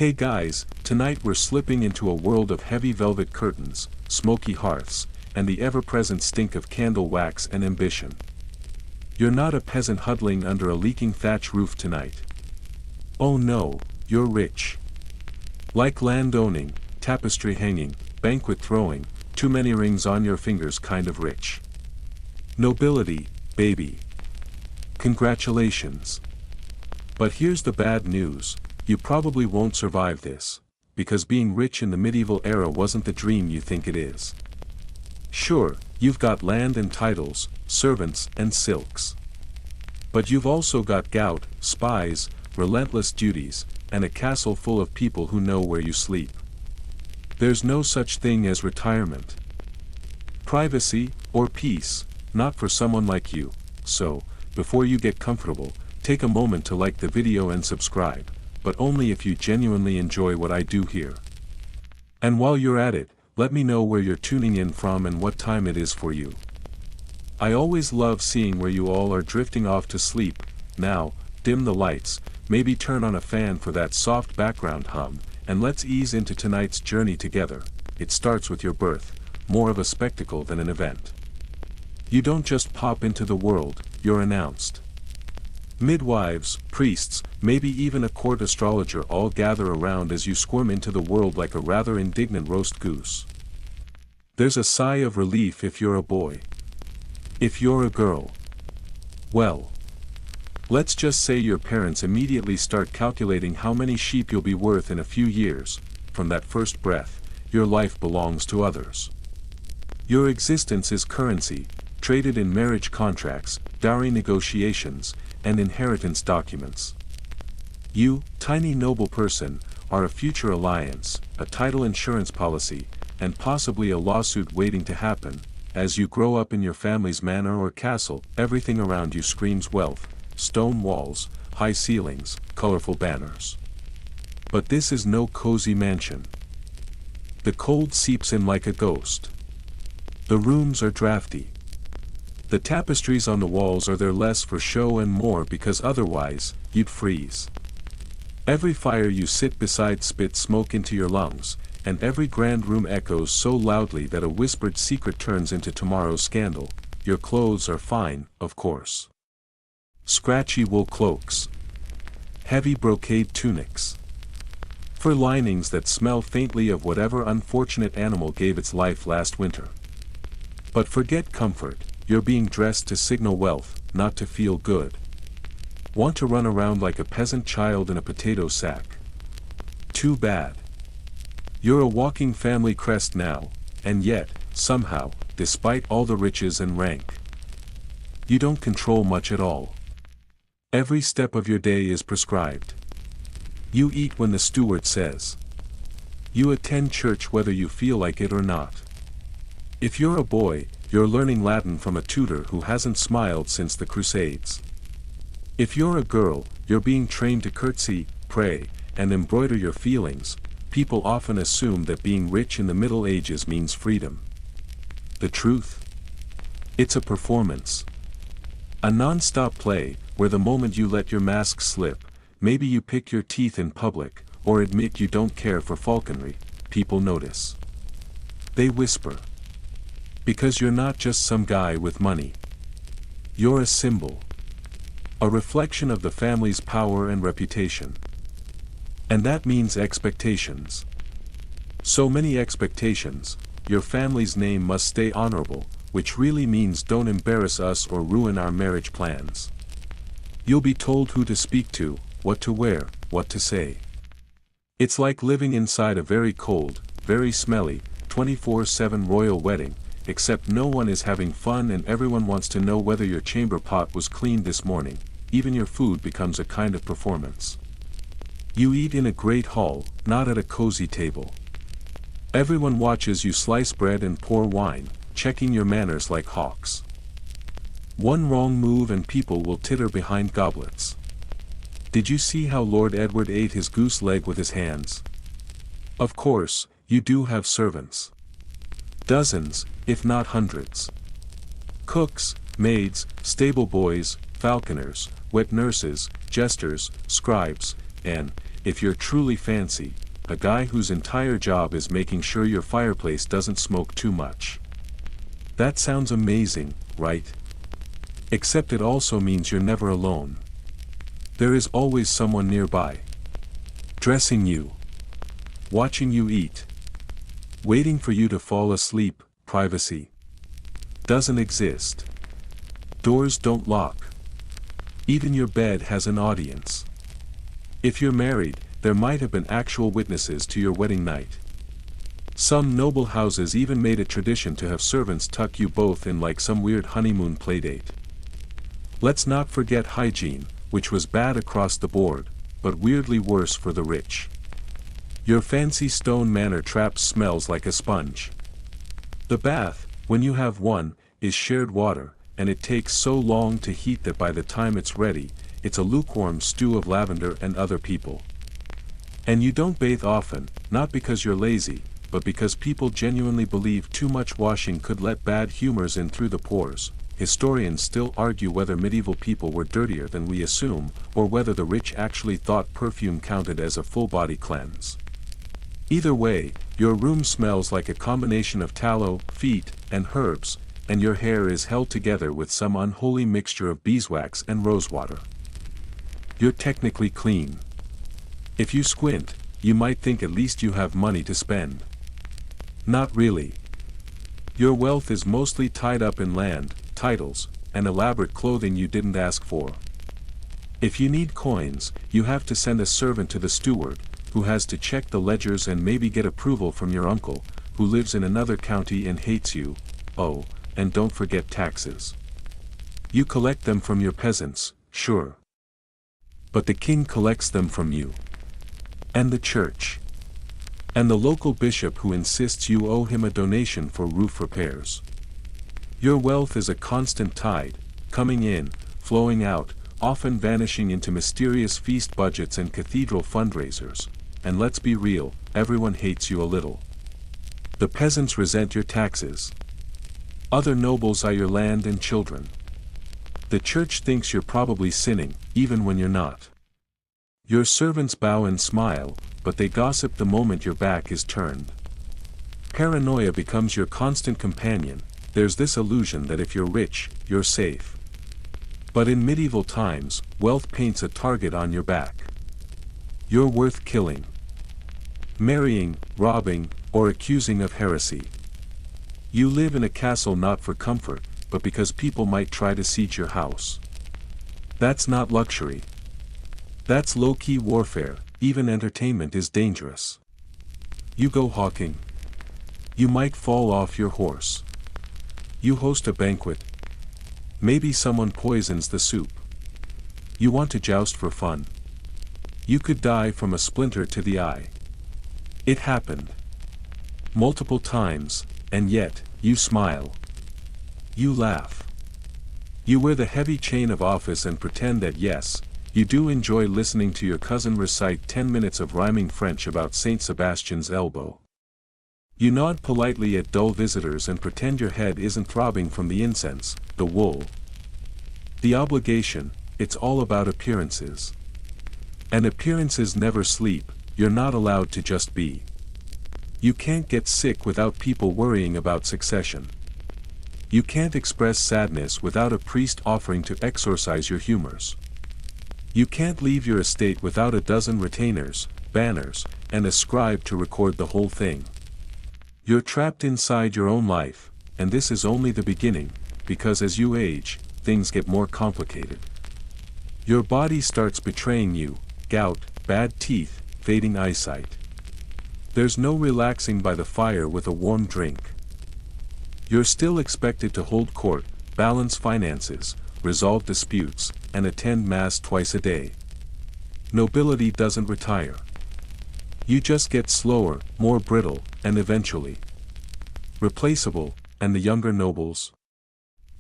Hey guys, tonight we're slipping into a world of heavy velvet curtains, smoky hearths, and the ever-present stink of candle wax and ambition. You're not a peasant huddling under a leaking thatch roof tonight. Oh no, you're rich. Like land owning, tapestry hanging, banquet throwing, too many rings on your fingers kind of rich. Nobility, baby. Congratulations. But here's the bad news. You probably won't survive this, because being rich in the medieval era wasn't the dream you think it is. Sure, you've got land and titles, servants and silks. But you've also got gout, spies, relentless duties, and a castle full of people who know where you sleep. There's no such thing as retirement. Privacy, or peace, not for someone like you, so, before you get comfortable, take a moment to like the video and subscribe, but only if you genuinely enjoy what I do here. And while you're at it, let me know where you're tuning in from and what time it is for you. I always love seeing where you all are drifting off to sleep. Now, dim the lights, maybe turn on a fan for that soft background hum, and let's ease into tonight's journey together. It starts with your birth, more of a spectacle than an event. You don't just pop into the world, you're announced. Midwives, priests, maybe even a court astrologer all gather around as you squirm into the world like a rather indignant roast goose. There's a sigh of relief if you're a boy. If you're a girl, well, let's just say your parents immediately start calculating how many sheep you'll be worth in a few years. From that first breath, your life belongs to others. Your existence is currency, traded in marriage contracts, dowry negotiations, and inheritance documents. You, tiny noble person, are a future alliance, a title insurance policy, and possibly a lawsuit waiting to happen. As you grow up in your family's manor or castle, everything around you screams wealth, stone walls, high ceilings, colorful banners. But this is no cozy mansion. The cold seeps in like a ghost. The rooms are drafty. The tapestries on the walls are there less for show and more because otherwise, you'd freeze. Every fire you sit beside spits smoke into your lungs, and every grand room echoes so loudly that a whispered secret turns into tomorrow's scandal. Your clothes are fine, of course. Scratchy wool cloaks. Heavy brocade tunics. Fur linings that smell faintly of whatever unfortunate animal gave its life last winter. But forget comfort. You're being dressed to signal wealth, not to feel good. Want to run around like a peasant child in a potato sack? Too bad. You're a walking family crest now, and yet, somehow, despite all the riches and rank, you don't control much at all. Every step of your day is prescribed. You eat when the steward says. You attend church whether you feel like it or not. If you're a boy, you're learning Latin from a tutor who hasn't smiled since the Crusades. If you're a girl, you're being trained to curtsy, pray, and embroider your feelings. People often assume that being rich in the Middle Ages means freedom. The truth? It's a performance. A non-stop play, where the moment you let your mask slip, maybe you pick your teeth in public, or admit you don't care for falconry, people notice. They whisper. Because you're not just some guy with money. You're a symbol. A reflection of the family's power and reputation. And that means expectations. So many expectations. Your family's name must stay honorable, which really means don't embarrass us or ruin our marriage plans. You'll be told who to speak to, what to wear, what to say. It's like living inside a very cold, very smelly, 24/7 royal wedding, except no one is having fun and everyone wants to know whether your chamber pot was cleaned this morning. Even your food becomes a kind of performance. You eat in a great hall, not at a cozy table. Everyone watches you slice bread and pour wine, checking your manners like hawks. One wrong move and people will titter behind goblets. Did you see how Lord Edward ate his goose leg with his hands? Of course, you do have servants. Dozens, if not hundreds. Cooks, maids, stable boys, falconers, wet nurses, jesters, scribes, and, if you're truly fancy, a guy whose entire job is making sure your fireplace doesn't smoke too much. That sounds amazing, right? Except it also means you're never alone. There is always someone nearby. Dressing you. Watching you eat. Waiting for you to fall asleep. Privacy doesn't exist. Doors don't lock. Even your bed has an audience. If you're married, there might have been actual witnesses to your wedding night. Some noble houses even made it tradition to have servants tuck you both in like some weird honeymoon playdate. Let's not forget hygiene, which was bad across the board, but weirdly worse for the rich. Your fancy stone manor trap smells like a sponge. The bath, when you have one, is shared water, and it takes so long to heat that by the time it's ready, it's a lukewarm stew of lavender and other people. And you don't bathe often, not because you're lazy, but because people genuinely believe too much washing could let bad humors in through the pores. Historians still argue whether medieval people were dirtier than we assume, or whether the rich actually thought perfume counted as a full-body cleanse. Either way, your room smells like a combination of tallow, feet, and herbs, and your hair is held together with some unholy mixture of beeswax and rosewater. You're technically clean. If you squint, you might think at least you have money to spend. Not really. Your wealth is mostly tied up in land, titles, and elaborate clothing you didn't ask for. If you need coins, you have to send a servant to the steward, who has to check the ledgers and maybe get approval from your uncle, who lives in another county and hates you. Oh, and don't forget taxes. You collect them from your peasants, sure. But the king collects them from you. And the church. And the local bishop who insists you owe him a donation for roof repairs. Your wealth is a constant tide, coming in, flowing out, often vanishing into mysterious feast budgets and cathedral fundraisers. And let's be real, everyone hates you a little. The peasants resent your taxes. Other nobles are your land and children. The church thinks you're probably sinning, even when you're not. Your servants bow and smile, but they gossip the moment your back is turned. Paranoia becomes your constant companion. There's this illusion that if you're rich, you're safe. But in medieval times, wealth paints a target on your back. You're worth killing. Marrying, robbing, or accusing of heresy. You live in a castle not for comfort, but because people might try to siege your house. That's not luxury. That's low-key warfare. Even entertainment is dangerous. You go hawking. You might fall off your horse. You host a banquet. Maybe someone poisons the soup. You want to joust for fun. You could die from a splinter to the eye. It happened. Multiple times, and yet, you smile. You laugh. You wear the heavy chain of office and pretend that yes, you do enjoy listening to your cousin recite 10 minutes of rhyming French about Saint Sebastian's elbow. You nod politely at dull visitors and pretend your head isn't throbbing from the incense, the wool. The obligation, it's all about appearances. And appearances never sleep, you're not allowed to just be. You can't get sick without people worrying about succession. You can't express sadness without a priest offering to exorcise your humors. You can't leave your estate without a dozen retainers, banners, and a scribe to record the whole thing. You're trapped inside your own life, and this is only the beginning, because as you age, things get more complicated. Your body starts betraying you, gout, bad teeth, fading eyesight. There's no relaxing by the fire with a warm drink. You're still expected to hold court, balance finances, resolve disputes, and attend mass twice a day. Nobility doesn't retire. You just get slower, more brittle, and eventually replaceable. And the younger nobles?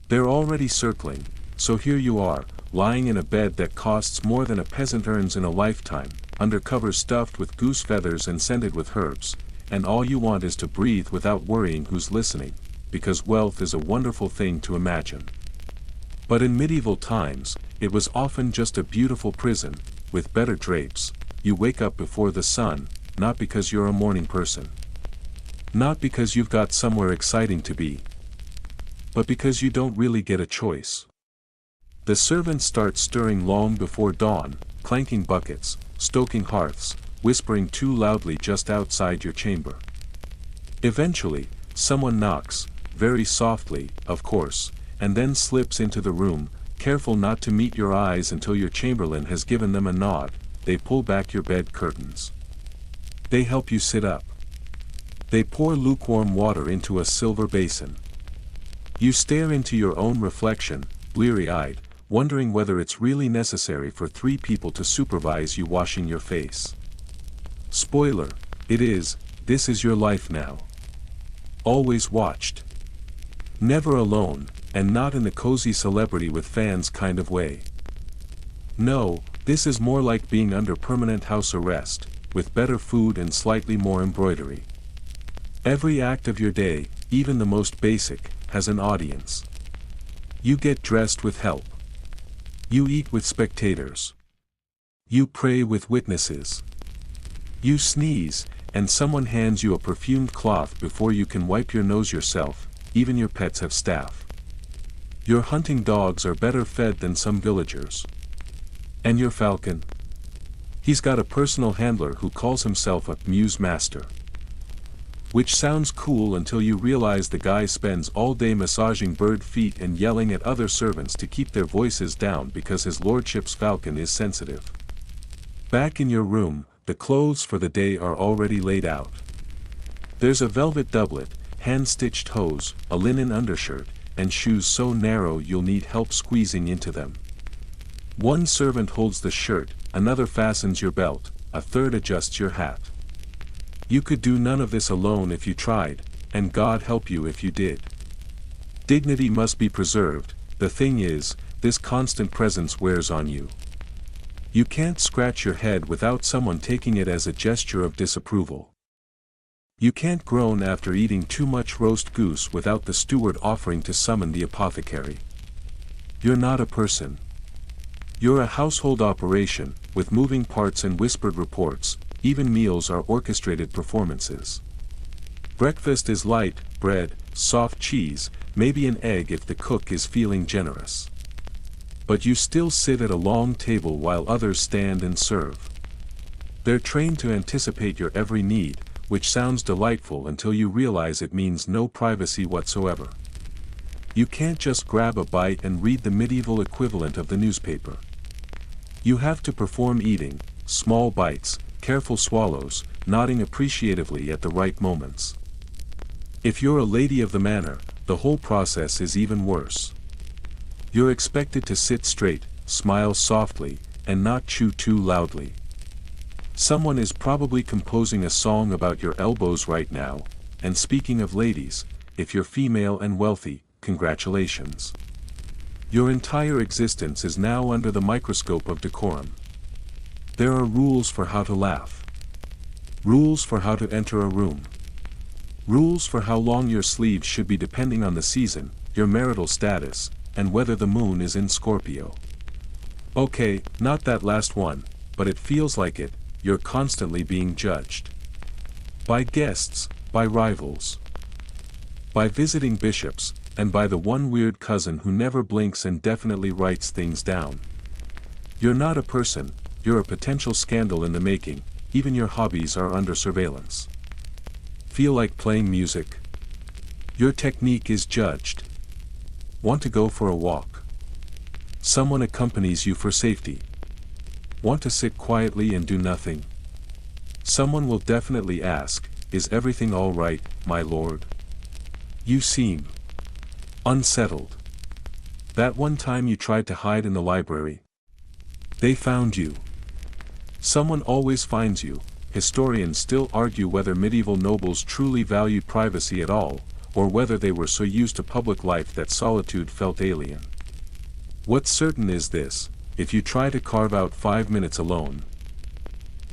They're already circling, so here you are, lying in a bed that costs more than a peasant earns in a lifetime, under covers stuffed with goose feathers and scented with herbs, and all you want is to breathe without worrying who's listening, because wealth is a wonderful thing to imagine. But in medieval times, it was often just a beautiful prison, with better drapes, you wake up before the sun, not because you're a morning person. Not because you've got somewhere exciting to be. But because you don't really get a choice. The servants start stirring long before dawn, clanking buckets, stoking hearths, whispering too loudly just outside your chamber. Eventually, someone knocks, very softly, of course, and then slips into the room, careful not to meet your eyes until your chamberlain has given them a nod. They pull back your bed curtains. They help you sit up. They pour lukewarm water into a silver basin. You stare into your own reflection, bleary-eyed, wondering whether it's really necessary for 3 people to supervise you washing your face. Spoiler, it is. This is your life now. Always watched. Never alone, and not in the cozy celebrity with fans kind of way. No, this is more like being under permanent house arrest, with better food and slightly more embroidery. Every act of your day, even the most basic, has an audience. You get dressed with help. You eat with spectators. You pray with witnesses. You sneeze, and someone hands you a perfumed cloth before you can wipe your nose yourself. Even your pets have staff. Your hunting dogs are better fed than some villagers. And your falcon? He's got a personal handler who calls himself a muse master. Which sounds cool until you realize the guy spends all day massaging bird feet and yelling at other servants to keep their voices down because his lordship's falcon is sensitive. Back in your room, the clothes for the day are already laid out. There's a velvet doublet, hand-stitched hose, a linen undershirt, and shoes so narrow you'll need help squeezing into them. One servant holds the shirt, another fastens your belt, a third adjusts your hat. You could do none of this alone if you tried, and God help you if you did. Dignity must be preserved. The thing is, this constant presence wears on you. You can't scratch your head without someone taking it as a gesture of disapproval. You can't groan after eating too much roast goose without the steward offering to summon the apothecary. You're not a person. You're a household operation, with moving parts and whispered reports. Even meals are orchestrated performances. Breakfast is light, bread, soft cheese, maybe an egg if the cook is feeling generous. But you still sit at a long table while others stand and serve. They're trained to anticipate your every need, which sounds delightful until you realize it means no privacy whatsoever. You can't just grab a bite and read the medieval equivalent of the newspaper. You have to perform eating, small bites, careful swallows, nodding appreciatively at the right moments. If you're a lady of the manor, the whole process is even worse. You're expected to sit straight, smile softly, and not chew too loudly. Someone is probably composing a song about your elbows right now, and speaking of ladies, if you're female and wealthy, congratulations. Your entire existence is now under the microscope of decorum. There are rules for how to laugh. Rules for how to enter a room. Rules for how long your sleeves should be depending on the season, your marital status, and whether the moon is in Scorpio. Okay, not that last one, but it feels like it. You're constantly being judged. By guests, by rivals. By visiting bishops, and by the one weird cousin who never blinks and definitely writes things down. You're not a person, you're a potential scandal in the making. Even your hobbies are under surveillance. Feel like playing music? Your technique is judged. Want to go for a walk? Someone accompanies you for safety. Want to sit quietly and do nothing? Someone will definitely ask, "Is everything all right, my lord?" You seem unsettled. That one time you tried to hide in the library. They found you. Someone always finds you. Historians still argue whether medieval nobles truly valued privacy at all, or whether they were so used to public life that solitude felt alien. What's certain is this: if you try to carve out 5 minutes alone,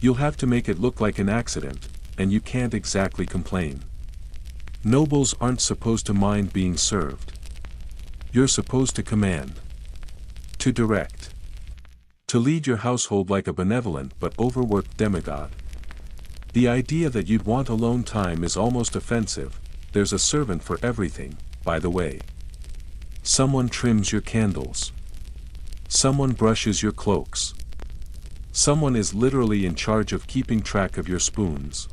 you'll have to make it look like an accident, and you can't exactly complain. Nobles aren't supposed to mind being served. You're supposed to command. To direct. To lead your household like a benevolent but overworked demigod. The idea that you'd want alone time is almost offensive. There's a servant for everything, by the way. Someone trims your candles. Someone brushes your cloaks. Someone is literally in charge of keeping track of your spoons.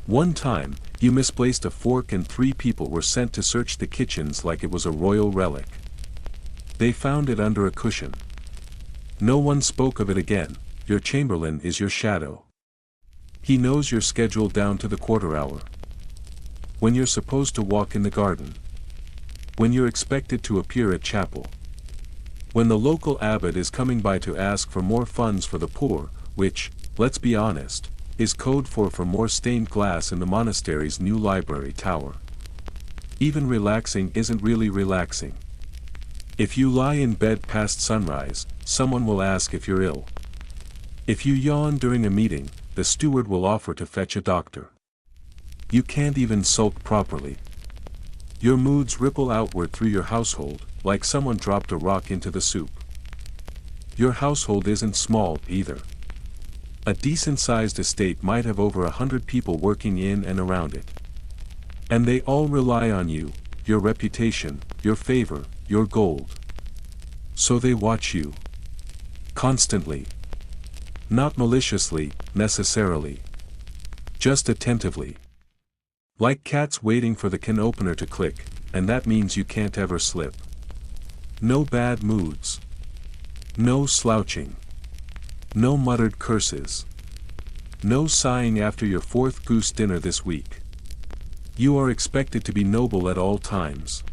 One time, you misplaced a fork and 3 people were sent to search the kitchens like it was a royal relic. They found it under a cushion. No one spoke of it again. Your chamberlain is your shadow. He knows your schedule down to the quarter hour. When you're supposed to walk in the garden. When you're expected to appear at chapel. When the local abbot is coming by to ask for more funds for the poor, which, let's be honest, is code for more stained glass in the monastery's new library tower. Even relaxing isn't really relaxing. If you lie in bed past sunrise, someone will ask if you're ill. If you yawn during a meeting, the steward will offer to fetch a doctor. You can't even sulk properly. Your moods ripple outward through your household, like someone dropped a rock into the soup. Your household isn't small, either. A decent-sized estate might have over 100 people working in and around it. And they all rely on you, your reputation, your favor, your gold. So they watch you. Constantly. Not maliciously, necessarily. Just attentively. Like cats waiting for the can opener to click, and that means you can't ever slip. No bad moods. No slouching. No muttered curses. No sighing after your 4th goose dinner this week. You are expected to be noble at all times.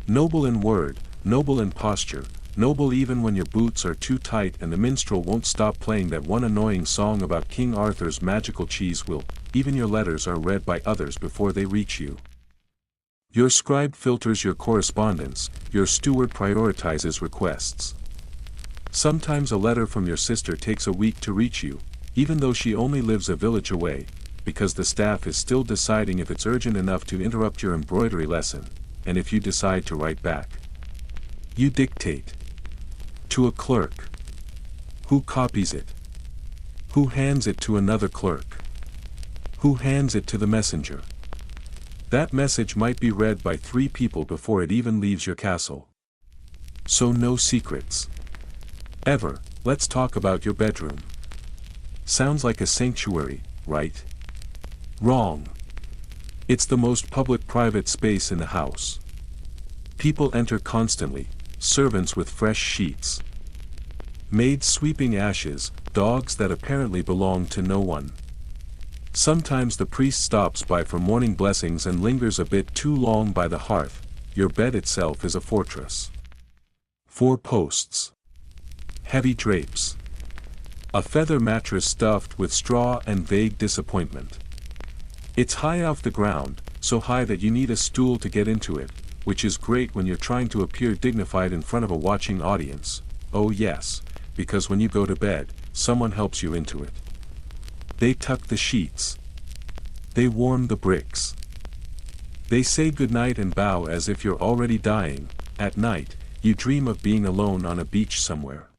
Noble in word, noble in posture, noble even when your boots are too tight and the minstrel won't stop playing that one annoying song about King Arthur's magical cheese wheel. Even your letters are read by others before they reach you. Your scribe filters your correspondence, your steward prioritizes requests. Sometimes a letter from your sister takes a week to reach you, even though she only lives a village away, because the staff is still deciding if it's urgent enough to interrupt your embroidery lesson, and if you decide to write back. You dictate. To a clerk. Who copies it? Who hands it to another clerk? Who hands it to the messenger? That message might be read by 3 people before it even leaves your castle. So no secrets. Ever. Let's talk about your bedroom. Sounds like a sanctuary, right? Wrong. It's the most public private space in the house. People enter constantly, servants with fresh sheets. Maids sweeping ashes, dogs that apparently belong to no one. Sometimes the priest stops by for morning blessings and lingers a bit too long by the hearth. Your bed itself is a fortress. 4 posts. Heavy drapes. A feather mattress stuffed with straw and vague disappointment. It's high off the ground, so high that you need a stool to get into it, which is great when you're trying to appear dignified in front of a watching audience. Oh yes, because when you go to bed, someone helps you into it. They tuck the sheets. They warm the bricks. They say goodnight and bow as if you're already dying. At night, you dream of being alone on a beach somewhere.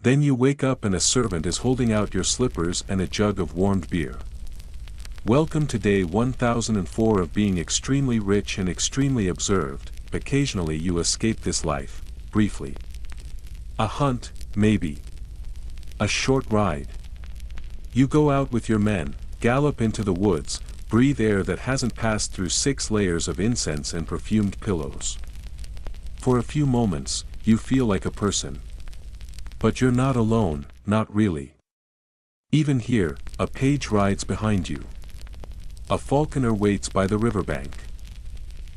Then you wake up and a servant is holding out your slippers and a jug of warmed beer. Welcome to day 1004 of being extremely rich and extremely observed. Occasionally you escape this life, briefly. A hunt, maybe. A short ride. You go out with your men, gallop into the woods, breathe air that hasn't passed through 6 layers of incense and perfumed pillows. For a few moments, you feel like a person. But you're not alone, not really. Even here, a page rides behind you. A falconer waits by the riverbank.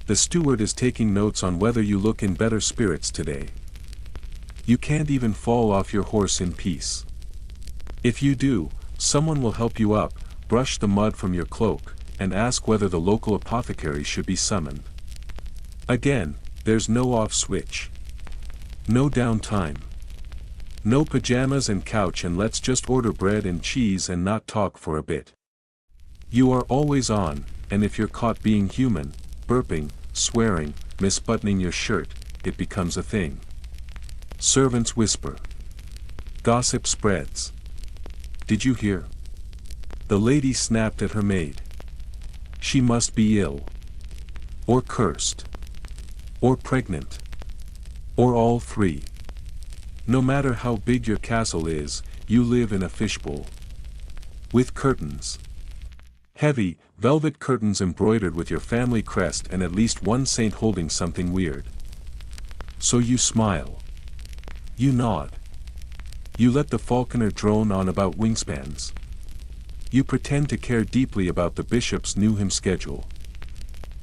The steward is taking notes on whether you look in better spirits today. You can't even fall off your horse in peace. If you do, someone will help you up, brush the mud from your cloak, and ask whether the local apothecary should be summoned. Again, there's no off switch. No downtime. No pajamas and couch and let's just order bread and cheese and not talk for a bit. You are always on, and if you're caught being human, burping, swearing, misbuttoning your shirt, it becomes a thing. Servants whisper. Gossip spreads. Did you hear? The lady snapped at her maid. She must be ill. Or cursed. Or pregnant. Or all three. No matter how big your castle is, you live in a fishbowl. With curtains. Heavy, velvet curtains embroidered with your family crest and at least one saint holding something weird. So you smile. You nod. You let the falconer drone on about wingspans. You pretend to care deeply about the bishop's new hymn schedule.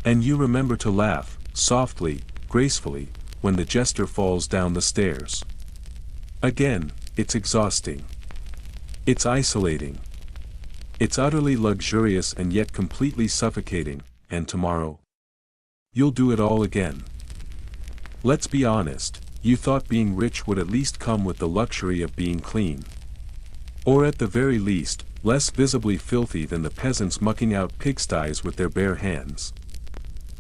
And you remember to laugh, softly, gracefully, when the jester falls down the stairs. Again, it's exhausting. It's isolating. It's utterly luxurious and yet completely suffocating, and tomorrow? You'll do it all again. Let's be honest, you thought being rich would at least come with the luxury of being clean. Or at the very least, less visibly filthy than the peasants mucking out pigsties with their bare hands.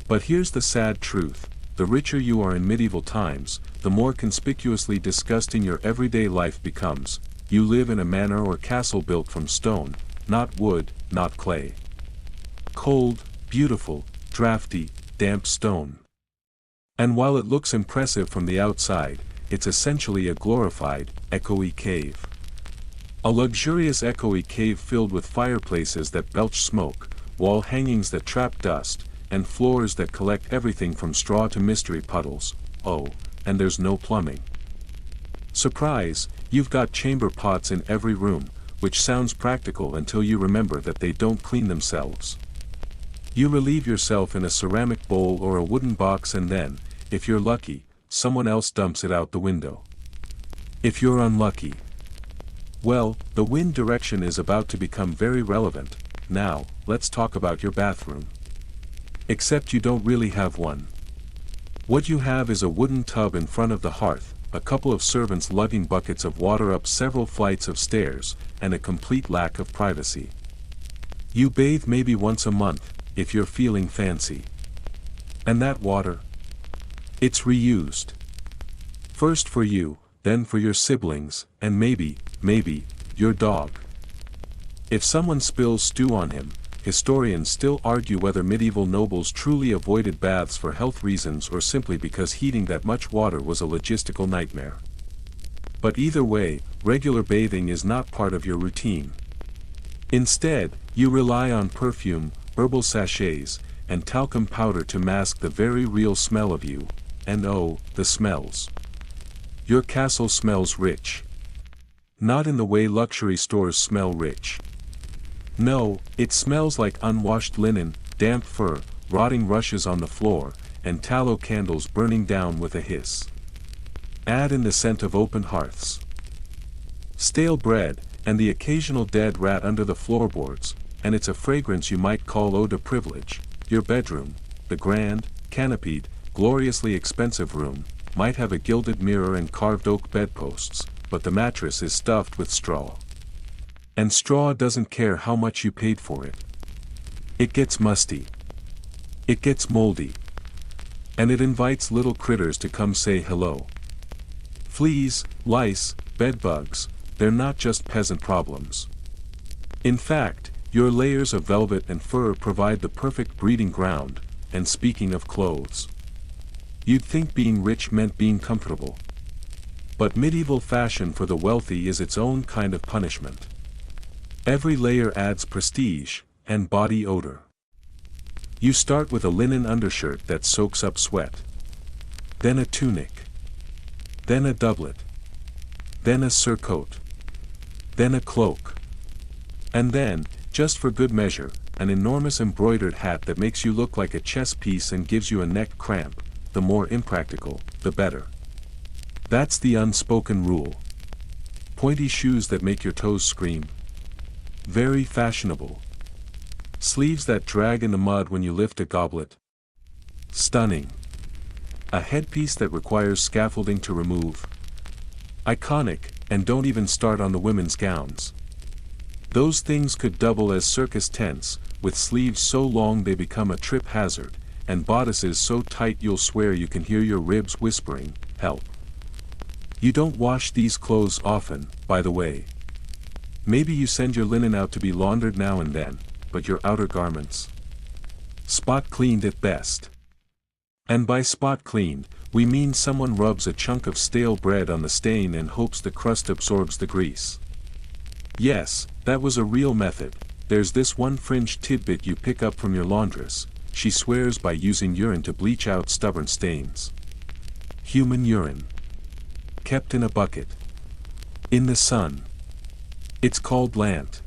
But here's the sad truth, the richer you are in medieval times, the more conspicuously disgusting your everyday life becomes. You live in a manor or castle built from stone, not wood, not clay. Cold, beautiful, drafty, damp stone. And while it looks impressive from the outside, it's essentially a glorified, echoey cave. A luxurious echoey cave filled with fireplaces that belch smoke, wall hangings that trap dust, and floors that collect everything from straw to mystery puddles. Oh, and there's no plumbing. Surprise, you've got chamber pots in every room, which sounds practical until you remember that they don't clean themselves. You relieve yourself in a ceramic bowl or a wooden box and then, if you're lucky, someone else dumps it out the window. If you're unlucky, well, the wind direction is about to become very relevant. Now, let's talk about your bathroom. Except you don't really have one. What you have is a wooden tub in front of the hearth, a couple of servants lugging buckets of water up several flights of stairs, and a complete lack of privacy. You bathe maybe once a month, if you're feeling fancy. And that water? It's reused. First for you, then for your siblings, and maybe, your dog. If someone spills stew on him, historians still argue whether medieval nobles truly avoided baths for health reasons or simply because heating that much water was a logistical nightmare. But either way, regular bathing is not part of your routine. Instead, you rely on perfume, herbal sachets, and talcum powder to mask the very real smell of you. And oh, the smells. Your castle smells rich. Not in the way luxury stores smell rich. No, it smells like unwashed linen, damp fur, rotting rushes on the floor, and tallow candles burning down with a hiss. Add in the scent of open hearths, stale bread, and the occasional dead rat under the floorboards, and it's a fragrance you might call ode to privilege. Your bedroom, the grand, canopied, gloriously expensive room, might have a gilded mirror and carved oak bedposts, but the mattress is stuffed with straw. And straw doesn't care how much you paid for it. It gets musty. It gets moldy. And it invites little critters to come say hello. Fleas, lice, bedbugs, they're not just peasant problems. In fact, your layers of velvet and fur provide the perfect breeding ground, and speaking of clothes. You'd think being rich meant being comfortable. But medieval fashion for the wealthy is its own kind of punishment. Every layer adds prestige, and body odor. You start with a linen undershirt that soaks up sweat. Then a tunic. Then a doublet. Then a surcoat. Then a cloak. And then, just for good measure, an enormous embroidered hat that makes you look like a chess piece and gives you a neck cramp. The more impractical, the better. That's the unspoken rule. Pointy shoes that make your toes scream. Very fashionable. Sleeves that drag in the mud when you lift a goblet. Stunning. A headpiece that requires scaffolding to remove. Iconic, and don't even start on the women's gowns. Those things could double as circus tents, with sleeves so long they become a trip hazard, and bodices so tight you'll swear you can hear your ribs whispering, "Help." You don't wash these clothes often, by the way. Maybe you send your linen out to be laundered now and then, but your outer garments? Spot cleaned at best. And by spot cleaned, we mean someone rubs a chunk of stale bread on the stain and hopes the crust absorbs the grease. Yes, that was a real method. There's this one fringe tidbit you pick up from your laundress. She swears by using urine to bleach out stubborn stains. Human urine. Kept in a bucket. In the sun. It's called lant.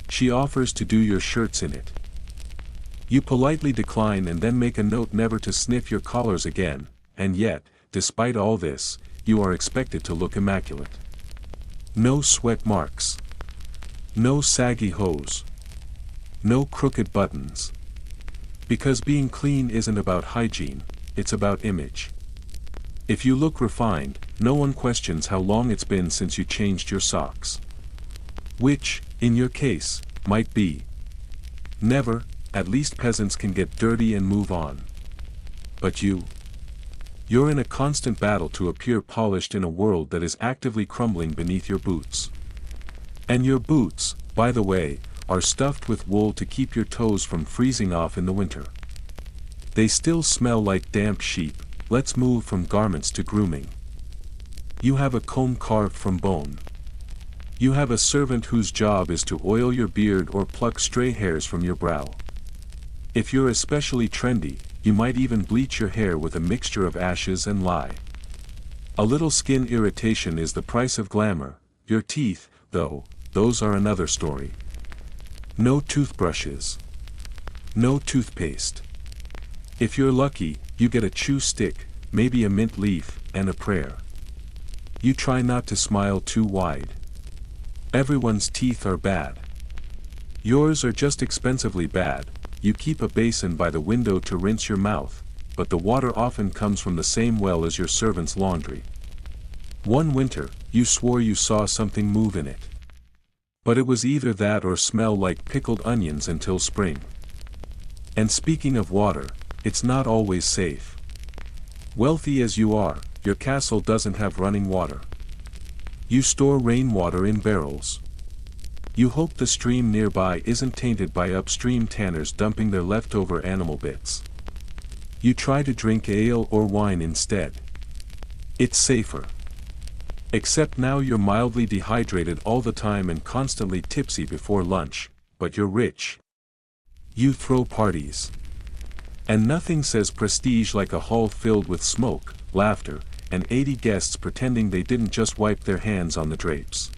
She offers to do your shirts in it. You politely decline and then make a note never to sniff your collars again, and yet, despite all this, you are expected to look immaculate. No sweat marks. No saggy hose. No crooked buttons. Because being clean isn't about hygiene, it's about image. If you look refined, no one questions how long it's been since you changed your socks. Which, in your case, might be never. At least peasants can get dirty and move on. But you're in a constant battle to appear polished in a world that is actively crumbling beneath your boots. And your boots, by the way, are stuffed with wool to keep your toes from freezing off in the winter. They still smell like damp sheep. Let's move from garments to grooming. You have a comb carved from bone. You have a servant whose job is to oil your beard or pluck stray hairs from your brow. If you're especially trendy, you might even bleach your hair with a mixture of ashes and lye. A little skin irritation is the price of glamour. Your teeth, though, those are another story. No toothbrushes. No toothpaste. If you're lucky, you get a chew stick, maybe a mint leaf, and a prayer. You try not to smile too wide. Everyone's teeth are bad. Yours are just expensively bad. You keep a basin by the window to rinse your mouth, but the water often comes from the same well as your servant's laundry. One winter, you swore you saw something move in it. But it was either that or smell like pickled onions until spring. And speaking of water, it's not always safe. Wealthy as you are, your castle doesn't have running water. You store rainwater in barrels. You hope the stream nearby isn't tainted by upstream tanners dumping their leftover animal bits. You try to drink ale or wine instead. It's safer. Except now you're mildly dehydrated all the time and constantly tipsy before lunch, but you're rich. You throw parties. And nothing says prestige like a hall filled with smoke, laughter, and 80 guests pretending they didn't just wipe their hands on the drapes.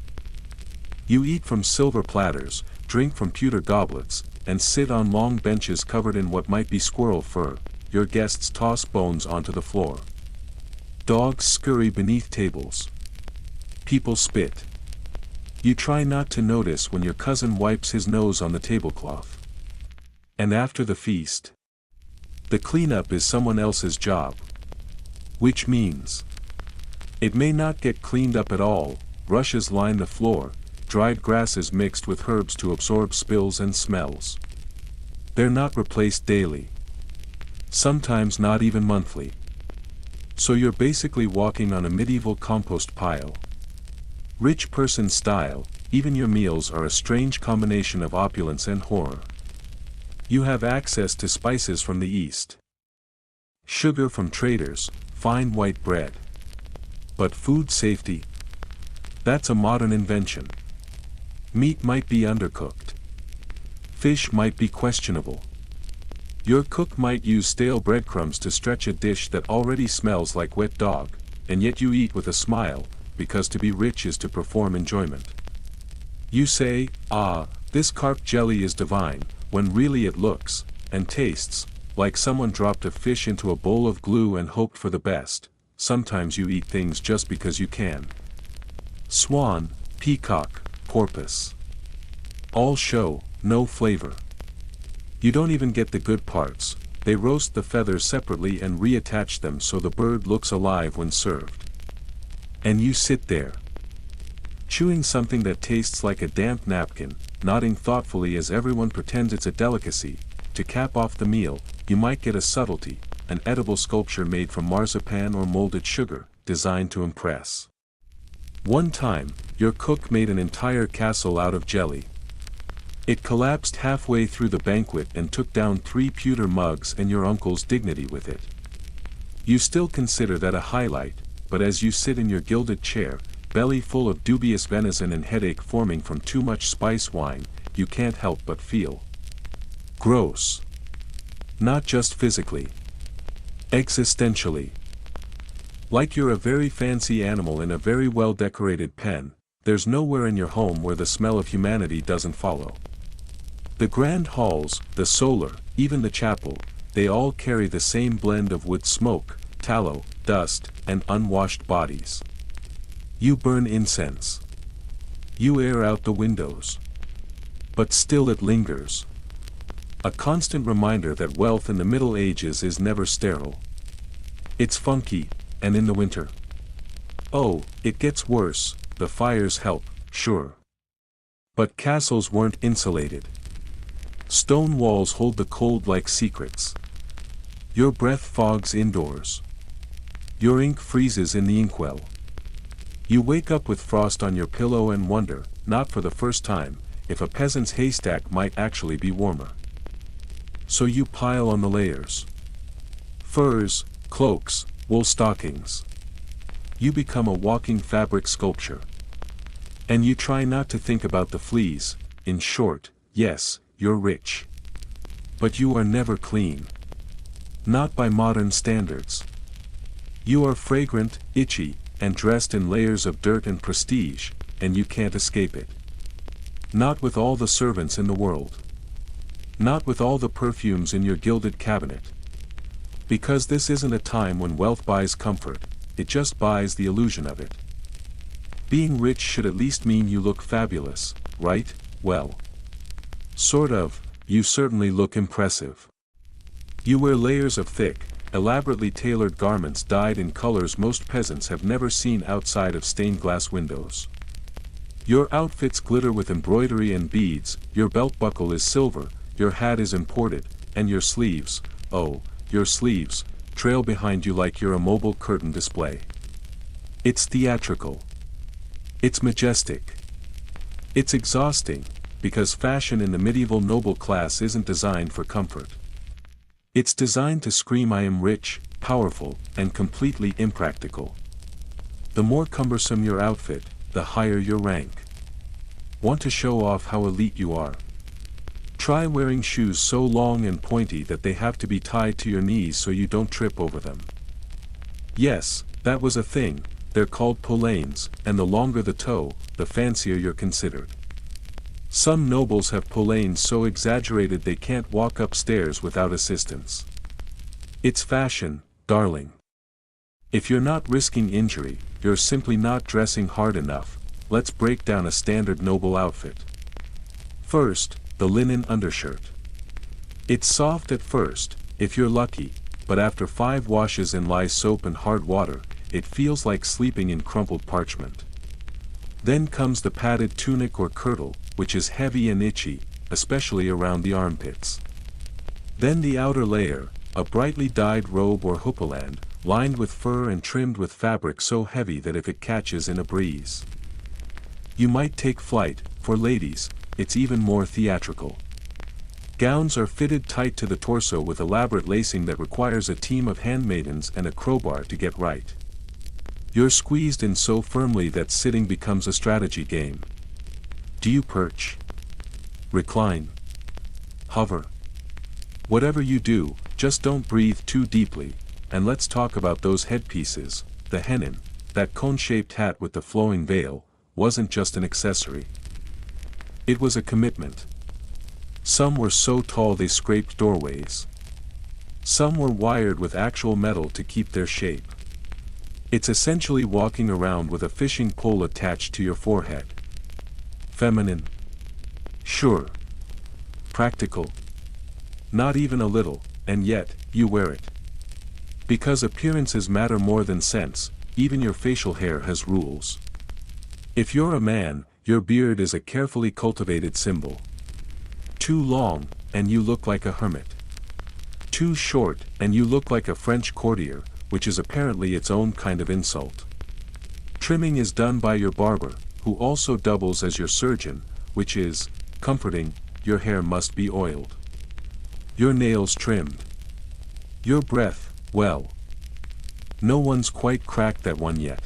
You eat from silver platters, drink from pewter goblets, and sit on long benches covered in what might be squirrel fur. Your guests toss bones onto the floor. Dogs scurry beneath tables. People spit. You try not to notice when your cousin wipes his nose on the tablecloth. And after the feast, the cleanup is someone else's job. Which means it may not get cleaned up at all. Rushes line the floor, dried grasses mixed with herbs to absorb spills and smells. They're not replaced daily. Sometimes not even monthly. So you're basically walking on a medieval compost pile. Rich person style, even your meals are a strange combination of opulence and horror. You have access to spices from the east. Sugar from traders, fine white bread. But food safety? That's a modern invention. Meat might be undercooked. Fish might be questionable. Your cook might use stale breadcrumbs to stretch a dish that already smells like wet dog, and yet you eat with a smile, because to be rich is to perform enjoyment. You say, "Ah, this carp jelly is divine," when really it looks, and tastes, like someone dropped a fish into a bowl of glue and hoped for the best. Sometimes you eat things just because you can. Swan, peacock, porpoise. All show, no flavor. You don't even get the good parts. They roast the feathers separately and reattach them so the bird looks alive when served. And you sit there, chewing something that tastes like a damp napkin, nodding thoughtfully as everyone pretends it's a delicacy. To cap off the meal, you might get a subtlety, an edible sculpture made from marzipan or molded sugar, designed to impress. One time, your cook made an entire castle out of jelly. It collapsed halfway through the banquet and took down 3 pewter mugs and your uncle's dignity with it. You still consider that a highlight, but as you sit in your gilded chair, belly full of dubious venison and headache forming from too much spice wine, you can't help but feel gross. Not just physically. Existentially. Like you're a very fancy animal in a very well-decorated pen, there's nowhere in your home where the smell of humanity doesn't follow. The grand halls, the solar, even the chapel, they all carry the same blend of wood smoke, tallow, dust, and unwashed bodies. You burn incense. You air out the windows. But still it lingers. A constant reminder that wealth in the Middle Ages is never sterile. It's funky, and in the winter. Oh, it gets worse, the fires help, sure. But castles weren't insulated. Stone walls hold the cold like secrets. Your breath fogs indoors. Your ink freezes in the inkwell. You wake up with frost on your pillow and wonder, not for the first time, if a peasant's haystack might actually be warmer. So you pile on the layers. Furs, cloaks, wool stockings. You become a walking fabric sculpture. And you try not to think about the fleas. In short, yes, you're rich. But you are never clean. Not by modern standards. You are fragrant, itchy, and dressed in layers of dirt and prestige, and you can't escape it. Not with all the servants in the world. Not with all the perfumes in your gilded cabinet. Because this isn't a time when wealth buys comfort, it just buys the illusion of it. Being rich should at least mean you look fabulous, right? Well. Sort of, you certainly look impressive. You wear layers of thick, elaborately tailored garments dyed in colors most peasants have never seen outside of stained glass windows. Your outfits glitter with embroidery and beads, your belt buckle is silver, your hat is imported, and your sleeves, oh, your sleeves, trail behind you like you're a mobile curtain display. It's theatrical. It's majestic. It's exhausting, because fashion in the medieval noble class isn't designed for comfort. It's designed to scream I am rich, powerful, and completely impractical. The more cumbersome your outfit, the higher your rank. Want to show off how elite you are? Try wearing shoes so long and pointy that they have to be tied to your knees so you don't trip over them. Yes, that was a thing, they're called polanes, and the longer the toe, the fancier you're considered. Some nobles have polanes so exaggerated they can't walk upstairs without assistance. It's fashion, darling. If you're not risking injury, you're simply not dressing hard enough. Let's break down a standard noble outfit. First, the linen undershirt. It's soft at first, if you're lucky, but after 5 washes in lye soap and hard water, it feels like sleeping in crumpled parchment. Then comes the padded tunic or kirtle, which is heavy and itchy, especially around the armpits. Then the outer layer, a brightly dyed robe or houppelande, lined with fur and trimmed with fabric so heavy that if it catches in a breeze, you might take flight. For ladies, it's even more theatrical. Gowns are fitted tight to the torso with elaborate lacing that requires a team of handmaidens and a crowbar to get right. You're squeezed in so firmly that sitting becomes a strategy game. Do you perch? Recline? Hover? Whatever you do, just don't breathe too deeply, and let's talk about those headpieces. The hennin, that cone-shaped hat with the flowing veil, wasn't just an accessory. It was a commitment. Some were so tall they scraped doorways. Some were wired with actual metal to keep their shape. It's essentially walking around with a fishing pole attached to your forehead. Feminine? Sure. Practical? Not even a little, and yet, you wear it. Because appearances matter more than sense, even your facial hair has rules. If you're a man, your beard is a carefully cultivated symbol. Too long, and you look like a hermit. Too short, and you look like a French courtier, which is apparently its own kind of insult. Trimming is done by your barber, who also doubles as your surgeon, which is comforting. Your hair must be oiled. Your nails trimmed. Your breath, well, no one's quite cracked that one yet.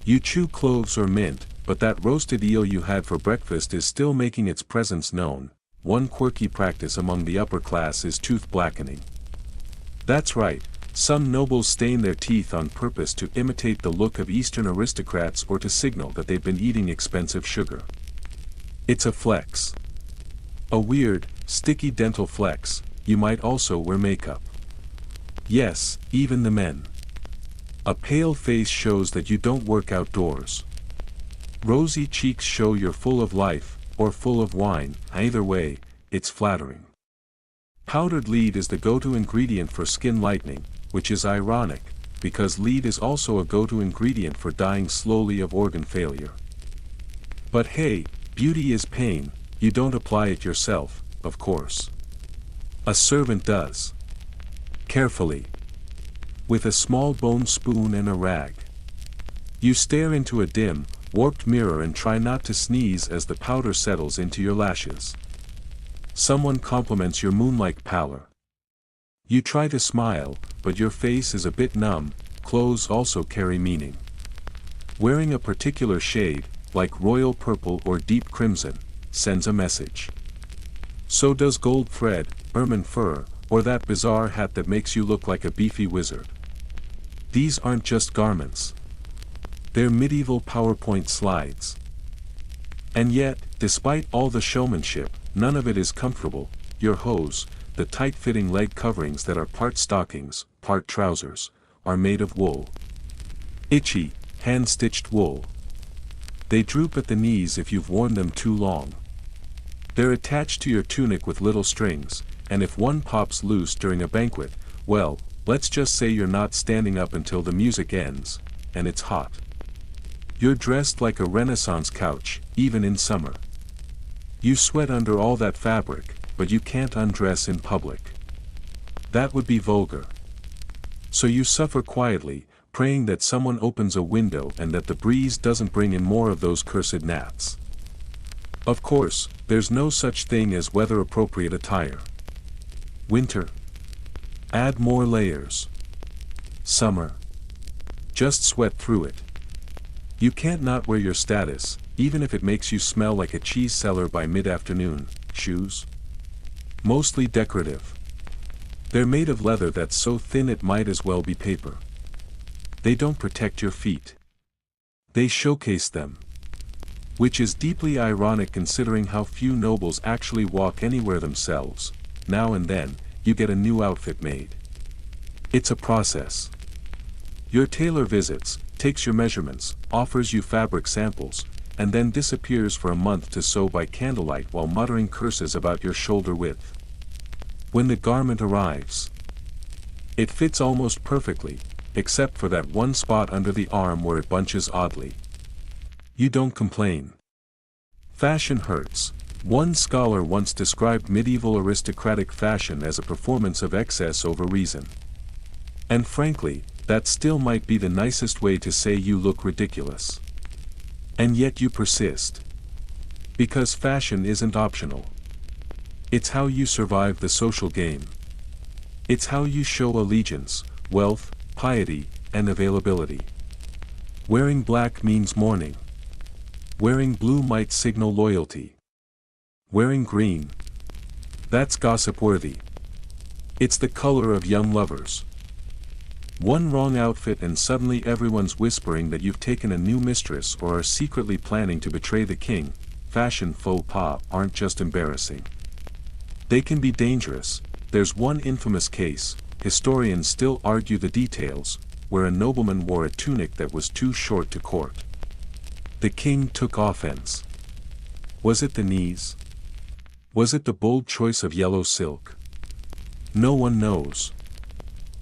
You chew cloves or mint, but that roasted eel you had for breakfast is still making its presence known. One quirky practice among the upper class is tooth blackening. That's right, some nobles stain their teeth on purpose to imitate the look of Eastern aristocrats or to signal that they've been eating expensive sugar. It's a flex. A weird, sticky dental flex. You might also wear makeup. Yes, even the men. A pale face shows that you don't work outdoors. Rosy cheeks show you're full of life, or full of wine. Either way, it's flattering. Powdered lead is the go-to ingredient for skin lightening, which is ironic, because lead is also a go-to ingredient for dying slowly of organ failure. But hey, beauty is pain. You don't apply it yourself, of course. A servant does. Carefully. With a small bone spoon and a rag. You stare into a dim, warped mirror and try not to sneeze as the powder settles into your lashes. Someone compliments your moon-like pallor. You try to smile, but your face is a bit numb. Clothes also carry meaning. Wearing a particular shade, like royal purple or deep crimson, sends a message. So does gold thread, ermine fur, or that bizarre hat that makes you look like a beefy wizard. These aren't just garments. They're medieval PowerPoint slides. And yet, despite all the showmanship, none of it is comfortable. Your hose, the tight-fitting leg coverings that are part stockings, part trousers, are made of wool. Itchy, hand-stitched wool. They droop at the knees if you've worn them too long. They're attached to your tunic with little strings, and if one pops loose during a banquet, well, let's just say you're not standing up until the music ends, and it's hot. You're dressed like a Renaissance couch, even in summer. You sweat under all that fabric, but you can't undress in public. That would be vulgar. So you suffer quietly, praying that someone opens a window and that the breeze doesn't bring in more of those cursed gnats. Of course, there's no such thing as weather-appropriate attire. Winter. Add more layers. Summer. Just sweat through it. You can't not wear your status, even if it makes you smell like a cheese seller by mid-afternoon. Shoes? Mostly decorative. They're made of leather that's so thin it might as well be paper. They don't protect your feet. They showcase them. Which is deeply ironic considering how few nobles actually walk anywhere themselves. Now and then, you get a new outfit made. It's a process. Your tailor visits, takes your measurements, offers you fabric samples, and then disappears for a month to sew by candlelight while muttering curses about your shoulder width. When the garment arrives, it fits almost perfectly, except for that one spot under the arm where it bunches oddly. You don't complain. Fashion hurts. One scholar once described medieval aristocratic fashion as a performance of excess over reason. And frankly, that still might be the nicest way to say you look ridiculous. And yet you persist. Because fashion isn't optional. It's how you survive the social game. It's how you show allegiance, wealth, piety, and availability. Wearing black means mourning. Wearing blue might signal loyalty. Wearing green. That's gossip-worthy. It's the color of young lovers. One wrong outfit and suddenly everyone's whispering that you've taken a new mistress or are secretly planning to betray the king. Fashion faux pas aren't just embarrassing. They can be dangerous. There's one infamous case, historians still argue the details, where a nobleman wore a tunic that was too short to court. The king took offense. Was it the knees? Was it the bold choice of yellow silk? No one knows.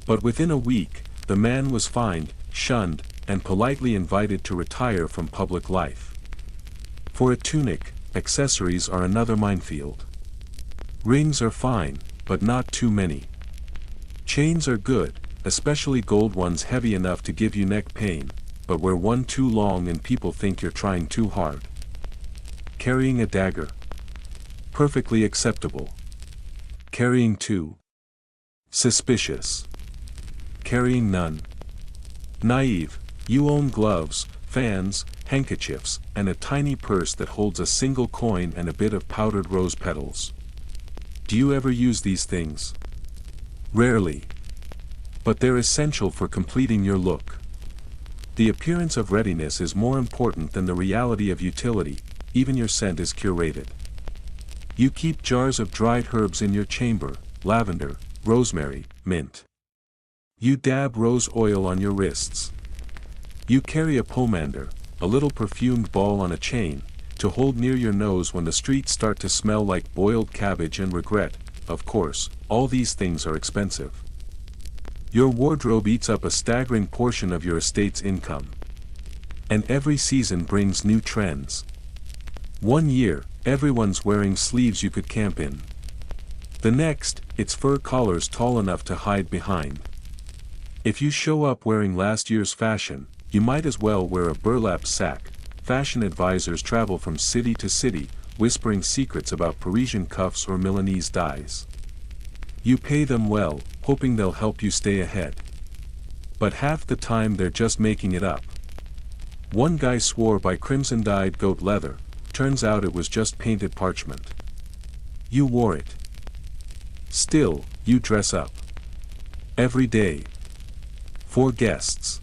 But within a week, the man was fined, shunned, and politely invited to retire from public life. For a tunic, accessories are another minefield. Rings are fine, but not too many. Chains are good, especially gold ones heavy enough to give you neck pain, but wear one too long and people think you're trying too hard. Carrying a dagger. Perfectly acceptable. Carrying two. Suspicious. Carrying none. Naive. You own gloves, fans, handkerchiefs, and a tiny purse that holds a single coin and a bit of powdered rose petals. Do you ever use these things? Rarely. But they're essential for completing your look. The appearance of readiness is more important than the reality of utility, even your scent is curated. You keep jars of dried herbs in your chamber, lavender, rosemary, mint. You dab rose oil on your wrists. You carry a pomander, a little perfumed ball on a chain, to hold near your nose when the streets start to smell like boiled cabbage and regret. Of course, all these things are expensive. Your wardrobe eats up a staggering portion of your estate's income. And every season brings new trends. One year, everyone's wearing sleeves you could camp in. The next, it's fur collars tall enough to hide behind. If you show up wearing last year's fashion, you might as well wear a burlap sack. Fashion advisors travel from city to city, whispering secrets about Parisian cuffs or Milanese dyes. You pay them well, hoping they'll help you stay ahead. But half the time they're just making it up. One guy swore by crimson-dyed goat leather, turns out it was just painted parchment. You wore it. Still, you dress up. Every day. For guests.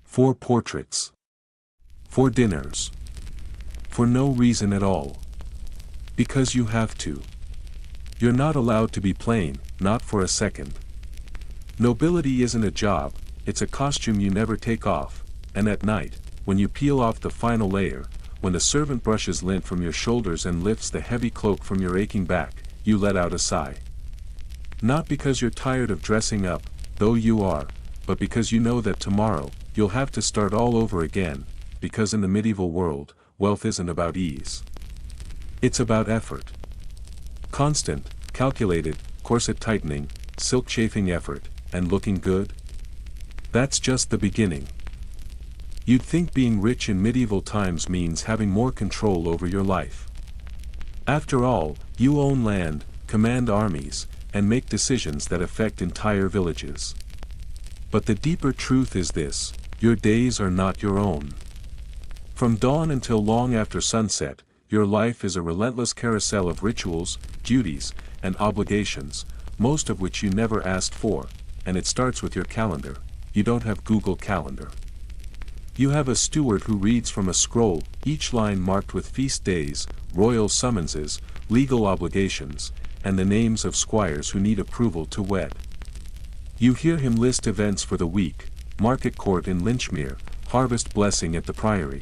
For portraits. For dinners. For no reason at all. Because you have to. You're not allowed to be plain, not for a second. Nobility isn't a job, it's a costume you never take off, and at night, when you peel off the final layer, when the servant brushes lint from your shoulders and lifts the heavy cloak from your aching back, you let out a sigh. Not because you're tired of dressing up, though you are, but because you know that tomorrow, you'll have to start all over again, because in the medieval world, wealth isn't about ease. It's about effort. Constant, calculated, corset tightening, silk chafing effort, and looking good? That's just the beginning. You'd think being rich in medieval times means having more control over your life. After all, you own land, command armies, and make decisions that affect entire villages. But the deeper truth is this: your days are not your own. From dawn until long after sunset, your life is a relentless carousel of rituals, duties, and obligations, most of which you never asked for, and it starts with your calendar. You don't have Google Calendar. You have a steward who reads from a scroll, each line marked with feast days, royal summonses, legal obligations, and the names of squires who need approval to wed. You hear him list events for the week: market court in Lynchmere, harvest blessing at the priory,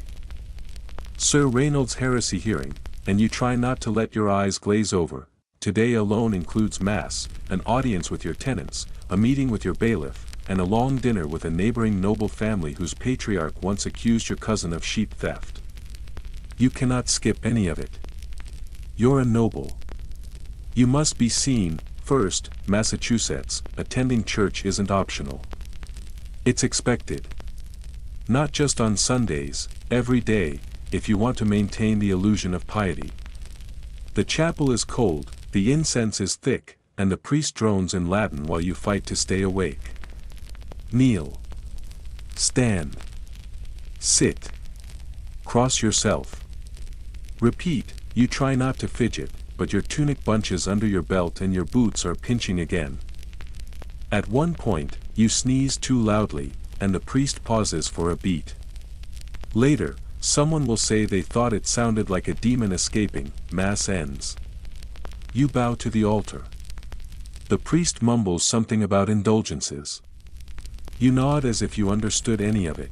Sir Reynolds' heresy hearing, and you try not to let your eyes glaze over. Today alone includes mass, an audience with your tenants, a meeting with your bailiff, and a long dinner with a neighboring noble family whose patriarch once accused your cousin of sheep theft. You cannot skip any of it. You're a noble. You must be seen. First, Massachusetts, attending church isn't optional. It's expected. Not just on Sundays, every day, if you want to maintain the illusion of piety. The chapel is cold, the incense is thick, and the priest drones in Latin while you fight to stay awake. Kneel. Stand. Sit. Cross yourself. Repeat. You try not to fidget, but your tunic bunches under your belt and your boots are pinching again. At one point, you sneeze too loudly, and the priest pauses for a beat. Later, someone will say they thought it sounded like a demon escaping. Mass ends. You bow to the altar. The priest mumbles something about indulgences. You nod as if you understood any of it.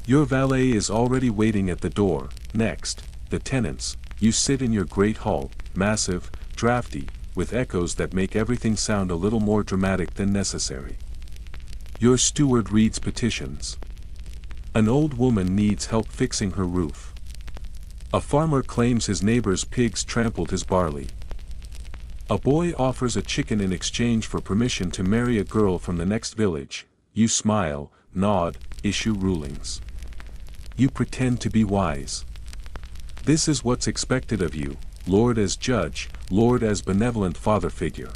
Your valet is already waiting at the door. Next, the tenants. You sit in your great hall, massive, drafty, with echoes that make everything sound a little more dramatic than necessary. Your steward reads petitions. An old woman needs help fixing her roof. A farmer claims his neighbor's pigs trampled his barley. A boy offers a chicken in exchange for permission to marry a girl from the next village. You smile, nod, issue rulings. You pretend to be wise. This is what's expected of you, Lord as judge, Lord as benevolent father figure.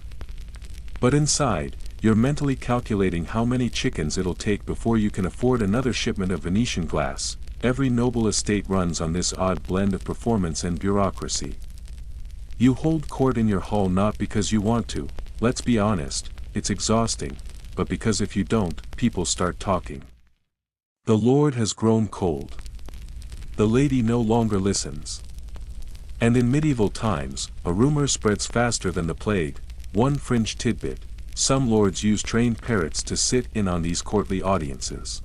But inside, you're mentally calculating how many chickens it'll take before you can afford another shipment of Venetian glass. Every noble estate runs on this odd blend of performance and bureaucracy. You hold court in your hall not because you want to, let's be honest, it's exhausting, but because if you don't, people start talking. The Lord has grown cold. The lady no longer listens. And in medieval times, a rumor spreads faster than the plague. One fringe tidbit: some lords use trained parrots to sit in on these courtly audiences.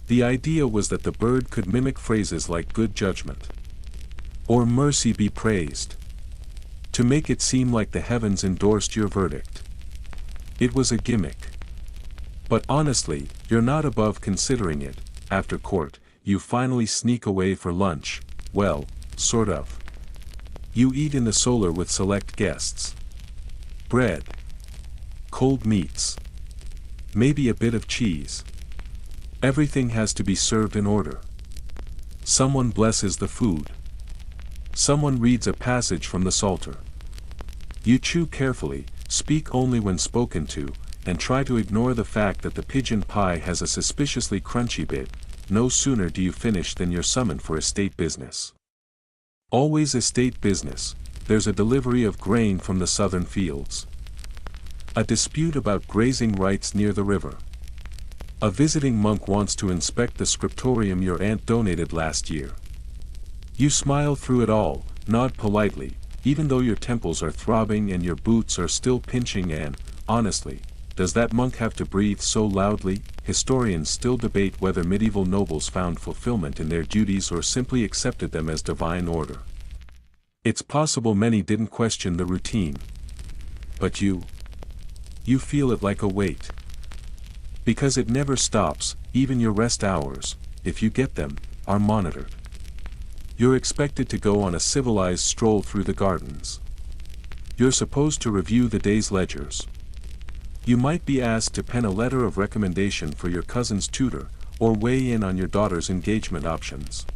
The idea was that the bird could mimic phrases like good judgment or mercy be praised, to make it seem like the heavens endorsed your verdict. It was a gimmick. But honestly, you're not above considering it. After court, you finally sneak away for lunch. Well, sort of. You eat in the solar with select guests. Bread. Cold meats. Maybe a bit of cheese. Everything has to be served in order. Someone blesses the food. Someone reads a passage from the Psalter. You chew carefully, speak only when spoken to, and try to ignore the fact that the pigeon pie has a suspiciously crunchy bit. No sooner do you finish than you're summoned for estate business. Always estate business. There's a delivery of grain from the southern fields. A dispute about grazing rights near the river. A visiting monk wants to inspect the scriptorium your aunt donated last year. You smile through it all, nod politely, even though your temples are throbbing and your boots are still pinching. And, honestly, does that monk have to breathe so loudly? Historians still debate whether medieval nobles found fulfillment in their duties or simply accepted them as divine order. It's possible many didn't question the routine. But you feel it like a weight. Because it never stops, even your rest hours, if you get them, are monitored. You're expected to go on a civilized stroll through the gardens. You're supposed to review the day's ledgers. You might be asked to pen a letter of recommendation for your cousin's tutor, or weigh in on your daughter's engagement options.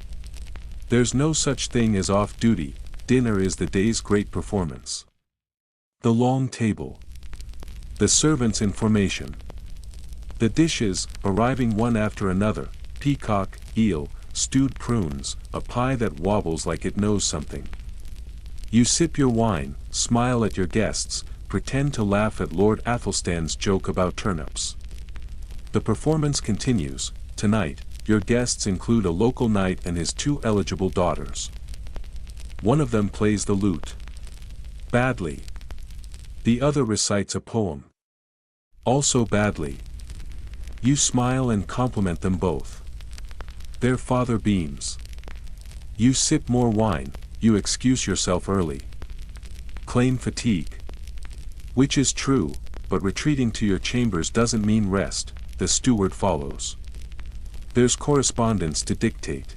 There's no such thing as off-duty. Dinner is the day's great performance. The long table. The servants' information. The dishes, arriving one after another: peacock, eel, stewed prunes, a pie that wobbles like it knows something. You sip your wine, smile at your guests, pretend to laugh at Lord Athelstan's joke about turnips. The performance continues. Tonight, your guests include a local knight and his two eligible daughters. One of them plays the lute. Badly. The other recites a poem. Also badly. You smile and compliment them both. Their father beams. You sip more wine, you excuse yourself early. Claim fatigue. Which is true, but retreating to your chambers doesn't mean rest. The steward follows. There's correspondence to dictate.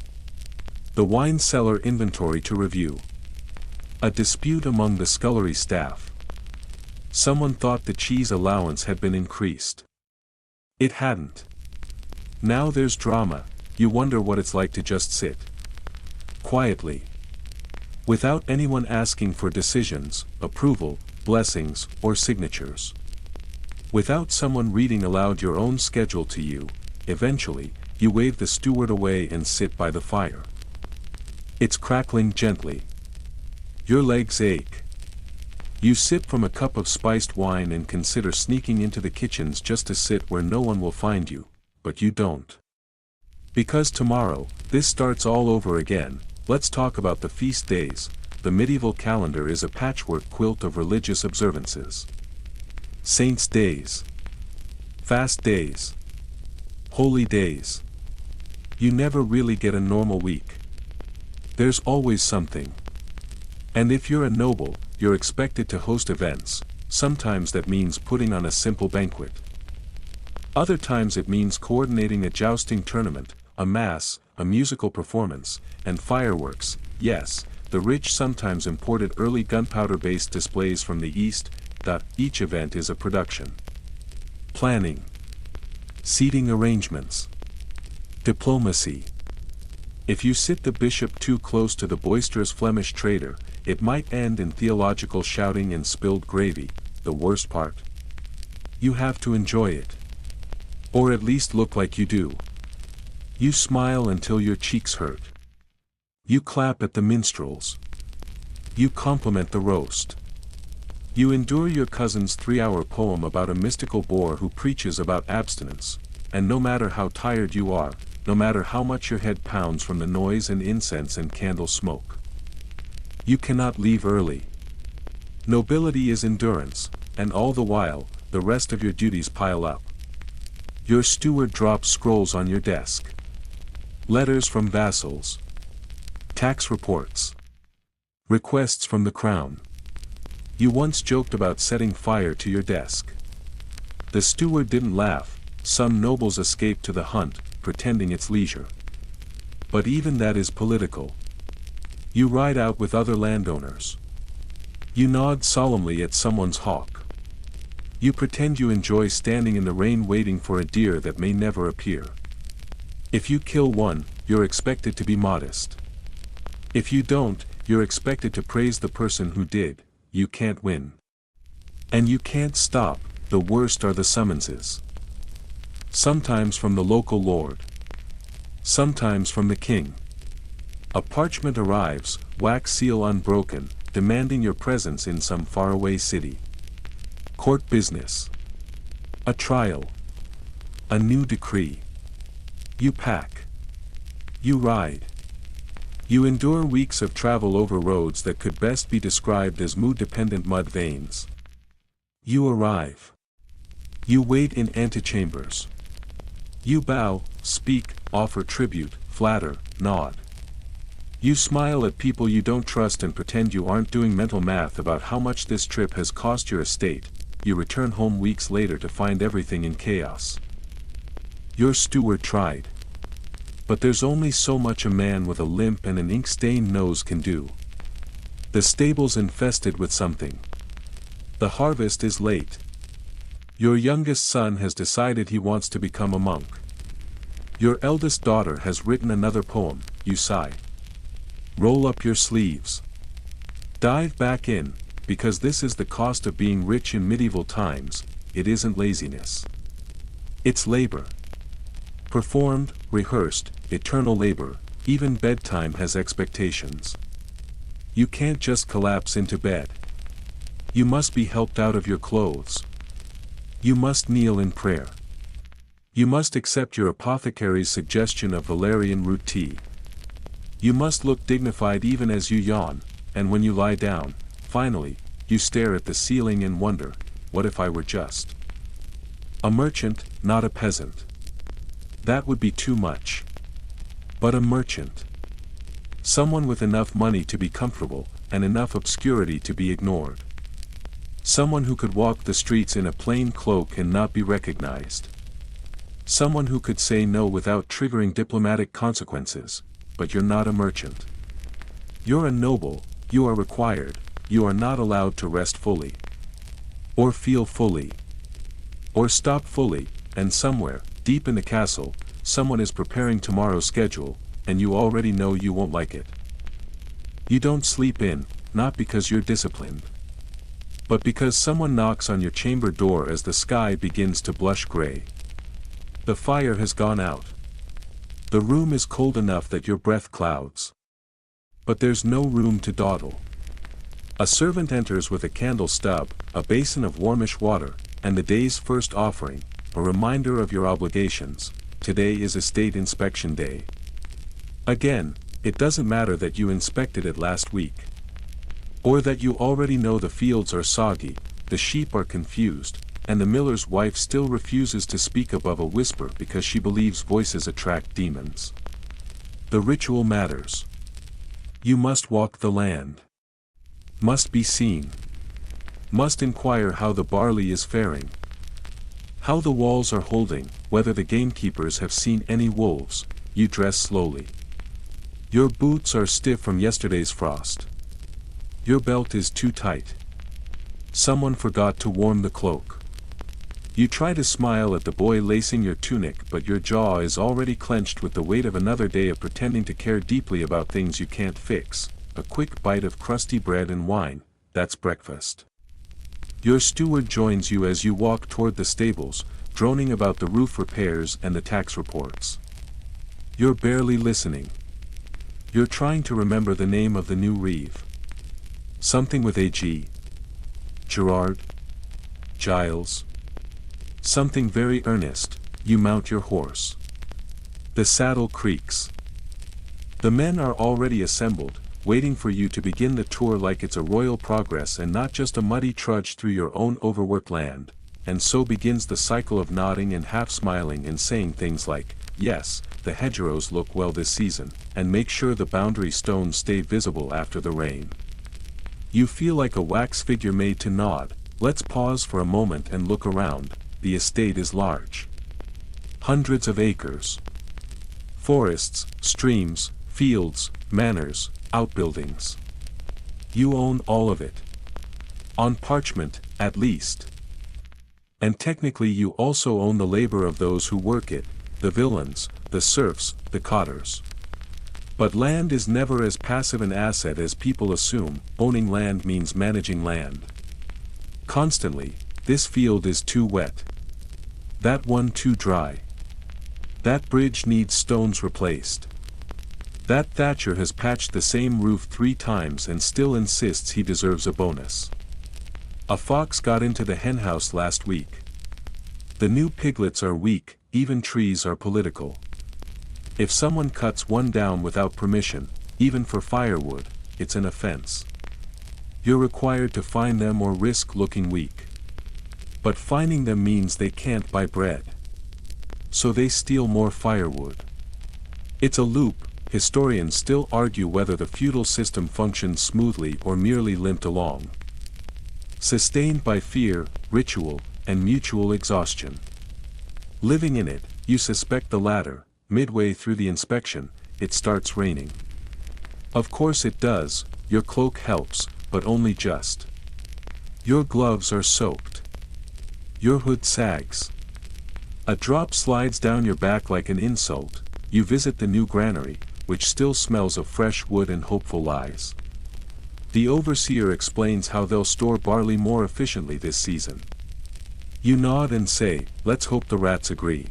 The wine cellar inventory to review. A dispute among the scullery staff. Someone thought the cheese allowance had been increased. It hadn't. Now there's drama. You wonder what it's like to just sit quietly, without anyone asking for decisions, approval, blessings, or signatures. Without someone reading aloud your own schedule to you. Eventually, you wave the steward away and sit by the fire. It's crackling gently. Your legs ache. You sip from a cup of spiced wine and consider sneaking into the kitchens just to sit where no one will find you, but you don't. Because tomorrow, this starts all over again. Let's talk about the feast days. The medieval calendar is a patchwork quilt of religious observances. Saints' days. Fast days. Holy days. You never really get a normal week. There's always something. And if you're a noble, you're expected to host events. Sometimes that means putting on a simple banquet. Other times it means coordinating a jousting tournament, a mass, a musical performance, and fireworks. Yes, the rich sometimes imported early gunpowder-based displays from the East. Each event is a production. Planning. Seating arrangements. Diplomacy. If you sit the bishop too close to the boisterous Flemish trader, it might end in theological shouting and spilled gravy. The worst part? You have to enjoy it. Or at least look like you do. You smile until your cheeks hurt. You clap at the minstrels. You compliment the roast. You endure your cousin's 3-hour poem about a mystical bore who preaches about abstinence, and no matter how tired you are, no matter how much your head pounds from the noise and incense and candle smoke, you cannot leave early. Nobility is endurance, and all the while, the rest of your duties pile up. Your steward drops scrolls on your desk. Letters from vassals. Tax reports. Requests from the crown. You once joked about setting fire to your desk. The steward didn't laugh. Some nobles escape to the hunt, pretending it's leisure. But even that is political. You ride out with other landowners. You nod solemnly at someone's hawk. You pretend you enjoy standing in the rain waiting for a deer that may never appear. If you kill one, you're expected to be modest. If you don't, you're expected to praise the person who did. You can't win. And you can't stop. The worst are the summonses. Sometimes from the local lord. Sometimes from the king. A parchment arrives, wax seal unbroken, demanding your presence in some faraway city. Court business. A trial. A new decree. You pack. You ride. You endure weeks of travel over roads that could best be described as mood-dependent mud veins. You arrive. You wait in antechambers. You bow, speak, offer tribute, flatter, nod. You smile at people you don't trust and pretend you aren't doing mental math about how much this trip has cost your estate. You return home weeks later to find everything in chaos. Your steward tried. But there's only so much a man with a limp and an ink-stained nose can do. The stable's infested with something. The harvest is late. Your youngest son has decided he wants to become a monk. Your eldest daughter has written another poem. You sigh. Roll up your sleeves. Dive back in, because this is the cost of being rich in medieval times. It isn't laziness. It's labor. Performed, rehearsed, eternal labor. Even bedtime has expectations. You can't just collapse into bed. You must be helped out of your clothes. You must kneel in prayer. You must accept your apothecary's suggestion of valerian root tea. You must look dignified even as you yawn, and when you lie down, finally, you stare at the ceiling and wonder, what if I were just a merchant, not a peasant? That would be too much. But a merchant. Someone with enough money to be comfortable, and enough obscurity to be ignored. Someone who could walk the streets in a plain cloak and not be recognized. Someone who could say no without triggering diplomatic consequences, but you're not a merchant. You're a noble, you are required, you are not allowed to rest fully. Or feel fully. Or stop fully, and somewhere, deep in the castle, someone is preparing tomorrow's schedule, and you already know you won't like it. You don't sleep in, not because you're disciplined, but because someone knocks on your chamber door as the sky begins to blush gray. The fire has gone out. The room is cold enough that your breath clouds. But there's no room to dawdle. A servant enters with a candle stub, a basin of warmish water, and the day's first offering, a reminder of your obligations. Today is estate inspection day. Again, it doesn't matter that you inspected it last week. Or that you already know the fields are soggy, the sheep are confused, and the miller's wife still refuses to speak above a whisper because she believes voices attract demons. The ritual matters. You must walk the land. Must be seen. Must inquire how the barley is faring. How the walls are holding, whether the gamekeepers have seen any wolves. You dress slowly. Your boots are stiff from yesterday's frost. Your belt is too tight. Someone forgot to warm the cloak. You try to smile at the boy lacing your tunic, but your jaw is already clenched with the weight of another day of pretending to care deeply about things you can't fix. A quick bite of crusty bread and wine, that's breakfast. Your steward joins you as you walk toward the stables, droning about the roof repairs and the tax reports. You're barely listening. You're trying to remember the name of the new reeve. Something with a G. Gerard? Giles? Something very earnest. You mount your horse. The saddle creaks. The men are already assembled, waiting for you to begin the tour like it's a royal progress and not just a muddy trudge through your own overworked land, and so begins the cycle of nodding and half-smiling and saying things like, yes, the hedgerows look well this season, and make sure the boundary stones stay visible after the rain. You feel like a wax figure made to nod. Let's pause for a moment and look around. The estate is large. Hundreds of acres. Forests, streams, fields, manors, outbuildings. You own all of it. On parchment, at least. And technically you also own the labor of those who work it, the villains, the serfs, the cotters. But land is never as passive an asset as people assume. Owning land means managing land. Constantly, this field is too wet. That one too dry. That bridge needs stones replaced. That thatcher has patched the same roof 3 times and still insists he deserves a bonus. A fox got into the henhouse last week. The new piglets are weak, even trees are political. If someone cuts one down without permission, even for firewood, it's an offense. You're required to find them or risk looking weak. But finding them means they can't buy bread. So they steal more firewood. It's a loop. Historians still argue whether the feudal system functioned smoothly or merely limped along. Sustained by fear, ritual, and mutual exhaustion. Living in it, you suspect the latter. Midway through the inspection, it starts raining. Of course it does. Your cloak helps, but only just. Your gloves are soaked. Your hood sags. A drop slides down your back like an insult. You visit the new granary, which still smells of fresh wood and hopeful lies. The overseer explains how they'll store barley more efficiently this season. You nod and say, let's hope the rats agree.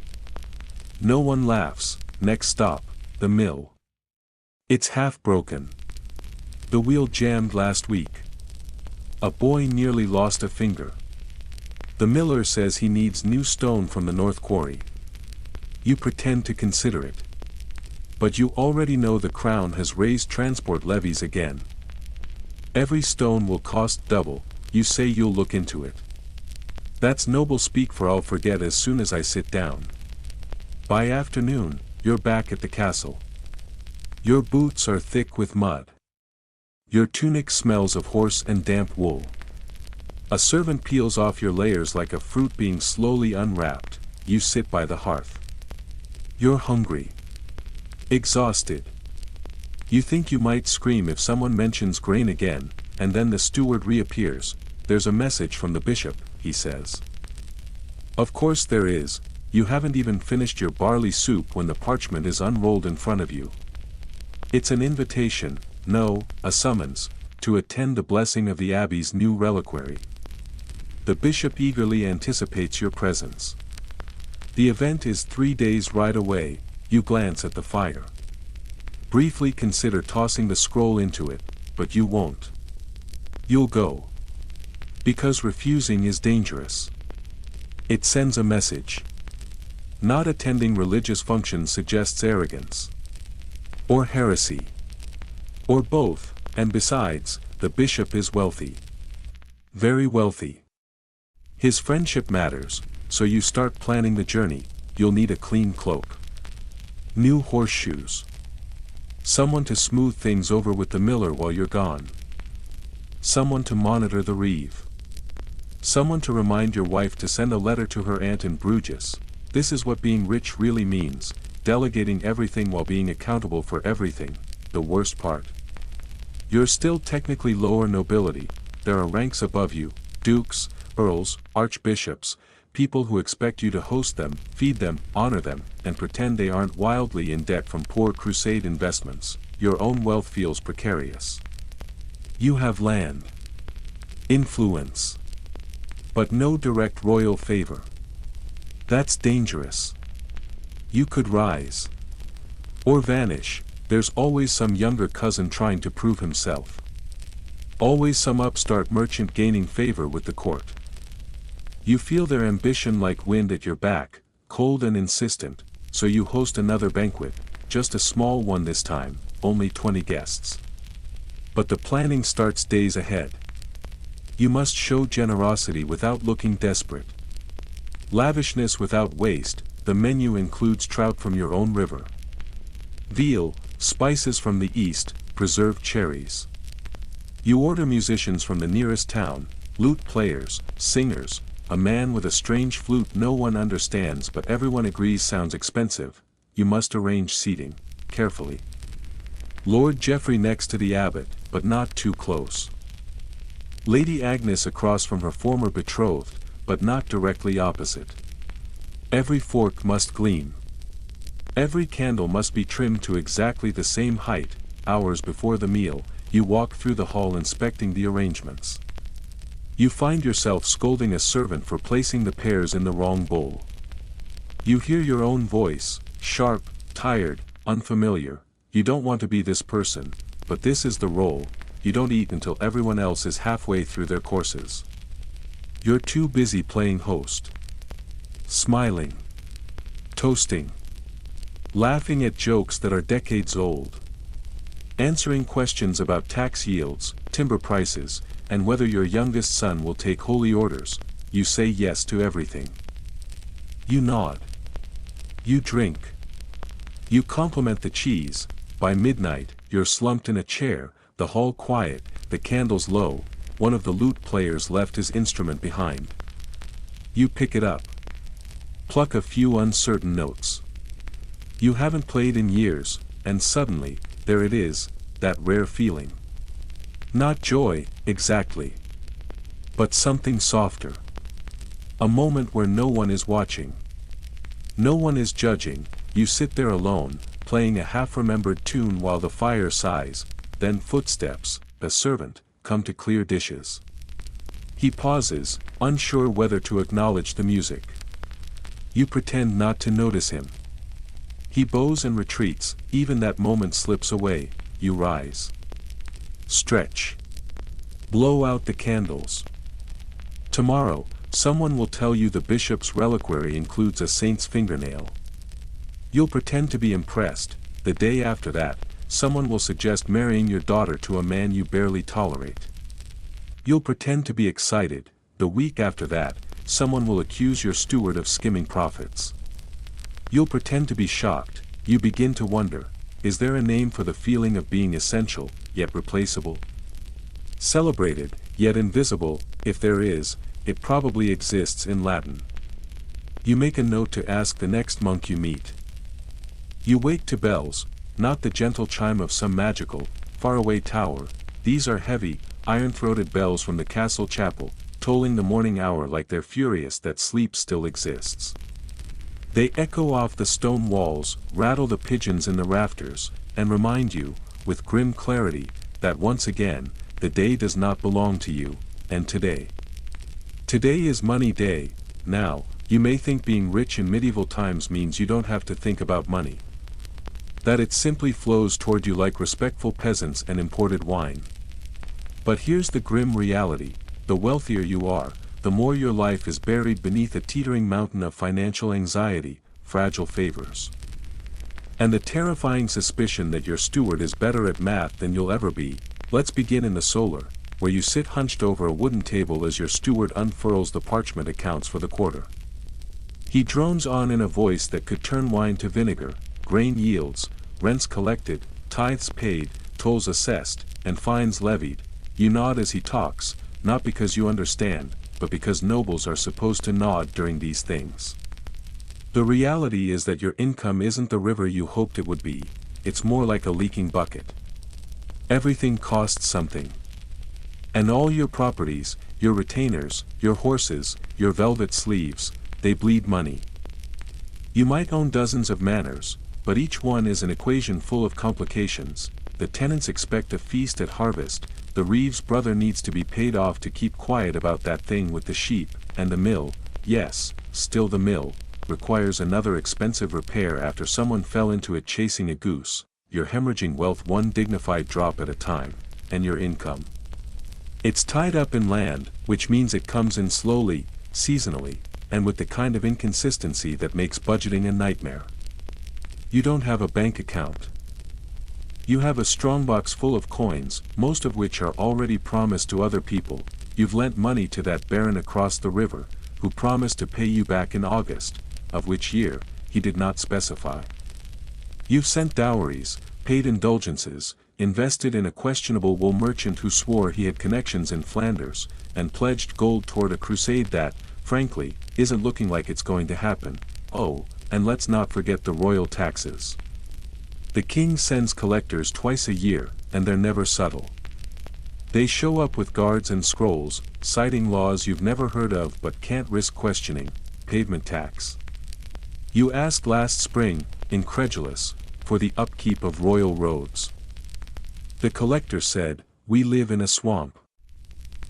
No one laughs. Next stop, the mill. It's half broken. The wheel jammed last week. A boy nearly lost a finger. The miller says he needs new stone from the North Quarry. You pretend to consider it. But you already know the crown has raised transport levies again. Every stone will cost double. You say you'll look into it. That's noble speak, for I'll forget as soon as I sit down. By afternoon, you're back at the castle. Your boots are thick with mud. Your tunic smells of horse and damp wool. A servant peels off your layers like a fruit being slowly unwrapped. You sit by the hearth. You're hungry. Exhausted. You think you might scream if someone mentions grain again, and then the steward reappears. There's a message from the bishop, he says. Of course there is. You haven't even finished your barley soup when the parchment is unrolled in front of you. It's an invitation, no, a summons, to attend the blessing of the abbey's new reliquary. The bishop eagerly anticipates your presence. The event is 3 days' ride away. You glance at the fire. Briefly consider tossing the scroll into it, but you won't. You'll go. Because refusing is dangerous. It sends a message. Not attending religious functions suggests arrogance. Or heresy. Or both, and besides, the bishop is wealthy. Very wealthy. His friendship matters, so you start planning the journey. You'll need a clean cloak. New horseshoes. Someone to smooth things over with the miller while you're gone. Someone to monitor the reeve. Someone to remind your wife to send a letter to her aunt in Bruges. This is what being rich really means, delegating everything while being accountable for everything. the worst part. You're still technically lower nobility, there are ranks above you, dukes, earls, archbishops, people who expect you to host them, feed them, honor them, and pretend they aren't wildly in debt from poor crusade investments. Your own wealth feels precarious. You have land, influence, but no direct royal favor. That's dangerous. You could rise or vanish. There's always some younger cousin trying to prove himself. Always some upstart merchant gaining favor with the court. You feel their ambition like wind at your back, cold and insistent, so you host another banquet, just a small one this time, only 20 guests. But the planning starts days ahead. You must show generosity without looking desperate. Lavishness without waste. The menu includes trout from your own river, veal, spices from the east, preserved cherries. You order musicians from the nearest town, lute players, singers, a man with a strange flute no one understands but everyone agrees sounds expensive. You must arrange seating, carefully. Lord Geoffrey next to the abbot, but not too close. Lady Agnes across from her former betrothed, but not directly opposite. Every fork must gleam. Every candle must be trimmed to exactly the same height. Hours before the meal, you walk through the hall inspecting the arrangements. You find yourself scolding a servant for placing the pears in the wrong bowl. You hear your own voice, sharp, tired, unfamiliar. You don't want to be this person, but this is the role. You don't eat until everyone else is halfway through their courses. You're too busy playing host. Smiling. Toasting. Laughing at jokes that are decades old. Answering questions about tax yields, timber prices, and whether your youngest son will take holy orders. You say yes to everything. You nod. You drink. You compliment the cheese. By midnight, you're slumped in a chair, the hall quiet, the candles low. One of the lute players left his instrument behind. You pick it up. Pluck a few uncertain notes. You haven't played in years, and suddenly, there it is, that rare feeling. Not joy, exactly. But something softer. A moment where no one is watching. No one is judging. You sit there alone, playing a half-remembered tune while the fire sighs, then footsteps, a servant, come to clear dishes. He pauses, unsure whether to acknowledge the music. You pretend not to notice him. He bows and retreats, even that moment slips away. You rise. Stretch. Blow out the candles. Tomorrow, someone will tell you the bishop's reliquary includes a saint's fingernail. You'll pretend to be impressed. The day after that, someone will suggest marrying your daughter to a man you barely tolerate. You'll pretend to be excited. The week after that, someone will accuse your steward of skimming profits. You'll pretend to be shocked. You begin to wonder, is there a name for the feeling of being essential, yet replaceable? Celebrated, yet invisible. If there is, it probably exists in Latin. You make a note to ask the next monk you meet. You wake to bells, not the gentle chime of some magical, faraway tower. These are heavy, iron-throated bells from the castle chapel, tolling the morning hour like they're furious that sleep still exists. They echo off the stone walls, rattle the pigeons in the rafters, and remind you, with grim clarity, that once again, the day does not belong to you, and today. Today is money day. Now, you may think being rich in medieval times means you don't have to think about money. That it simply flows toward you like respectful peasants and imported wine. But here's the grim reality: the wealthier you are, the more your life is buried beneath a teetering mountain of financial anxiety, fragile favors. And the terrifying suspicion that your steward is better at math than you'll ever be. Let's begin in the solar, where you sit hunched over a wooden table as your steward unfurls the parchment accounts for the quarter. He drones on in a voice that could turn wine to vinegar: grain yields, rents collected, tithes paid, tolls assessed, and fines levied. You nod as he talks, not because you understand, but because nobles are supposed to nod during these things. The reality is that your income isn't the river you hoped it would be, it's more like a leaking bucket. Everything costs something. And all your properties, your retainers, your horses, your velvet sleeves, they bleed money. You might own dozens of manors, but each one is an equation full of complications. The tenants expect a feast at harvest, the Reeves brother needs to be paid off to keep quiet about that thing with the sheep, and the mill, yes, still the mill, requires another expensive repair after someone fell into it chasing a goose. You're hemorrhaging wealth one dignified drop at a time, and your income. It's tied up in land, which means it comes in slowly, seasonally, and with the kind of inconsistency that makes budgeting a nightmare. You don't have a bank account. You have a strongbox full of coins, most of which are already promised to other people. You've lent money to that baron across the river, who promised to pay you back in August, of which year, he did not specify. You've sent dowries, paid indulgences, invested in a questionable wool merchant who swore he had connections in Flanders, and pledged gold toward a crusade that, frankly, isn't looking like it's going to happen. Oh, and let's not forget the royal taxes. The king sends collectors twice a year, and they're never subtle. They show up with guards and scrolls, citing laws you've never heard of but can't risk questioning. Pavement tax. You asked last spring, incredulous, for the upkeep of royal roads. The collector said, "We live in a swamp."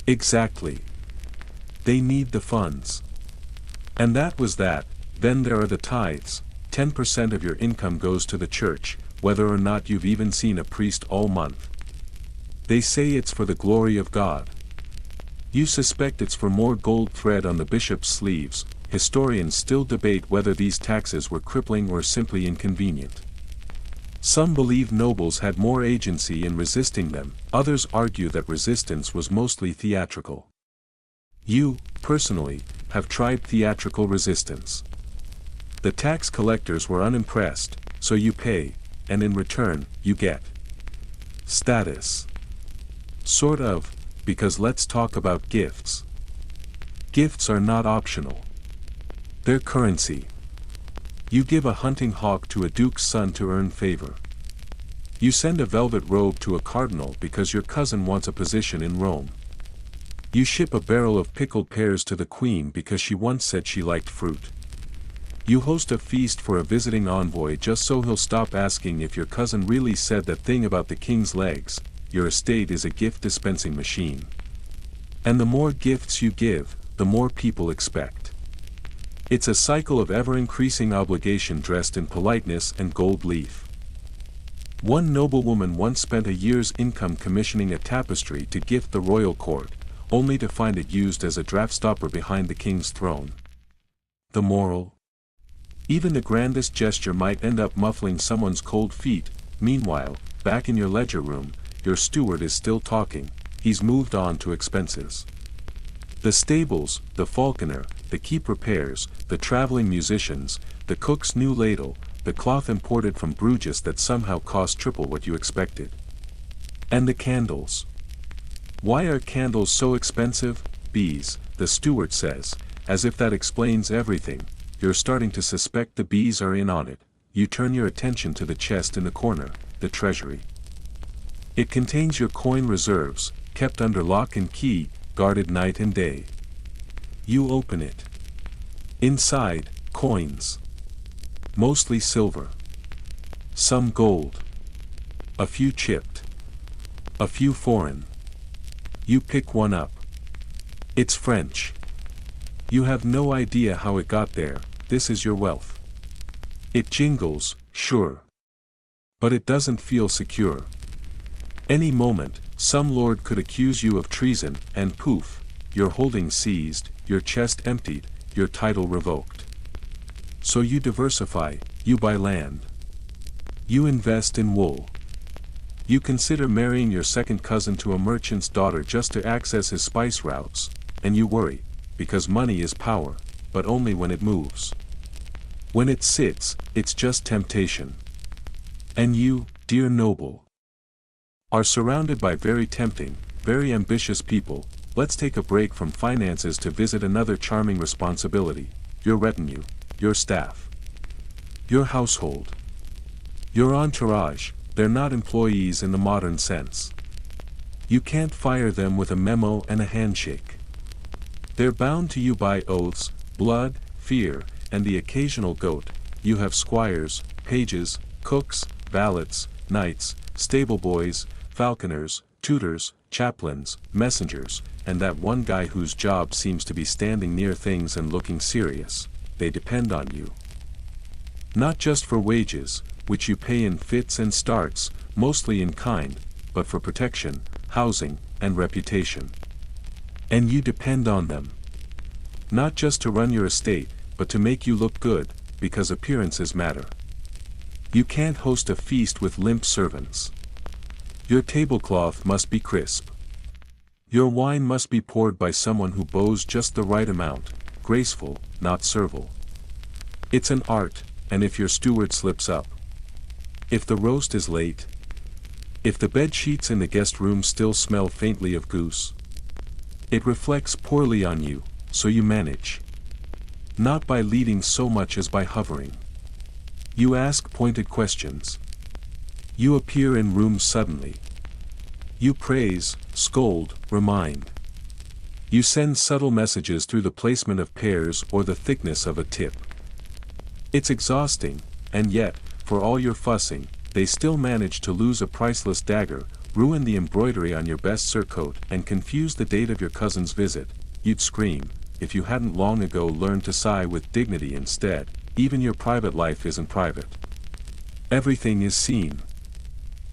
Exactly. They need the funds. And that was that. Then there are the tithes. 10% of your income goes to the church, whether or not you've even seen a priest all month. They say it's for the glory of God. You suspect it's for more gold thread on the bishop's sleeves. Historians still debate whether these taxes were crippling or simply inconvenient. Some believe nobles had more agency in resisting them, others argue that resistance was mostly theatrical. You, personally, have tried theatrical resistance. The tax collectors were unimpressed, so you pay, and in return, you get status. Sort of, because let's talk about gifts. Gifts are not optional. They're currency. You give a hunting hawk to a duke's son to earn favor. You send a velvet robe to a cardinal because your cousin wants a position in Rome. You ship a barrel of pickled pears to the queen because she once said she liked fruit. You host a feast for a visiting envoy just so he'll stop asking if your cousin really said that thing about the king's legs. Your estate is a gift-dispensing machine. And the more gifts you give, the more people expect. It's a cycle of ever-increasing obligation dressed in politeness and gold leaf. One noblewoman once spent a year's income commissioning a tapestry to gift the royal court, only to find it used as a draft stopper behind the king's throne. The moral? Even the grandest gesture might end up muffling someone's cold feet. Meanwhile, back in your ledger room, your steward is still talking. He's moved on to expenses. The stables, the falconer, the keep repairs, the traveling musicians, the cook's new ladle, the cloth imported from Bruges that somehow cost triple what you expected. And the candles. Why are candles so expensive? Bees, the steward says, as if that explains everything. You're starting to suspect the bees are in on it. You turn your attention to the chest in the corner, the treasury. It contains your coin reserves, kept under lock and key, guarded night and day. You open it. Inside, coins. Mostly silver. Some gold. A few chipped. A few foreign. You pick one up. It's French. You have no idea how it got there. This is your wealth. It jingles, sure. But it doesn't feel secure. Any moment, some lord could accuse you of treason, and poof, your holdings seized, your chest emptied, your title revoked. So you diversify, you buy land. You invest in wool. You consider marrying your second cousin to a merchant's daughter just to access his spice routes, and you worry, because money is power, but only when it moves. When it sits, it's just temptation. And you, dear noble, are surrounded by very tempting, very ambitious people. Let's take a break from finances to visit another charming responsibility: your retinue, your staff, your household, your entourage. They're not employees in the modern sense. You can't fire them with a memo and a handshake. They're bound to you by oaths, blood, fear, and the occasional goat. You have squires, pages, cooks, valets, knights, stable boys, falconers, tutors, chaplains, messengers, and that one guy whose job seems to be standing near things and looking serious. They depend on you. Not just for wages, which you pay in fits and starts, mostly in kind, but for protection, housing, and reputation. And you depend on them. Not just to run your estate, but to make you look good, because appearances matter. You can't host a feast with limp servants. Your tablecloth must be crisp. Your wine must be poured by someone who bows just the right amount, graceful, not servile. It's an art, and if your steward slips up, if the roast is late, if the bed sheets in the guest room still smell faintly of goose, it reflects poorly on you, so you manage. Not by leading so much as by hovering. You ask pointed questions. You appear in rooms suddenly. You praise, scold, remind. You send subtle messages through the placement of pears or the thickness of a tip. It's exhausting, and yet, for all your fussing, they still manage to lose a priceless dagger, ruin the embroidery on your best surcoat, and confuse the date of your cousin's visit. You'd scream, if you hadn't long ago learned to sigh with dignity instead. Even your private life isn't private. Everything is seen.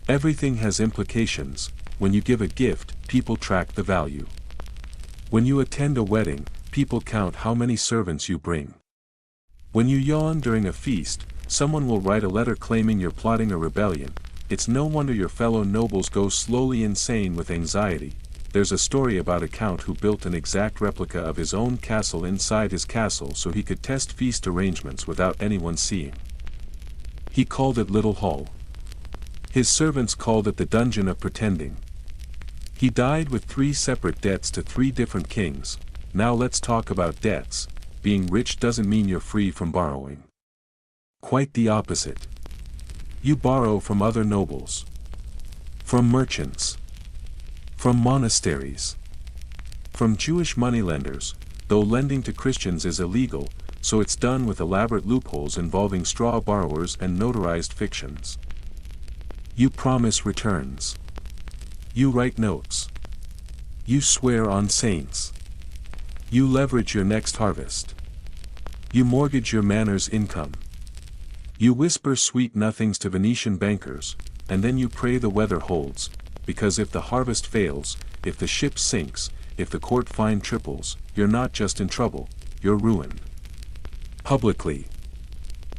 Everything has implications. When you give a gift, people track the value. When you attend a wedding, people count how many servants you bring. When you yawn during a feast, someone will write a letter claiming you're plotting a rebellion. It's no wonder your fellow nobles go slowly insane with anxiety. There's a story about a count who built an exact replica of his own castle inside his castle so he could test feast arrangements without anyone seeing. He called it Little Hall. His servants called it the Dungeon of Pretending. He died with 3 separate debts to 3 different kings. Now let's talk about debts. Being rich doesn't mean you're free from borrowing. Quite the opposite. You borrow from other nobles. From merchants. From monasteries. From Jewish moneylenders, though lending to Christians is illegal, so it's done with elaborate loopholes involving straw borrowers and notarized fictions. You promise returns. You write notes. You swear on saints. You leverage your next harvest. You mortgage your manor's income. You whisper sweet nothings to Venetian bankers, and then you pray the weather holds. Because if the harvest fails, if the ship sinks, if the court fine triples, you're not just in trouble, you're ruined. Publicly.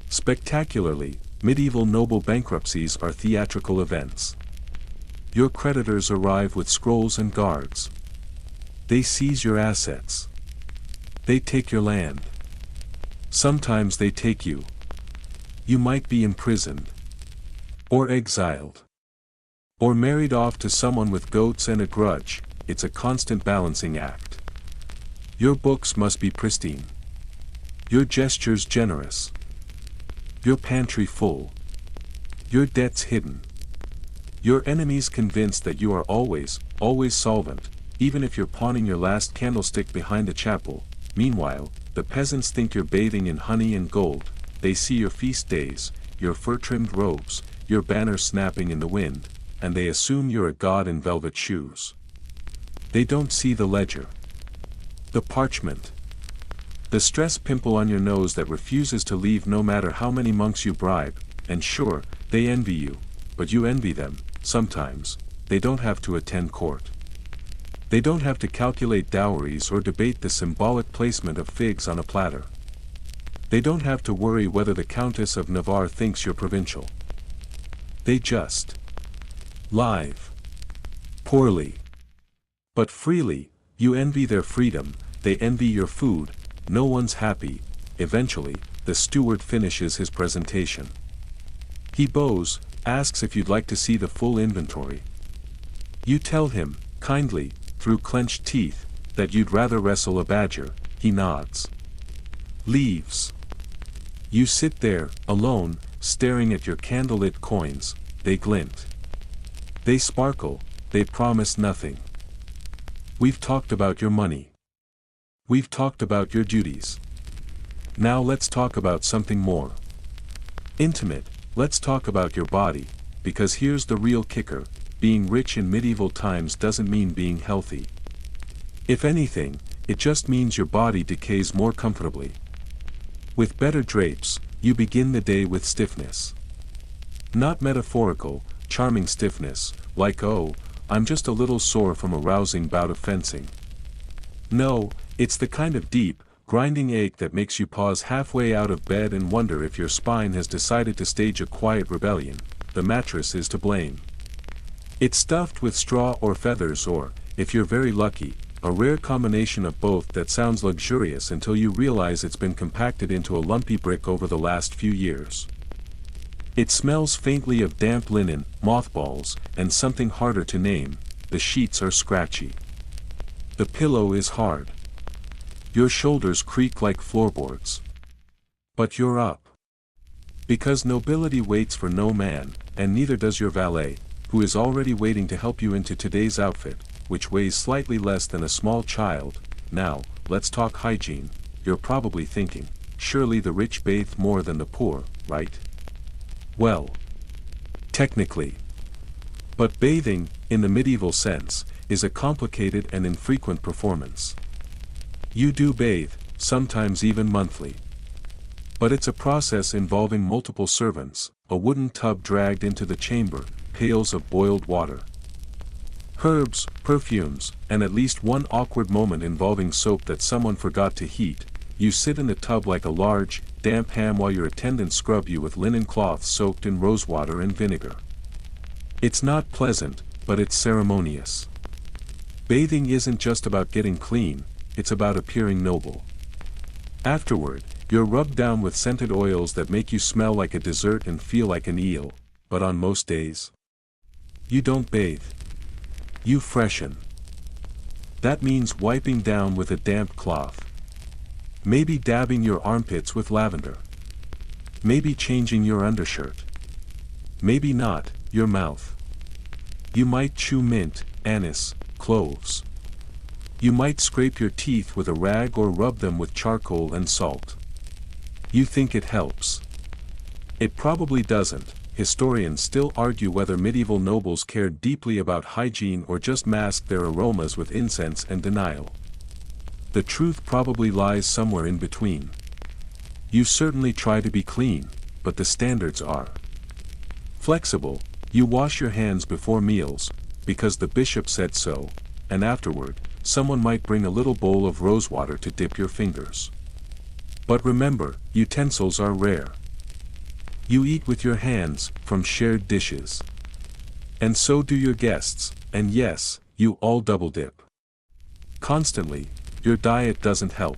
Spectacularly, medieval noble bankruptcies are theatrical events. Your creditors arrive with scrolls and guards. They seize your assets. They take your land. Sometimes they take you. You might be imprisoned. Or exiled. Or married off to someone with goats and a grudge. It's a constant balancing act. Your books must be pristine. Your gestures generous. Your pantry full. Your debts hidden. Your enemies convinced that you are always solvent, even if you're pawning your last candlestick behind a chapel. Meanwhile, the peasants think you're bathing in honey and gold. They see your feast days, your fur-trimmed robes, your banner snapping in the wind, and they assume you're a god in velvet shoes. They don't see the ledger. The parchment. The stress pimple on your nose that refuses to leave no matter how many monks you bribe, and sure, they envy you, but you envy them. Sometimes, they don't have to attend court. They don't have to calculate dowries or debate the symbolic placement of figs on a platter. They don't have to worry whether the Countess of Navarre thinks you're provincial. They just live. Poorly. But freely. You envy their freedom, they envy your food. No one's happy. Eventually, the steward finishes his presentation. He bows, asks if you'd like to see the full inventory. You tell him, kindly, through clenched teeth, that you'd rather wrestle a badger. He nods. Leaves. You sit there, alone, staring at your candlelit coins. They glint. They sparkle, they promise nothing. We've talked about your money. We've talked about your duties. Now let's talk about something more intimate. Let's talk about your body, because here's the real kicker: being rich in medieval times doesn't mean being healthy. If anything, it just means your body decays more comfortably. With better drapes, you begin the day with stiffness. Not metaphorical, charming stiffness, like "oh, I'm just a little sore from a rousing bout of fencing." No, it's the kind of deep, grinding ache that makes you pause halfway out of bed and wonder if your spine has decided to stage a quiet rebellion. The mattress is to blame. It's stuffed with straw or feathers or, if you're very lucky, a rare combination of both that sounds luxurious until you realize it's been compacted into a lumpy brick over the last few years. It smells faintly of damp linen, mothballs, and something harder to name. The sheets are scratchy. The pillow is hard. Your shoulders creak like floorboards. But you're up. Because nobility waits for no man, and neither does your valet, who is already waiting to help you into today's outfit, which weighs slightly less than a small child. Now, let's talk hygiene. You're probably thinking, surely the rich bathe more than the poor, right? Well, technically. But bathing, in the medieval sense, is a complicated and infrequent performance. You do bathe, sometimes even monthly. But it's a process involving multiple servants, a wooden tub dragged into the chamber, pails of boiled water, herbs, perfumes, and at least one awkward moment involving soap that someone forgot to heat. You sit in the tub like a large, damp ham while your attendants scrub you with linen cloths soaked in rosewater and vinegar. It's not pleasant, but it's ceremonious. Bathing isn't just about getting clean, it's about appearing noble. Afterward, you're rubbed down with scented oils that make you smell like a dessert and feel like an eel, but on most days, you don't bathe. You freshen. That means wiping down with a damp cloth. Maybe dabbing your armpits with lavender. Maybe changing your undershirt. Maybe not, your mouth. You might chew mint, anise, cloves. You might scrape your teeth with a rag or rub them with charcoal and salt. You think it helps. It probably doesn't. Historians still argue whether medieval nobles cared deeply about hygiene or just masked their aromas with incense and denial. The truth probably lies somewhere in between. You certainly try to be clean, but the standards are flexible. You wash your hands before meals, because the bishop said so, and afterward, someone might bring a little bowl of rosewater to dip your fingers. But remember, utensils are rare. You eat with your hands, from shared dishes. And so do your guests, and yes, you all double dip. Constantly, your diet doesn't help.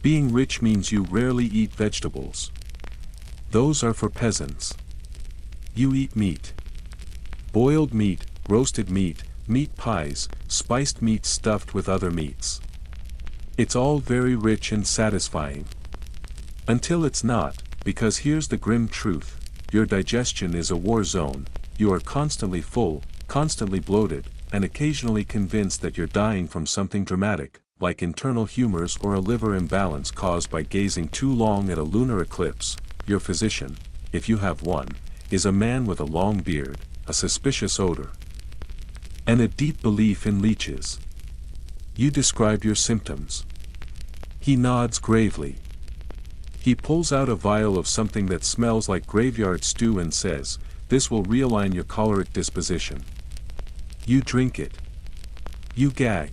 Being rich means you rarely eat vegetables. Those are for peasants. You eat meat. Boiled meat, roasted meat, meat pies, spiced meat stuffed with other meats. It's all very rich and satisfying. Until it's not, because here's the grim truth: your digestion is a war zone. You are constantly full, constantly bloated, and occasionally convinced that you're dying from something dramatic, like internal humors or a liver imbalance caused by gazing too long at a lunar eclipse. Your physician, if you have one, is a man with a long beard, a suspicious odor, and a deep belief in leeches. You describe your symptoms. He nods gravely. He pulls out a vial of something that smells like graveyard stew and says, "This will realign your choleric disposition." You drink it. You gag.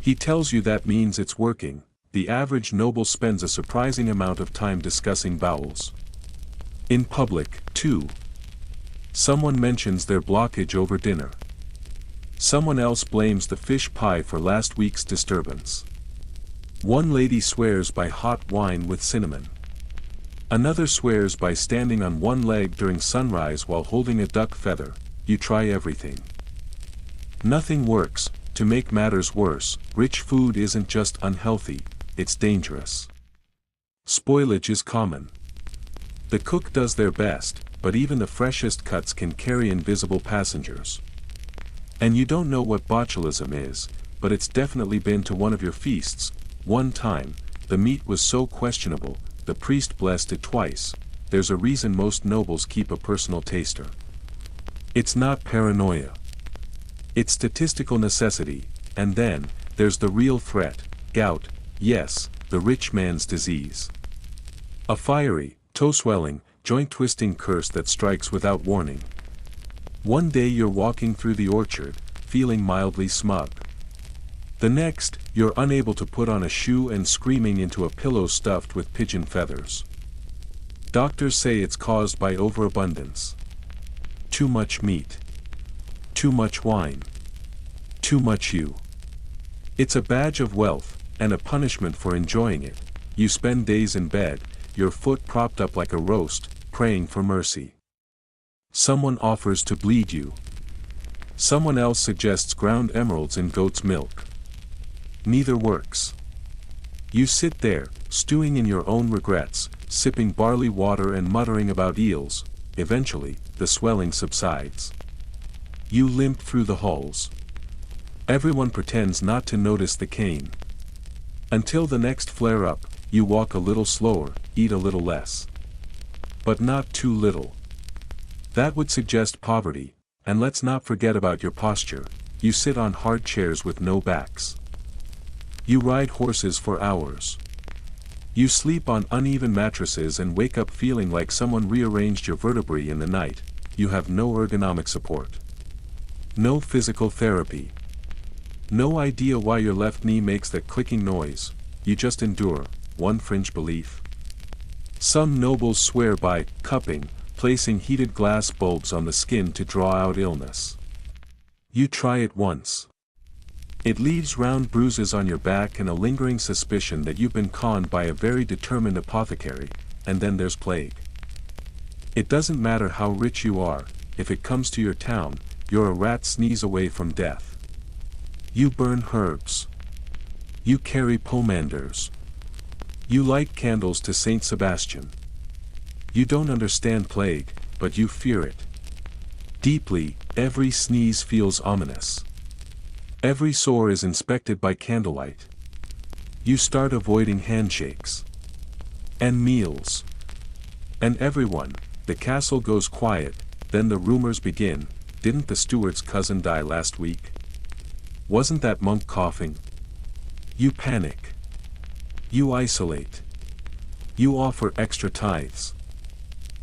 He tells you that means it's working. The average noble spends a surprising amount of time discussing bowels. In public, too. Someone mentions their blockage over dinner. Someone else blames the fish pie for last week's disturbance. One lady swears by hot wine with cinnamon. Another swears by standing on one leg during sunrise while holding a duck feather. You try everything. Nothing works. To make matters worse, rich food isn't just unhealthy, it's dangerous. Spoilage is common. The cook does their best, but even the freshest cuts can carry invisible passengers. And you don't know what botulism is, but it's definitely been to one of your feasts. One time, the meat was so questionable, the priest blessed it twice. There's a reason most nobles keep a personal taster. It's not paranoia. It's statistical necessity. And then, there's the real threat, gout, yes, the rich man's disease. A fiery, toe-swelling, joint-twisting curse that strikes without warning. One day you're walking through the orchard, feeling mildly smug. The next, you're unable to put on a shoe and screaming into a pillow stuffed with pigeon feathers. Doctors say it's caused by overabundance. Too much meat. Too much wine. Too much you. It's a badge of wealth, and a punishment for enjoying it. You spend days in bed, your foot propped up like a roast, praying for mercy. Someone offers to bleed you. Someone else suggests ground emeralds in goat's milk. Neither works. You sit there, stewing in your own regrets, sipping barley water and muttering about eels. Eventually, the swelling subsides. You limp through the halls. Everyone pretends not to notice the cane. Until the next flare-up, you walk a little slower, eat a little less. But not too little. That would suggest poverty, and let's not forget about your posture. You sit on hard chairs with no backs. You ride horses for hours. You sleep on uneven mattresses and wake up feeling like someone rearranged your vertebrae in the night. You have no ergonomic support. No physical therapy. No idea why your left knee makes that clicking noise. You just endure. One fringe belief. Some nobles swear by cupping, placing heated glass bulbs on the skin to draw out illness. You try it once. It leaves round bruises on your back and a lingering suspicion that you've been conned by a very determined apothecary, and then there's plague. It doesn't matter how rich you are, if it comes to your town, you're a rat's sneeze away from death. You burn herbs. You carry pomanders. You light candles to Saint Sebastian. You don't understand plague, but you fear it. Deeply, every sneeze feels ominous. Every sore is inspected by candlelight. You start avoiding handshakes. And meals. And everyone, the castle goes quiet, then the rumors begin. Didn't the steward's cousin die last week? Wasn't that monk coughing? You panic. You isolate. You offer extra tithes.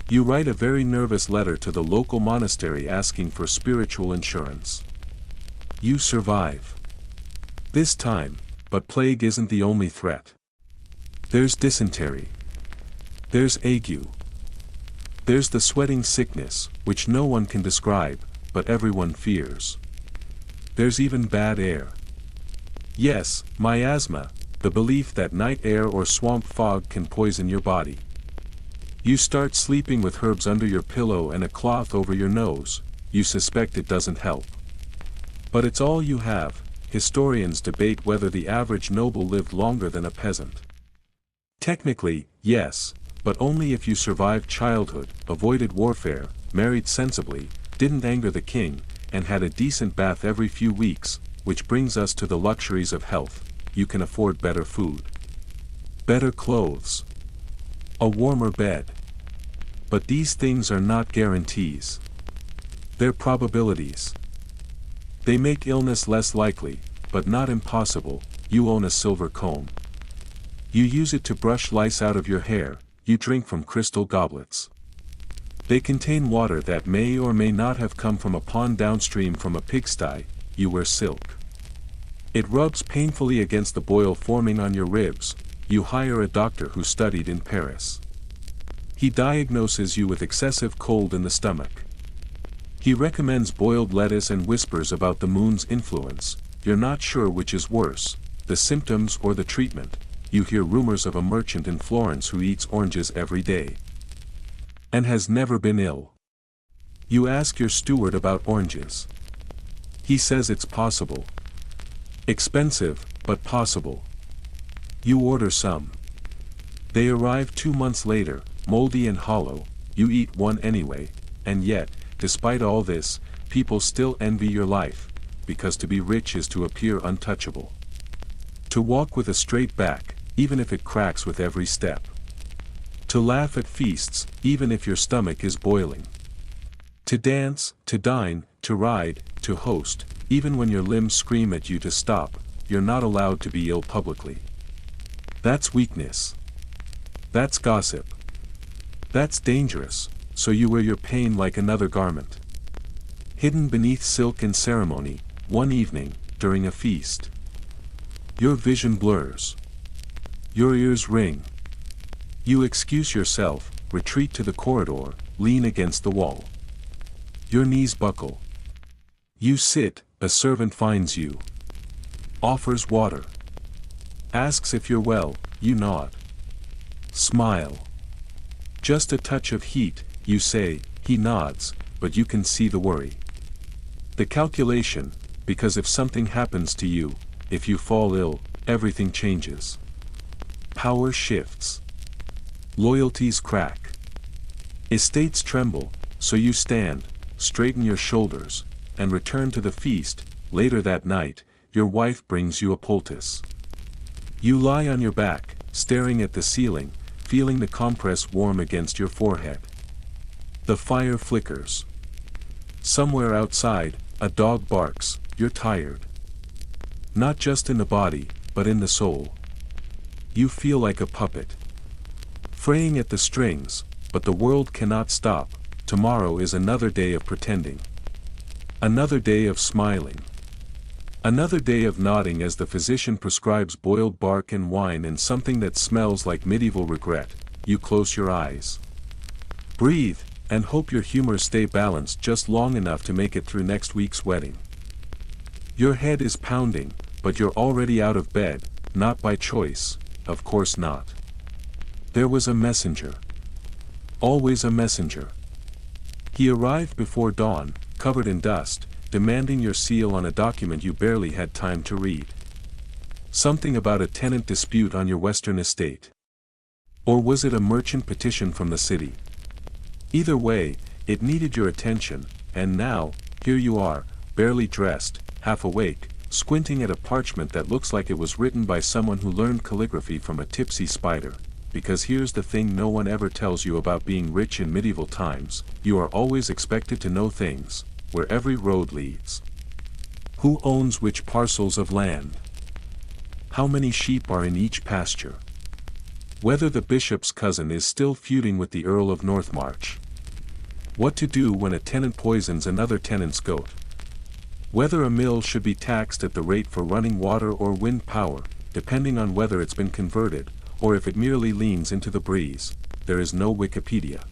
You write a very nervous letter to the local monastery asking for spiritual insurance. You survive. This time, but plague isn't the only threat. There's dysentery. There's ague. There's the sweating sickness, which no one can describe, but everyone fears. There's even bad air. Yes, miasma, the belief that night air or swamp fog can poison your body. You start sleeping with herbs under your pillow and a cloth over your nose. You suspect it doesn't help. But it's all you have. Historians debate whether the average noble lived longer than a peasant. Technically, yes, but only if you survived childhood, avoided warfare, married sensibly, didn't anger the king, and had a decent bath every few weeks, which brings us to the luxuries of health. You can afford better food, better clothes, a warmer bed. But these things are not guarantees. They're probabilities. They make illness less likely, but not impossible. You own a silver comb. You use it to brush lice out of your hair. You drink from crystal goblets. They contain water that may or may not have come from a pond downstream from a pigsty. You wear silk. It rubs painfully against the boil forming on your ribs. You hire a doctor who studied in Paris. He diagnoses you with excessive cold in the stomach. He recommends boiled lettuce and whispers about the moon's influence. You're not sure which is worse, the symptoms or the treatment. You hear rumors of a merchant in Florence who eats oranges every day and has never been ill. You ask your steward about oranges. He says it's possible. Expensive, but possible. You order some. They arrive 2 months later, moldy and hollow. You eat one anyway, and yet, despite all this, people still envy your life. because to be rich is to appear untouchable. To walk with a straight back, even if it cracks with every step. To laugh at feasts, even if your stomach is boiling. To dance, to dine, to ride, to host, even when your limbs scream at you to stop, you're not allowed to be ill publicly. That's weakness. That's gossip. That's dangerous, so you wear your pain like another garment. Hidden beneath silk and ceremony, one evening, during a feast. Your vision blurs. Your ears ring. You excuse yourself, retreat to the corridor, lean against the wall. Your knees buckle. You sit, a servant finds you. Offers water. Asks if you're well, you nod. Smile. Just a touch of heat, you say, he nods, but you can see the worry. The calculation, because if something happens to you, if you fall ill, everything changes. Power shifts. Loyalties crack. Estates tremble, so you stand, straighten your shoulders, and return to the feast. Later that night, your wife brings you a poultice. You lie on your back, staring at the ceiling, feeling the compress warm against your forehead. The fire flickers. Somewhere outside, a dog barks, you're tired. Not just in the body, but in the soul. You feel like a puppet. Fraying at the strings, but the world cannot stop. Tomorrow is another day of pretending. Another day of smiling. Another day of nodding as the physician prescribes boiled bark and wine and something that smells like medieval regret. You close your eyes. Breathe, and hope your humor stay balanced just long enough to make it through next week's wedding. Your head is pounding, but you're already out of bed, not by choice, of course not. There was a messenger. Always a messenger. He arrived before dawn, covered in dust, demanding your seal on a document you barely had time to read. Something about a tenant dispute on your western estate. Or was it a merchant petition from the city? Either way, it needed your attention, and now, here you are, barely dressed, half awake, squinting at a parchment that looks like it was written by someone who learned calligraphy from a tipsy spider. Because here's the thing no one ever tells you about being rich in medieval times, you are always expected to know things, where every road leads. Who owns which parcels of land? How many sheep are in each pasture? Whether the bishop's cousin is still feuding with the Earl of Northmarch. What to do when a tenant poisons another tenant's goat. Whether a mill should be taxed at the rate for running water or wind power, depending on whether it's been converted, or if it merely leans into the breeze. There is no Wikipedia.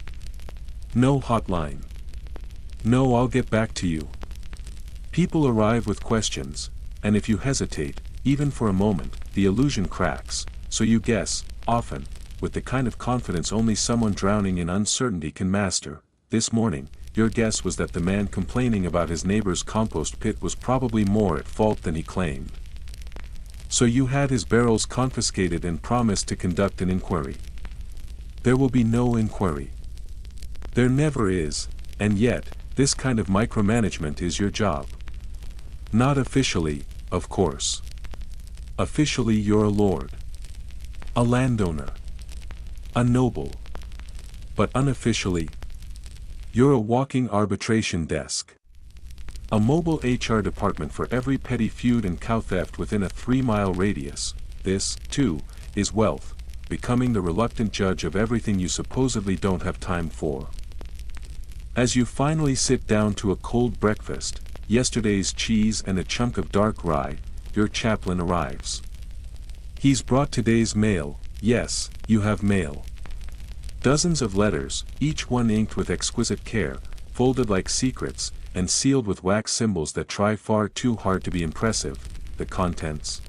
No hotline. No, I'll get back to you. People arrive with questions, and if you hesitate, even for a moment, the illusion cracks, so you guess, often, with the kind of confidence only someone drowning in uncertainty can master. This morning, your guess was that the man complaining about his neighbor's compost pit was probably more at fault than he claimed. So you had his barrels confiscated and promised to conduct an inquiry. There will be no inquiry. There never is, and yet, this kind of micromanagement is your job. Not officially, of course. Officially you're a lord. A landowner. A noble. But unofficially, you're a walking arbitration desk. A mobile HR department for every petty feud and cow theft within a 3-mile radius. This, too, is wealth, becoming the reluctant judge of everything you supposedly don't have time for. As you finally sit down to a cold breakfast, yesterday's cheese and a chunk of dark rye, your chaplain arrives. He's brought today's mail. Yes, you have mail. Dozens of letters, each one inked with exquisite care, folded like secrets, and sealed with wax symbols that try far too hard to be impressive. The contents.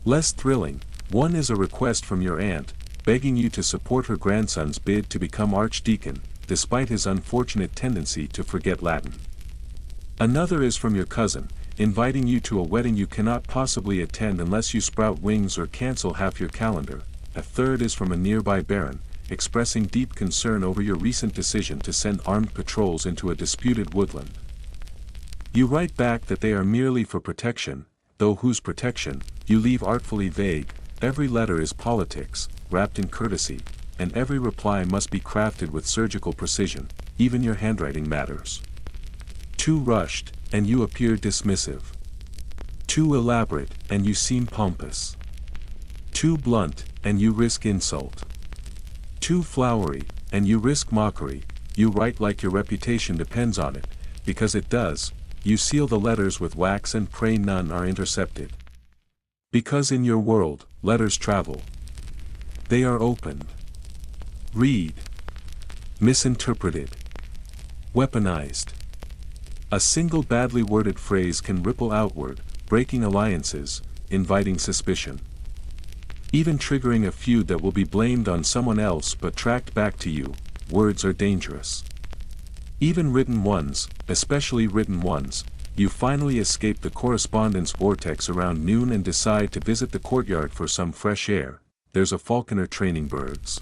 Less thrilling, one is a request from your aunt, begging you to support her grandson's bid to become archdeacon, despite his unfortunate tendency to forget Latin. Another is from your cousin, inviting you to a wedding you cannot possibly attend unless you sprout wings or cancel half your calendar. A third is from a nearby baron, expressing deep concern over your recent decision to send armed patrols into a disputed woodland. You write back that they are merely for protection, though whose protection, you leave artfully vague. Every letter is politics, wrapped in courtesy, and every reply must be crafted with surgical precision, even your handwriting matters. Too rushed, and you appear dismissive. Too elaborate, and you seem pompous. Too blunt, and you risk insult. Too flowery, and you risk mockery. You write like your reputation depends on it, because it does. You seal the letters with wax and pray none are intercepted. Because in your world, letters travel. They are opened. Read. Misinterpreted. Weaponized. A single badly worded phrase can ripple outward, breaking alliances, inviting suspicion. Even triggering a feud that will be blamed on someone else but tracked back to you. Words are dangerous. Even written ones, especially written ones, you finally escape the correspondence vortex around noon and decide to visit the courtyard for some fresh air. There's a falconer training birds.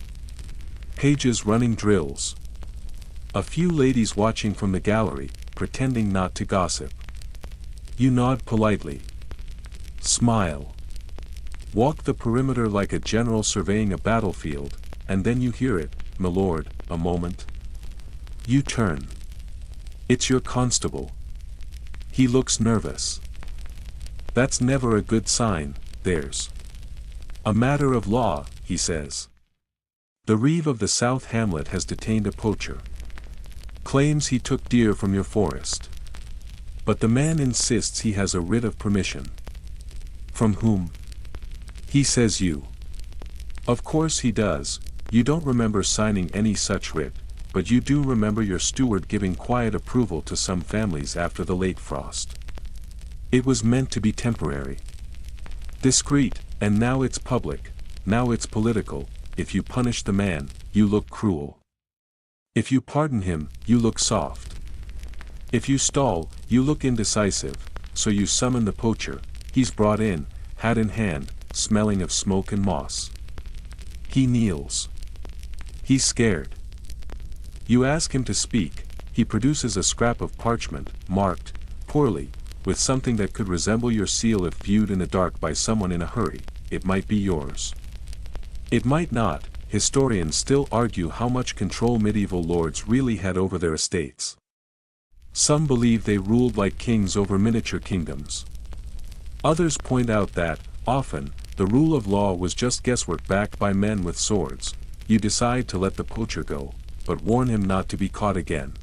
Pages running drills. A few ladies watching from the gallery, pretending not to gossip. You nod politely. Smile. Walk the perimeter like a general surveying a battlefield, and then you hear it, "My lord, a moment." You turn. It's your constable. He looks nervous. That's never a good sign. There's a matter of law, he says. The reeve of the South Hamlet has detained a poacher. Claims he took deer from your forest. But the man insists he has a writ of permission. From whom? He says you. Of course he does. You don't remember signing any such writ, but you do remember your steward giving quiet approval to some families after the late frost. It was meant to be temporary. Discreet, and now it's public, now it's political. If you punish the man, you look cruel. If you pardon him, you look soft. If you stall, you look indecisive, so you summon the poacher. He's brought in, hat in hand, smelling of smoke and moss. He kneels. He's scared. You ask him to speak. He produces a scrap of parchment, marked, poorly, with something that could resemble your seal if viewed in the dark by someone in a hurry. It might be yours. It might not. Historians still argue how much control medieval lords really had over their estates. Some believe they ruled like kings over miniature kingdoms. Others point out that, often, the rule of law was just guesswork backed by men with swords. You decide to let the poacher go, but warn him not to be caught again.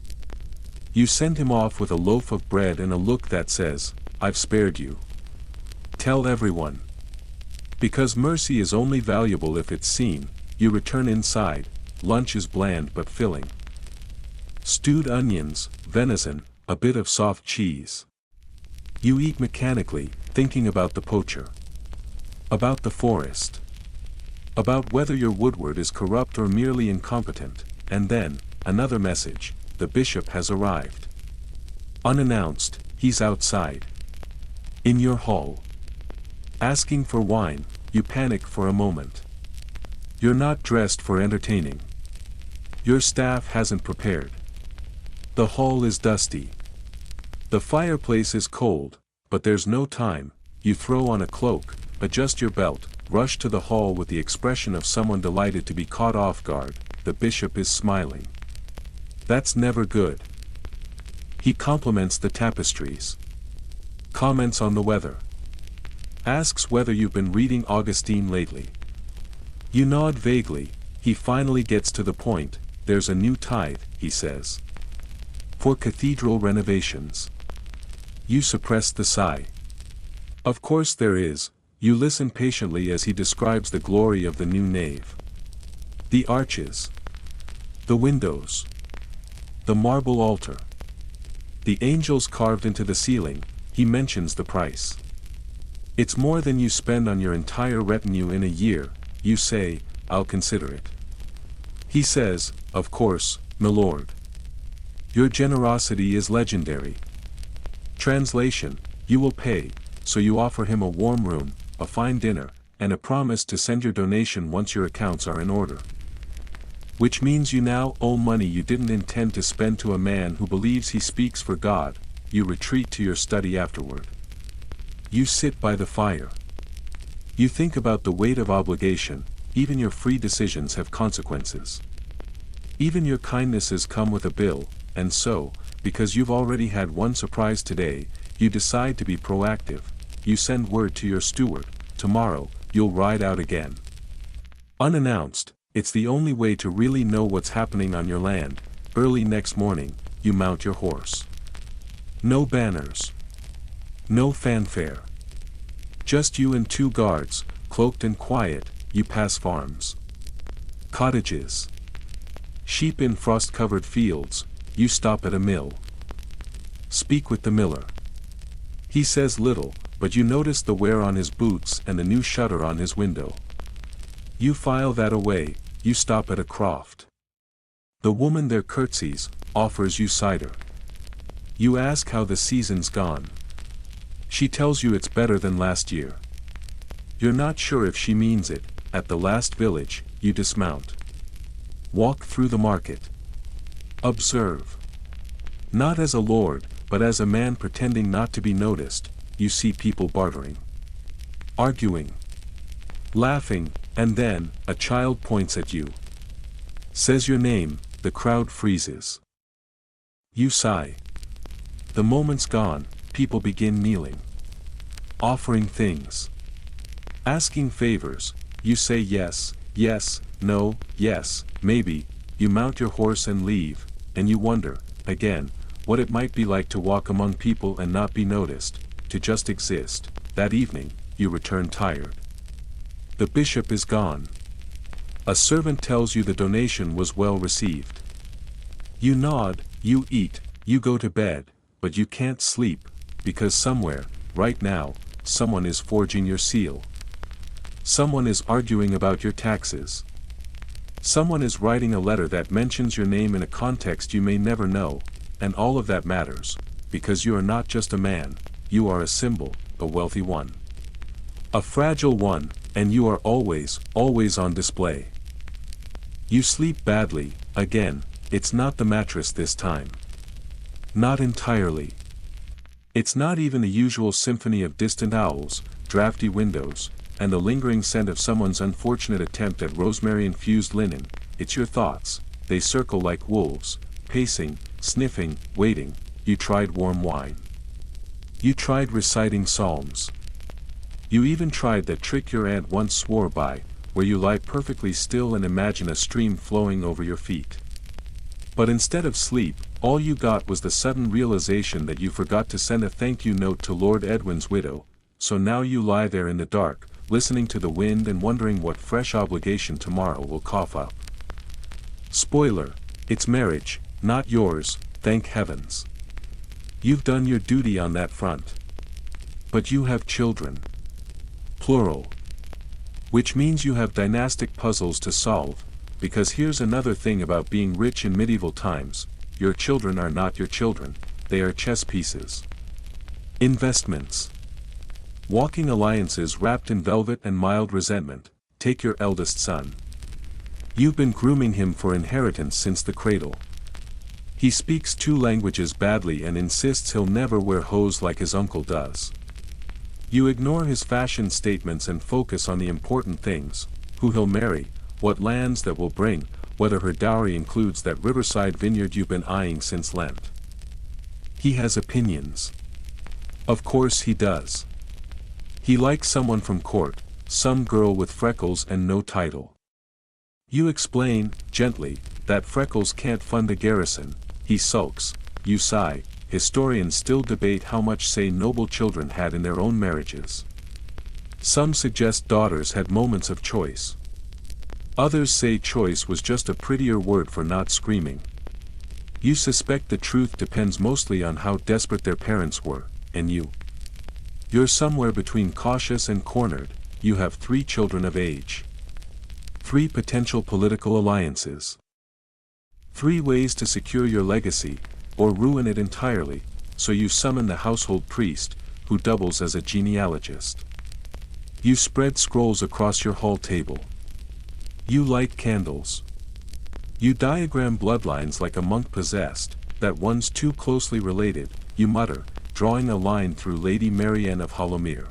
You send him off with a loaf of bread and a look that says, "I've spared you." Tell everyone. Because mercy is only valuable if it's seen, you return inside. Lunch is bland but filling. Stewed onions, venison, a bit of soft cheese. You eat mechanically, thinking about the poacher. About the forest. About whether your woodward is corrupt or merely incompetent. And then, another message: the bishop has arrived. Unannounced, he's outside. In your hall. Asking for wine. You panic for a moment. You're not dressed for entertaining. Your staff hasn't prepared. The hall is dusty. The fireplace is cold, but there's no time. You throw on a cloak, adjust your belt, rush to the hall with the expression of someone delighted to be caught off guard. The bishop is smiling. That's never good. He compliments the tapestries. Comments on the weather. Asks whether you've been reading Augustine lately. You nod vaguely. He finally gets to the point. There's a new tithe, he says. For cathedral renovations. You suppress the sigh. Of course there is. You listen patiently as he describes the glory of the new nave. The arches. The windows. The marble altar. The angels carved into the ceiling. He mentions the price. It's more than you spend on your entire retinue in a year. You say, "I'll consider it." He says, "Of course, my lord. Your generosity is legendary." Translation: you will pay, so you offer him a warm room, a fine dinner, and a promise to send your donation once your accounts are in order. Which means you now owe money you didn't intend to spend to a man who believes he speaks for God, you retreat to your study afterward. You sit by the fire. You think about the weight of obligation, even your free decisions have consequences. Even your kindnesses come with a bill, and so, because you've already had one surprise today, you decide to be proactive. You send word to your steward, tomorrow, you'll ride out again. Unannounced, it's the only way to really know what's happening on your land. Early next morning, you mount your horse. No banners. No fanfare. Just you and 2 guards, cloaked and quiet, you pass farms. Cottages. Sheep in frost-covered fields, you stop at a mill. Speak with the miller. He says little, but you notice the wear on his boots and the new shutter on his window. You file that away, you stop at a croft. The woman there curtsies, offers you cider. You ask how the season's gone. She tells you it's better than last year. You're not sure if she means it. At the last village, you dismount. Walk through the market. Observe. Not as a lord, but as a man pretending not to be noticed, you see people bartering. Arguing. Laughing, and then, a child points at you. Says your name, the crowd freezes. You sigh. The moment's gone, people begin kneeling. Offering things. Asking favors, you say yes, yes, no, yes, maybe, you mount your horse and leave, and you wonder, again, what it might be like to walk among people and not be noticed, to just exist. That evening, you return tired. The bishop is gone. A servant tells you the donation was well received. You nod, you eat, you go to bed, but you can't sleep, because somewhere, right now, someone is forging your seal. Someone is arguing about your taxes. Someone is writing a letter that mentions your name in a context you may never know, and all of that matters, because you are not just a man, you are a symbol, a wealthy one. A fragile one, and you are always, always on display. You sleep badly, again, it's not the mattress this time. Not entirely. It's not even the usual symphony of distant owls, drafty windows, and the lingering scent of someone's unfortunate attempt at rosemary-infused linen. It's your thoughts. They circle like wolves, pacing, sniffing, waiting. You tried warm wine. You tried reciting psalms. You even tried that trick your aunt once swore by, where you lie perfectly still and imagine a stream flowing over your feet. But instead of sleep, all you got was the sudden realization that you forgot to send a thank you note to Lord Edwin's widow, so now you lie there in the dark, listening to the wind and wondering what fresh obligation tomorrow will cough up. Spoiler, it's marriage, not yours, thank heavens. You've done your duty on that front. But you have children. Plural. Which means you have dynastic puzzles to solve, because here's another thing about being rich in medieval times, your children are not your children, they are chess pieces. Investments. Walking alliances wrapped in velvet and mild resentment. Take your eldest son. You've been grooming him for inheritance since the cradle. He speaks 2 languages badly and insists he'll never wear hose like his uncle does. You ignore his fashion statements and focus on the important things: who he'll marry, what lands that will bring, whether her dowry includes that riverside vineyard you've been eyeing since Lent. He has opinions. Of course he does. He likes someone from court, some girl with freckles and no title. You explain, gently, that freckles can't fund a garrison. He sulks. You sigh. Historians still debate how much say noble children had in their own marriages. Some suggest daughters had moments of choice. Others say choice was just a prettier word for not screaming. You suspect the truth depends mostly on how desperate their parents were, and you. You're somewhere between cautious and cornered. You have 3 children of age. 3 potential political alliances. 3 ways to secure your legacy, or ruin it entirely, so you summon the household priest, who doubles as a genealogist. You spread scrolls across your hall table. You light candles. You diagram bloodlines like a monk possessed, that one's too closely related, you mutter, drawing a line through Lady Marianne of Hollowmere.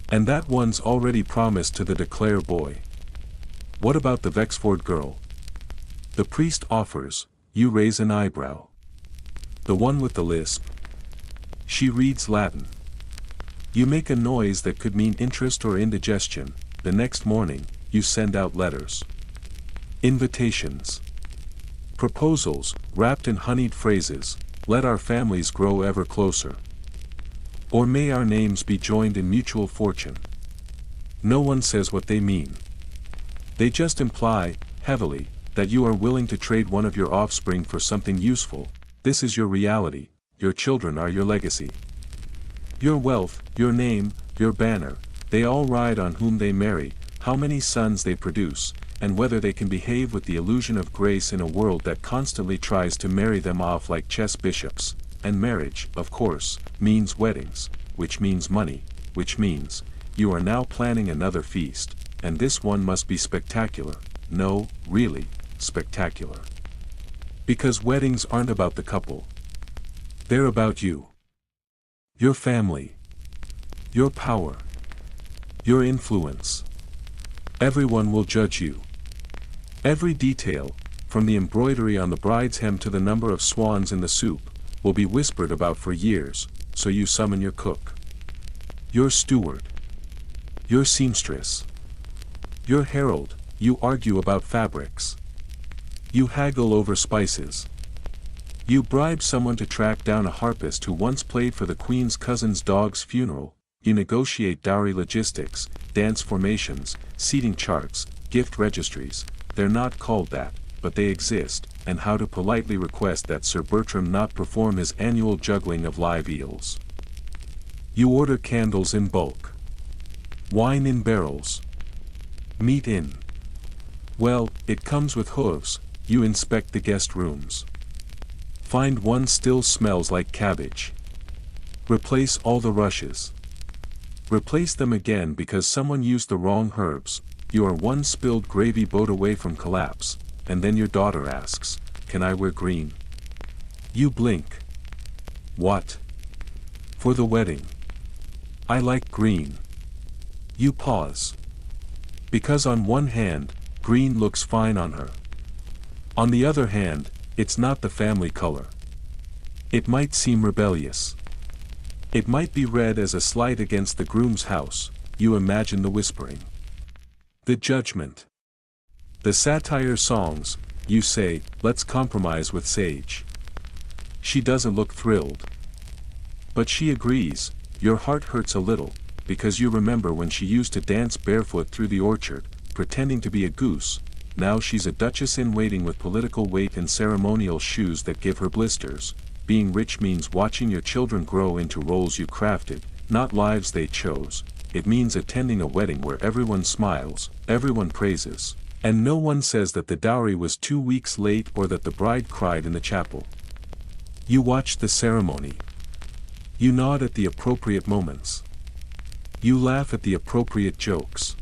And that one's already promised to the De Clare boy. What about the Vexford girl? The priest offers, you raise an eyebrow. The one with the lisp. She reads Latin. You make a noise that could mean interest or indigestion. The next morning, you send out letters. Invitations. Proposals, wrapped in honeyed phrases, let our families grow ever closer. Or may our names be joined in mutual fortune. No one says what they mean. They just imply, heavily, that you are willing to trade one of your offspring for something useful. This is your reality, your children are your legacy. Your wealth, your name, your banner, they all ride on whom they marry, how many sons they produce, and whether they can behave with the illusion of grace in a world that constantly tries to marry them off like chess bishops. And marriage, of course, means weddings, which means money, which means, you are now planning another feast, and this one must be spectacular, no, really, spectacular. Because weddings aren't about the couple. They're about you. Your family. Your power. Your influence. Everyone will judge you. Every detail, from the embroidery on the bride's hem to the number of swans in the soup, will be whispered about for years, so you summon your cook. Your steward. Your seamstress. Your herald, you argue about fabrics. You haggle over spices. You bribe someone to track down a harpist who once played for the Queen's cousin's dog's funeral. You negotiate dowry logistics, dance formations, seating charts, gift registries. They're not called that, but they exist, and how to politely request that Sir Bertram not perform his annual juggling of live eels. You order candles in bulk. Wine in barrels. Meat in. Well, it comes with hooves. You inspect the guest rooms. Find one still smells like cabbage. Replace all the rushes. Replace them again because someone used the wrong herbs. You are one spilled gravy boat away from collapse, and then your daughter asks, "Can I wear green?" You blink. What? For the wedding. I like green. You pause. Because on one hand, green looks fine on her. On the other hand, it's not the family color. It might seem rebellious. It might be read as a slight against the groom's house. You imagine the whispering. The judgment. The satire songs. You say, let's compromise with Sage. She doesn't look thrilled. But she agrees. Your heart hurts a little, because you remember when she used to dance barefoot through the orchard, pretending to be a goose. Now she's a duchess-in-waiting with political weight and ceremonial shoes that give her blisters. Being rich means watching your children grow into roles you crafted, not lives they chose. It means attending a wedding where everyone smiles, everyone praises, and no one says that the dowry was 2 weeks late or that the bride cried in the chapel. You watch the ceremony. You nod at the appropriate moments. You laugh at the appropriate jokes.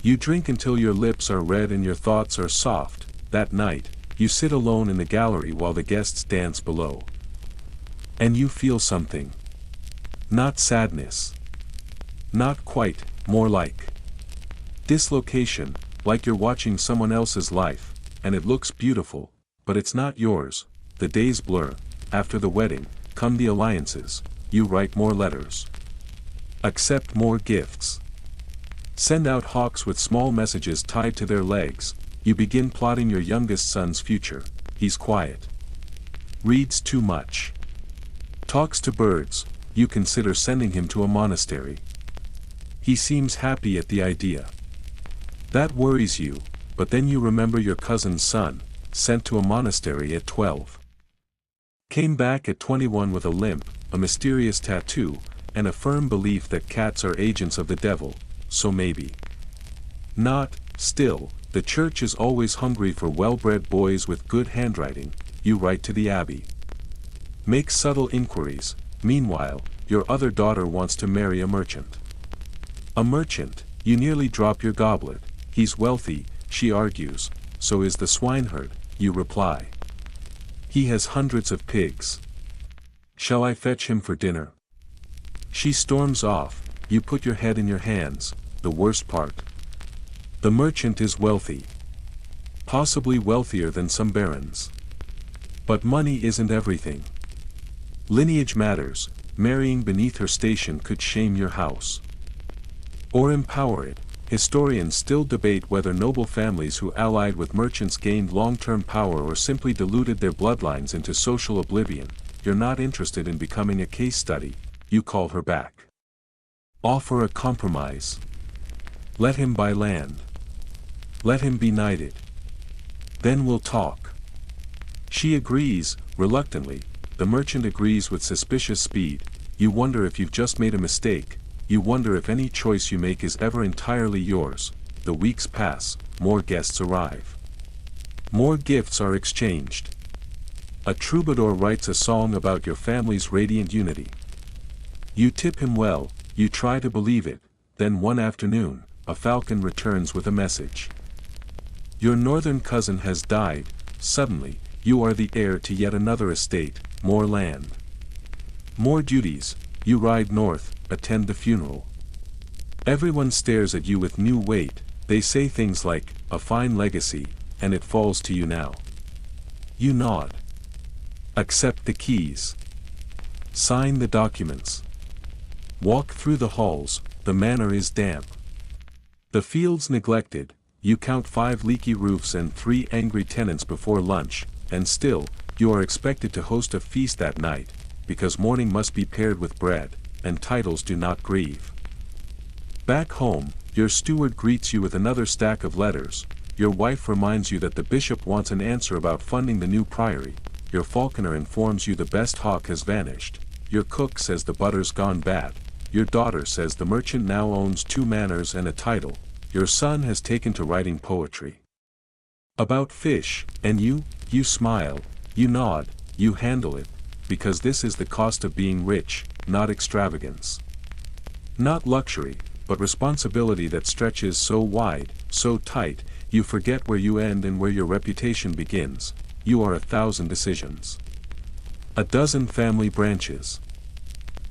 You drink until your lips are red and your thoughts are soft. That night, you sit alone in the gallery while the guests dance below. And you feel something. Not sadness. Not quite, more like dislocation, like you're watching someone else's life, and it looks beautiful, but it's not yours. The days blur. After the wedding, come the alliances. You write more letters. Accept more gifts. Send out hawks with small messages tied to their legs. You begin plotting your youngest son's future. He's quiet. Reads too much. Talks to birds. You consider sending him to a monastery. He seems happy at the idea. That worries you, but then you remember your cousin's son, sent to a monastery at 12. Came back at 21 with a limp, a mysterious tattoo, and a firm belief that cats are agents of the devil. So maybe. Not, still, the church is always hungry for well-bred boys with good handwriting. You write to the abbey. Make subtle inquiries. Meanwhile, your other daughter wants to marry a merchant. A merchant, you nearly drop your goblet. He's wealthy, she argues, so is the swineherd, you reply. He has hundreds of pigs. Shall I fetch him for dinner? She storms off, you put your head in your hands, the worst part. The merchant is wealthy. Possibly wealthier than some barons. But money isn't everything. Lineage matters, marrying beneath her station could shame your house. Or empower it. Historians still debate whether noble families who allied with merchants gained long-term power or simply diluted their bloodlines into social oblivion. You're not interested in becoming a case study, you call her back. Offer a compromise. Let him buy land. Let him be knighted. Then we'll talk. She agrees, reluctantly. The merchant agrees with suspicious speed. You wonder if you've just made a mistake. You wonder if any choice you make is ever entirely yours. The weeks pass, more guests arrive. More gifts are exchanged. A troubadour writes a song about your family's radiant unity. You tip him well, you try to believe it, then one afternoon, a falcon returns with a message. Your northern cousin has died. Suddenly, you are the heir to yet another estate, more land. More duties. You ride north, attend the funeral. Everyone stares at you with new weight. They say things like, a fine legacy, and it falls to you now. You nod. Accept the keys. Sign the documents. Walk through the halls, the manor is damp. The fields neglected. You count 5 leaky roofs and 3 angry tenants before lunch, and still, you are expected to host a feast that night, because mourning must be paired with bread, and titles do not grieve. Back home, your steward greets you with another stack of letters. Your wife reminds you that the bishop wants an answer about funding the new priory. Your falconer informs you the best hawk has vanished. Your cook says the butter's gone bad. Your daughter says the merchant now owns 2 manors and a title. Your son has taken to writing poetry about fish, and you smile, you nod, you handle it, because this is the cost of being rich, not extravagance. Not luxury, but responsibility that stretches so wide, so tight, you forget where you end and where your reputation begins. You are 1,000 decisions. A dozen family branches.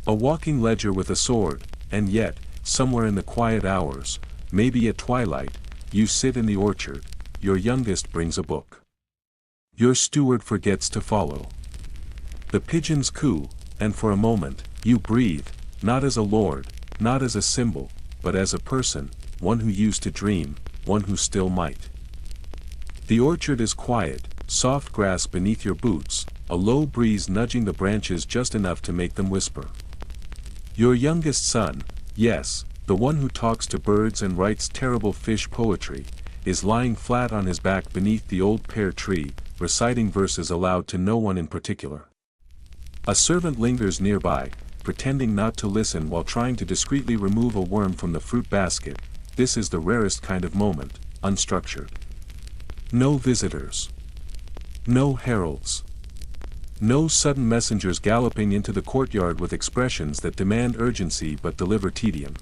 A walking ledger with a sword, and yet, somewhere in the quiet hours, maybe at twilight, you sit in the orchard, your youngest brings a book. Your steward forgets to follow. The pigeons coo, and for a moment, you breathe, not as a lord, not as a symbol, but as a person, one who used to dream, one who still might. The orchard is quiet, soft grass beneath your boots, a low breeze nudging the branches just enough to make them whisper. Your youngest son, yes, the one who talks to birds and writes terrible fish poetry, is lying flat on his back beneath the old pear tree, reciting verses aloud to no one in particular. A servant lingers nearby, pretending not to listen while trying to discreetly remove a worm from the fruit basket. This is the rarest kind of moment, unstructured. No visitors. No heralds. No sudden messengers galloping into the courtyard with expressions that demand urgency but deliver tedium.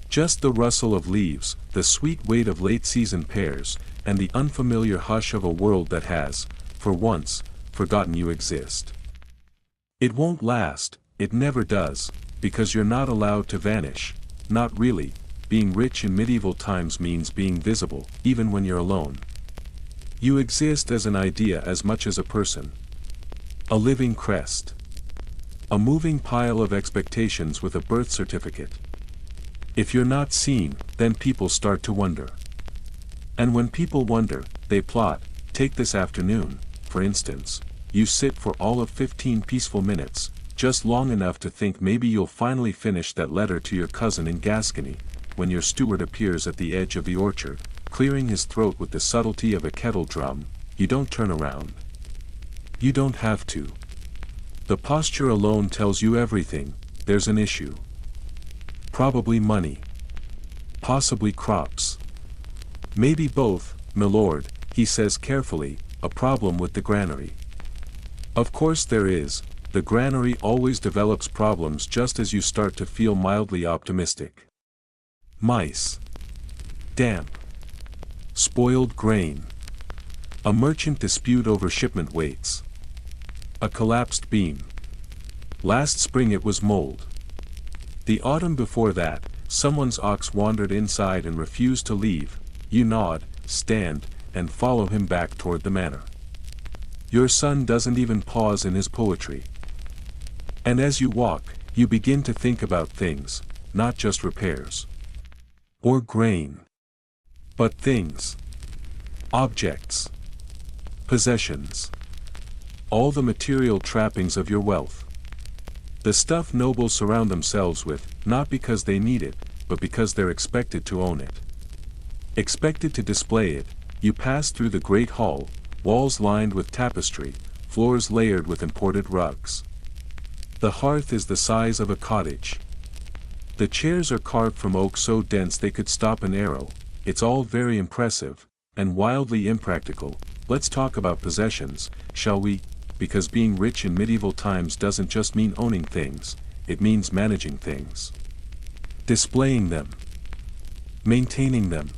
Just the rustle of leaves, the sweet weight of late-season pears, and the unfamiliar hush of a world that has, for once, forgotten you exist. It won't last, it never does, because you're not allowed to vanish, not really. Being rich in medieval times means being visible, even when you're alone. You exist as an idea as much as a person. A living crest. A moving pile of expectations with a birth certificate. If you're not seen, then people start to wonder. And when people wonder, they plot. Take this afternoon, for instance. You sit for all of 15 peaceful minutes, just long enough to think maybe you'll finally finish that letter to your cousin in Gascony, when your steward appears at the edge of the orchard, clearing his throat with the subtlety of a kettle drum. You don't turn around. You don't have to. The posture alone tells you everything. There's an issue. Probably money. Possibly crops. Maybe both, milord, he says carefully, a problem with the granary. Of course there is. The granary always develops problems just as you start to feel mildly optimistic. Mice. Damp. Spoiled grain. A merchant dispute over shipment weights. A collapsed beam. Last spring it was mold. The autumn before that, someone's ox wandered inside and refused to leave. You nod, stand, and follow him back toward the manor. Your son doesn't even pause in his poetry. And as you walk, you begin to think about things, not just repairs. Or grain. But things. Objects. Possessions. All the material trappings of your wealth. The stuff nobles surround themselves with, not because they need it, but because they're expected to own it. Expected to display it, you pass through the great hall, walls lined with tapestry, floors layered with imported rugs. The hearth is the size of a cottage. The chairs are carved from oak so dense they could stop an arrow. It's all very impressive, and wildly impractical. Let's talk about possessions, shall we? Because being rich in medieval times doesn't just mean owning things, it means managing things. Displaying them. Maintaining them.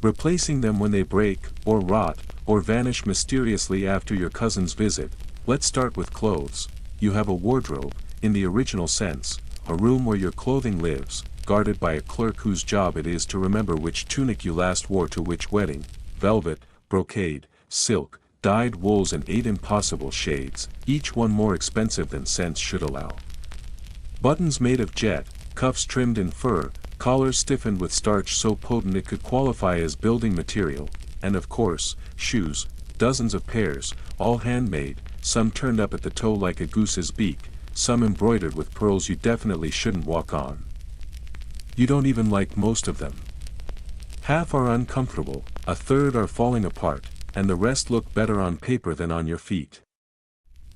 Replacing them when they break, or rot, or vanish mysteriously after your cousin's visit. Let's start with clothes. You have a wardrobe, in the original sense, a room where your clothing lives, guarded by a clerk whose job it is to remember which tunic you last wore to which wedding. Velvet, brocade, silk, dyed wools and 8 impossible shades, each one more expensive than sense should allow. Buttons made of jet, cuffs trimmed in fur, collars stiffened with starch so potent it could qualify as building material, and of course, shoes, dozens of pairs, all handmade, some turned up at the toe like a goose's beak, some embroidered with pearls you definitely shouldn't walk on. You don't even like most of them. Half are uncomfortable, a third are falling apart, and the rest look better on paper than on your feet.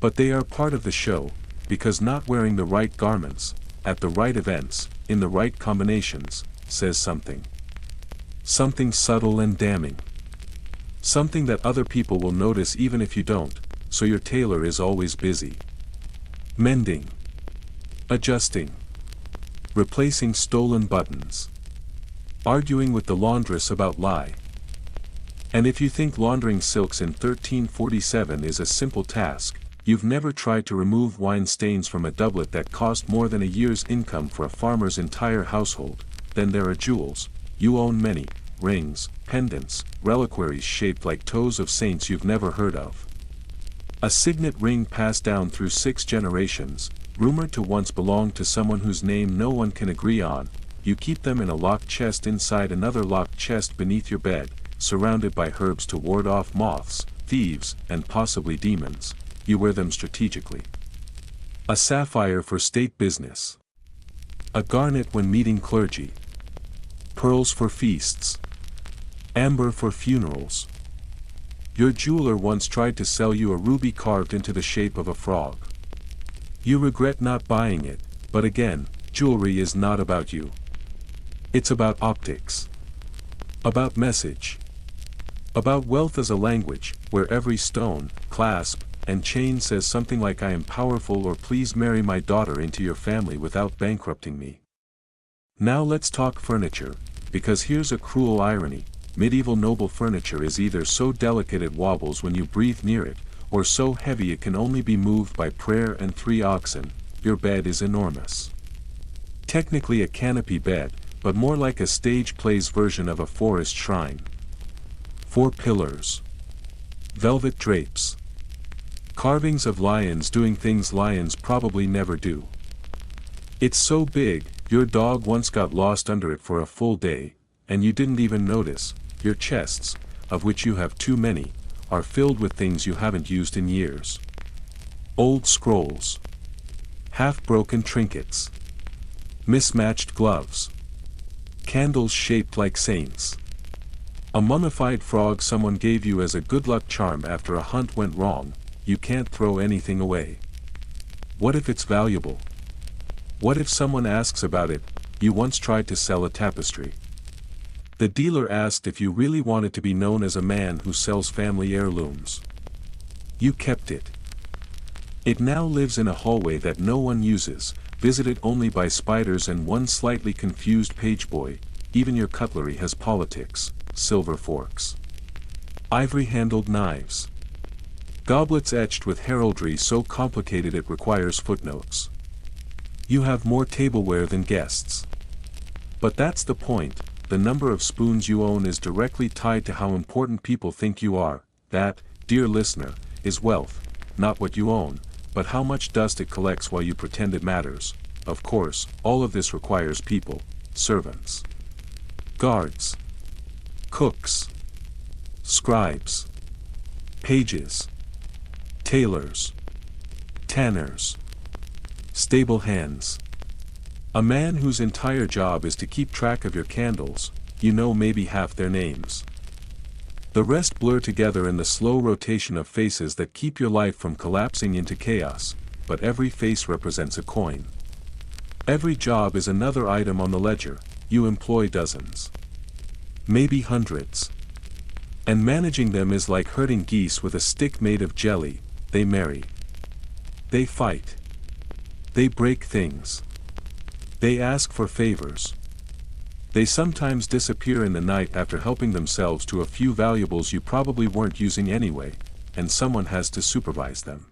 But they are part of the show, because not wearing the right garments, at the right events, in the right combinations, says something. Something subtle and damning. Something that other people will notice even if you don't, so your tailor is always busy. Mending. Adjusting. Replacing stolen buttons. Arguing with the laundress about lie. And if you think laundering silks in 1347 is a simple task, you've never tried to remove wine stains from a doublet that cost more than a year's income for a farmer's entire household. Then there are jewels. You own many, rings, pendants, reliquaries shaped like toes of saints you've never heard of. A signet ring passed down through 6 generations, rumored to once belong to someone whose name no one can agree on. You keep them in a locked chest inside another locked chest beneath your bed, surrounded by herbs to ward off moths, thieves, and possibly demons. You wear them strategically. A sapphire for state business. A garnet when meeting clergy. Pearls for feasts. Amber for funerals. Your jeweler once tried to sell you a ruby carved into the shape of a frog. You regret not buying it, but again, jewelry is not about you. It's about optics. About message. About wealth as a language, where every stone, clasp, and chain says something like I am powerful or please marry my daughter into your family without bankrupting me. Now let's talk furniture, because here's a cruel irony. Medieval noble furniture is either so delicate it wobbles when you breathe near it, or so heavy it can only be moved by prayer and 3 oxen. Your bed is enormous. Technically a canopy bed, but more like a stage play's version of a forest shrine. 4 pillars. Velvet drapes. Carvings of lions doing things lions probably never do. It's so big, your dog once got lost under it for a full day, and you didn't even notice. Your chests, of which you have too many, are filled with things you haven't used in years. Old scrolls. Half-broken trinkets. Mismatched gloves. Candles shaped like saints. A mummified frog someone gave you as a good luck charm after a hunt went wrong. You can't throw anything away. What if it's valuable? What if someone asks about it? You once tried to sell a tapestry. The dealer asked if you really wanted to be known as a man who sells family heirlooms. You kept it. It now lives in a hallway that no one uses, visited only by spiders and one slightly confused pageboy. Even your cutlery has politics, silver forks. Ivory-handled knives. Goblets etched with heraldry so complicated it requires footnotes. You have more tableware than guests. But that's the point, the number of spoons you own is directly tied to how important people think you are. That, dear listener, is wealth, not what you own, but how much dust it collects while you pretend it matters. Of course, all of this requires people, servants, guards, cooks, scribes, pages, tailors, tanners, stable hands. A man whose entire job is to keep track of your candles, you know maybe half their names. The rest blur together in the slow rotation of faces that keep your life from collapsing into chaos, but every face represents a coin. Every job is another item on the ledger, you employ dozens. Maybe hundreds. And managing them is like herding geese with a stick made of jelly. They marry. They fight. They break things. They ask for favors. They sometimes disappear in the night after helping themselves to a few valuables you probably weren't using anyway, and someone has to supervise them.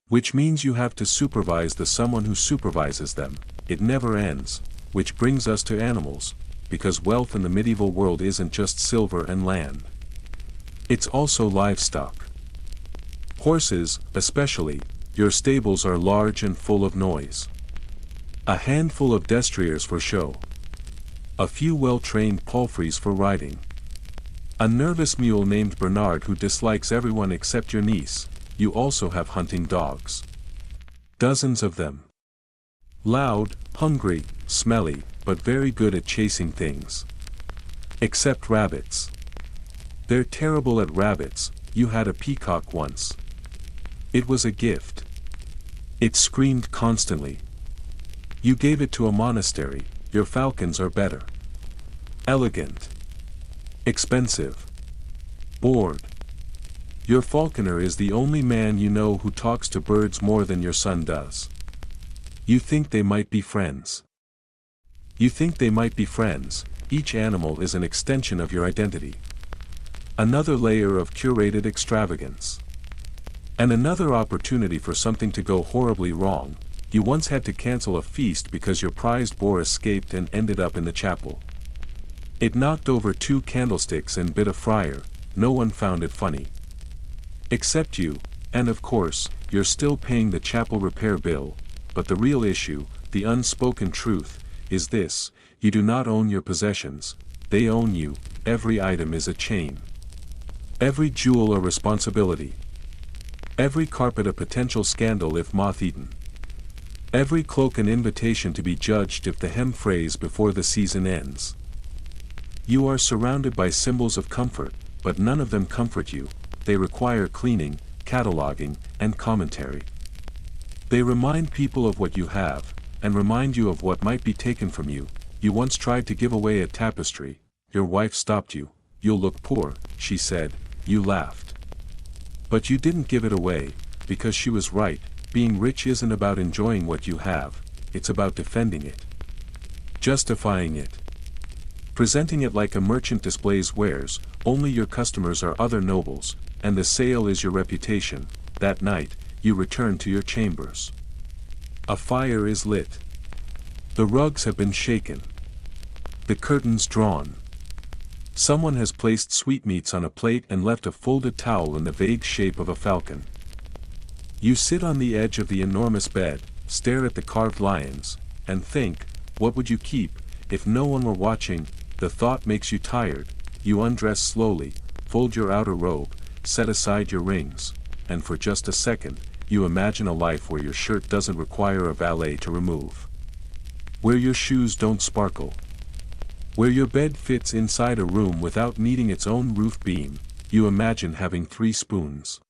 Which means you have to supervise the someone who supervises them. It never ends, which brings us to animals, because wealth in the medieval world isn't just silver and land. It's also livestock. Horses, especially, your stables are large and full of noise. A handful of destriers for show. A few well-trained palfreys for riding. A nervous mule named Bernard who dislikes everyone except your niece. You also have hunting dogs. Dozens of them. Loud, hungry, smelly, but very good at chasing things. Except rabbits. They're terrible at rabbits. You had a peacock once. It was a gift. It screamed constantly. You gave it to a monastery. Your falcons are better. Elegant. Expensive. Bored. Your falconer is the only man you know who talks to birds more than your son does. You think they might be friends. You think they might be friends. Each animal is an extension of your identity. Another layer of curated extravagance. And another opportunity for something to go horribly wrong. You once had to cancel a feast because your prized boar escaped and ended up in the chapel. It knocked over 2 candlesticks and bit a friar. No one found it funny. Except you, and of course, you're still paying the chapel repair bill, but the real issue, the unspoken truth, is this: you do not own your possessions, they own you. Every item is a chain. Every jewel a responsibility. Every carpet a potential scandal if moth-eaten. Every cloak an invitation to be judged if the hem frays before the season ends. You are surrounded by symbols of comfort, but none of them comfort you. They require cleaning, cataloging, and commentary. They remind people of what you have, and remind you of what might be taken from you. You once tried to give away a tapestry. Your wife stopped you. "You'll look poor," she said. You laughed. But you didn't give it away, because she was right. Being rich isn't about enjoying what you have, it's about defending it. Justifying it. Presenting it like a merchant displays wares. Only your customers are other nobles, and the sale is your reputation. That night, you return to your chambers. A fire is lit. The rugs have been shaken. The curtains drawn. Someone has placed sweetmeats on a plate and left a folded towel in the vague shape of a falcon. You sit on the edge of the enormous bed, stare at the carved lions, and think, what would you keep, if no one were watching? The thought makes you tired. You undress slowly, fold your outer robe, set aside your rings, and for just a second, you imagine a life where your shirt doesn't require a valet to remove. Where your shoes don't sparkle. Where your bed fits inside a room without needing its own roof beam. You imagine having 3 spoons.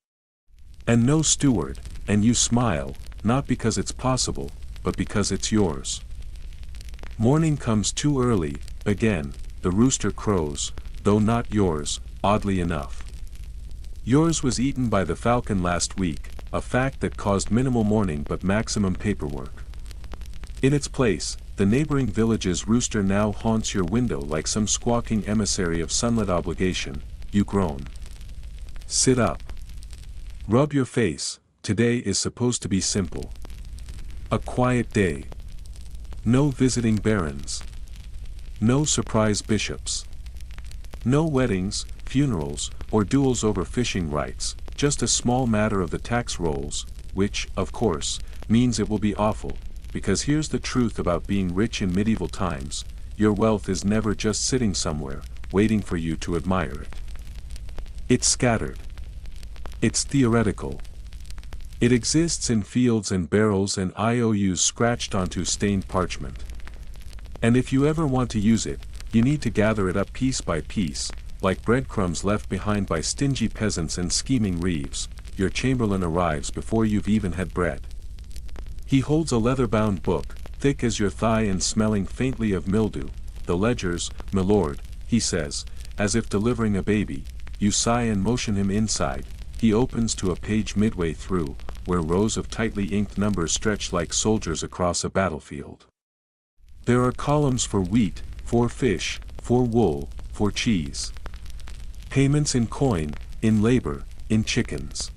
And no steward, and you smile, not because it's possible, but because it's yours. Morning comes too early. Again, the rooster crows, though not yours, oddly enough. Yours was eaten by the falcon last week, a fact that caused minimal mourning but maximum paperwork. In its place, the neighboring village's rooster now haunts your window like some squawking emissary of sunlit obligation. You groan. Sit up. Rub your face, today is supposed to be simple. A quiet day. No visiting barons. No surprise bishops. No weddings, funerals, or duels over fishing rights, just a small matter of the tax rolls, which, of course, means it will be awful, because here's the truth about being rich in medieval times: your wealth is never just sitting somewhere, waiting for you to admire it. It's scattered. It's theoretical. It exists in fields and barrels and IOUs scratched onto stained parchment. And if you ever want to use it, you need to gather it up piece by piece, like breadcrumbs left behind by stingy peasants and scheming reeves. Your chamberlain arrives before you've even had bread. He holds a leather-bound book, thick as your thigh and smelling faintly of mildew. "The ledgers, my lord," he says, as if delivering a baby. You sigh and motion him inside. He opens to a page midway through, where rows of tightly inked numbers stretch like soldiers across a battlefield. There are columns for wheat, for fish, for wool, for cheese. Payments in coin, in labor, in chickens.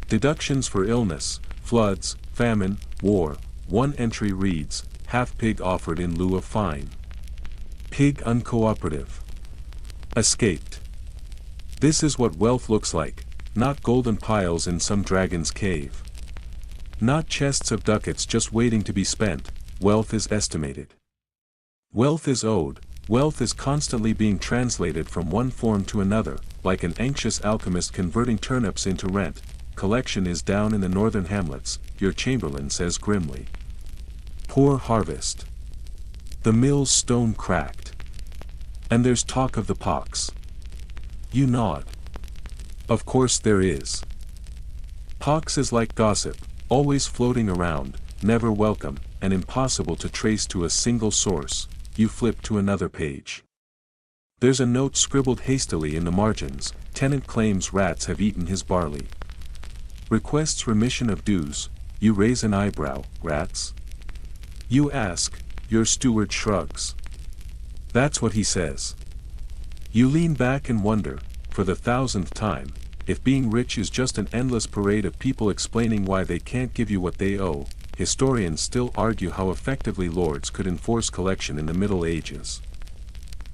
Deductions for illness, floods, famine, war. One entry reads, "Half pig offered in lieu of fine. Pig uncooperative. Escaped." This is what wealth looks like, not golden piles in some dragon's cave. Not chests of ducats just waiting to be spent. Wealth is estimated. Wealth is owed. Wealth is constantly being translated from one form to another, like an anxious alchemist converting turnips into rent. Collection is down in the northern hamlets, your chamberlain says grimly. Poor harvest. The mill's stone cracked. And there's talk of the pox. You nod. Of course there is. Pox is like gossip, always floating around, never welcome, and impossible to trace to a single source. You flip to another page. There's a note scribbled hastily in the margins: tenant claims rats have eaten his barley. Requests remission of dues. You raise an eyebrow. Rats? You ask. Your steward shrugs. That's what he says. You lean back and wonder, for the 1000th time, if being rich is just an endless parade of people explaining why they can't give you what they owe. Historians still argue how effectively lords could enforce collection in the Middle Ages.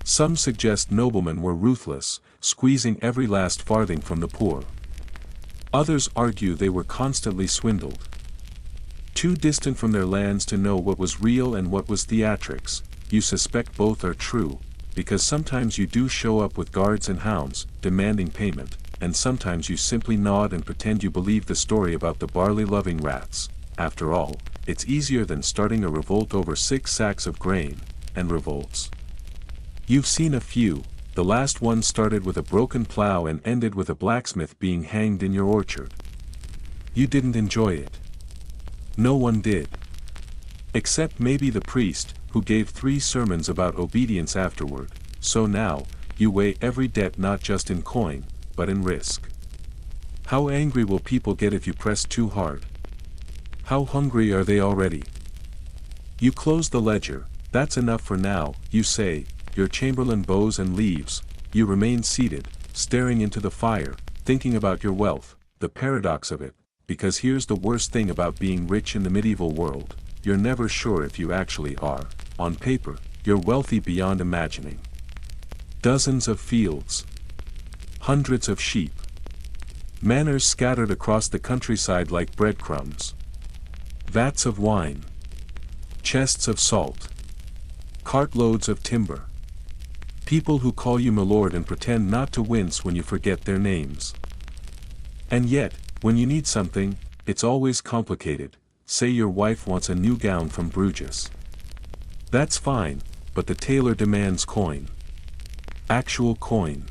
Some suggest noblemen were ruthless, squeezing every last farthing from the poor. Others argue they were constantly swindled. Too distant from their lands to know what was real and what was theatrics. You suspect both are true, because sometimes you do show up with guards and hounds, demanding payment, and sometimes you simply nod and pretend you believe the story about the barley-loving rats. After all, it's easier than starting a revolt over 6 sacks of grain, and revolts. You've seen a few. The last one started with a broken plow and ended with a blacksmith being hanged in your orchard. You didn't enjoy it. No one did. Except maybe the priest, who gave 3 sermons about obedience afterward. So now, you weigh every debt not just in coin, but in risk. How angry will people get if you press too hard? How hungry are they already? You close the ledger. That's enough for now, you say. Your chamberlain bows and leaves. You remain seated, staring into the fire, thinking about your wealth, the paradox of it, because here's the worst thing about being rich in the medieval world: you're never sure if you actually are. On paper, you're wealthy beyond imagining. Dozens of fields. Hundreds of sheep. Manors scattered across the countryside like breadcrumbs. Vats of wine. Chests of salt. Cartloads of timber. People who call you my lord and pretend not to wince when you forget their names. And yet, when you need something, it's always complicated. Say your wife wants a new gown from Bruges. That's fine, but the tailor demands coin. Actual coin.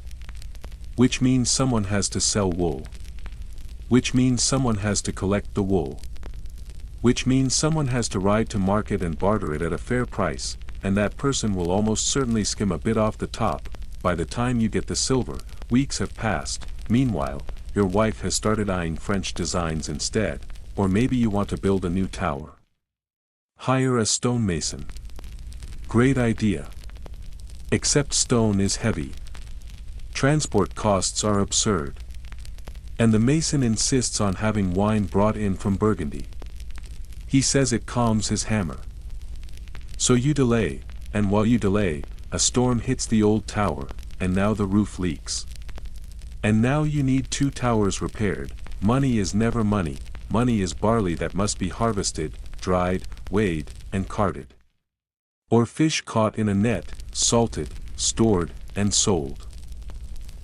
Which means someone has to sell wool. Which means someone has to collect the wool. Which means someone has to ride to market and barter it at a fair price, and that person will almost certainly skim a bit off the top. By the time you get the silver, weeks have passed. Meanwhile, your wife has started eyeing French designs instead, or maybe you want to build a new tower. Hire a stonemason. Great idea. Except stone is heavy. Transport costs are absurd. And the mason insists on having wine brought in from Burgundy. He says it calms his hammer. So you delay, and while you delay, a storm hits the old tower, and now the roof leaks. And now you need 2 towers repaired. Money is never money, money is barley that must be harvested, dried, weighed, and carted. Or fish caught in a net, salted, stored, and sold.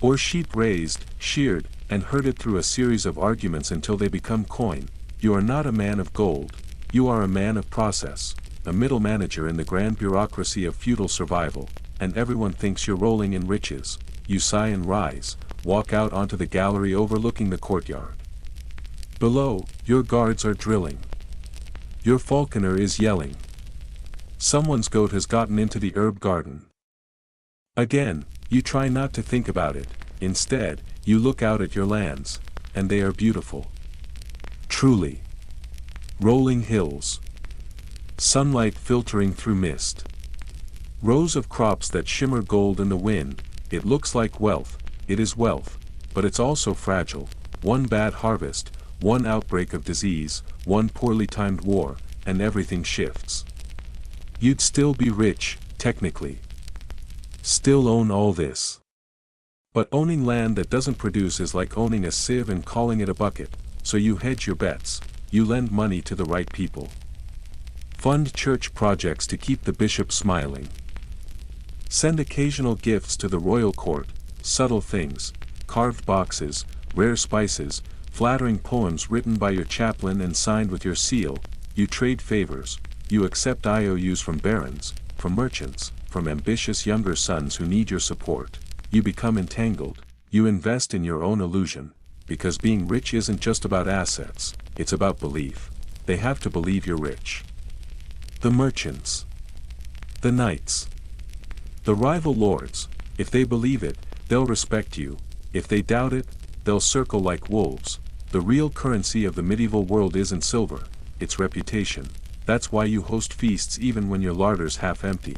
Or sheep raised, sheared, and herded through a series of arguments until they become coin. You are not a man of gold, you are a man of process, a middle manager in the grand bureaucracy of feudal survival, and everyone thinks you're rolling in riches. You sigh and rise, walk out onto the gallery overlooking the courtyard. Below, your guards are drilling. Your falconer is yelling. Someone's goat has gotten into the herb garden. Again, you try not to think about it, instead, you look out at your lands, and they are beautiful. Truly. Rolling hills. Sunlight filtering through mist. Rows of crops that shimmer gold in the wind. It looks like wealth, it is wealth, but it's also fragile. One bad harvest, one outbreak of disease, one poorly timed war, and everything shifts. You'd still be rich, technically. Still own all this. But owning land that doesn't produce is like owning a sieve and calling it a bucket, so you hedge your bets, you lend money to the right people. Fund church projects to keep the bishop smiling. Send occasional gifts to the royal court, subtle things, carved boxes, rare spices, flattering poems written by your chaplain and signed with your seal. You trade favors, you accept IOUs from barons, from merchants, from ambitious younger sons who need your support. You become entangled, you invest in your own illusion, because being rich isn't just about assets, it's about belief. They have to believe you're rich. The merchants. The knights. The rival lords, if they believe it, they'll respect you, if they doubt it, they'll circle like wolves. The real currency of the medieval world isn't silver, it's reputation. That's why you host feasts even when your larder's half empty.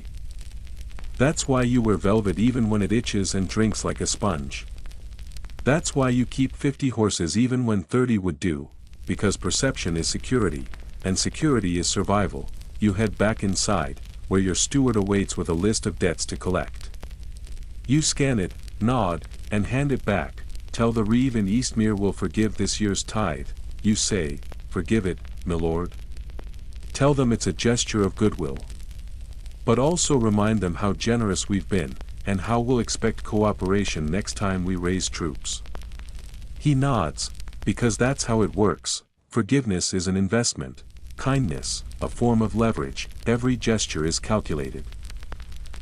That's why you wear velvet even when it itches and drinks like a sponge. That's why you keep 50 horses even when 30 would do, because perception is security, and security is survival. You head back inside, where your steward awaits with a list of debts to collect. You scan it, nod, and hand it back. Tell the reeve in Eastmere will forgive this year's tithe. You say, forgive it, milord. Tell them it's a gesture of goodwill. But also remind them how generous we've been, and how we'll expect cooperation next time we raise troops. He nods, because that's how it works. Forgiveness is an investment. Kindness, a form of leverage. Every gesture is calculated.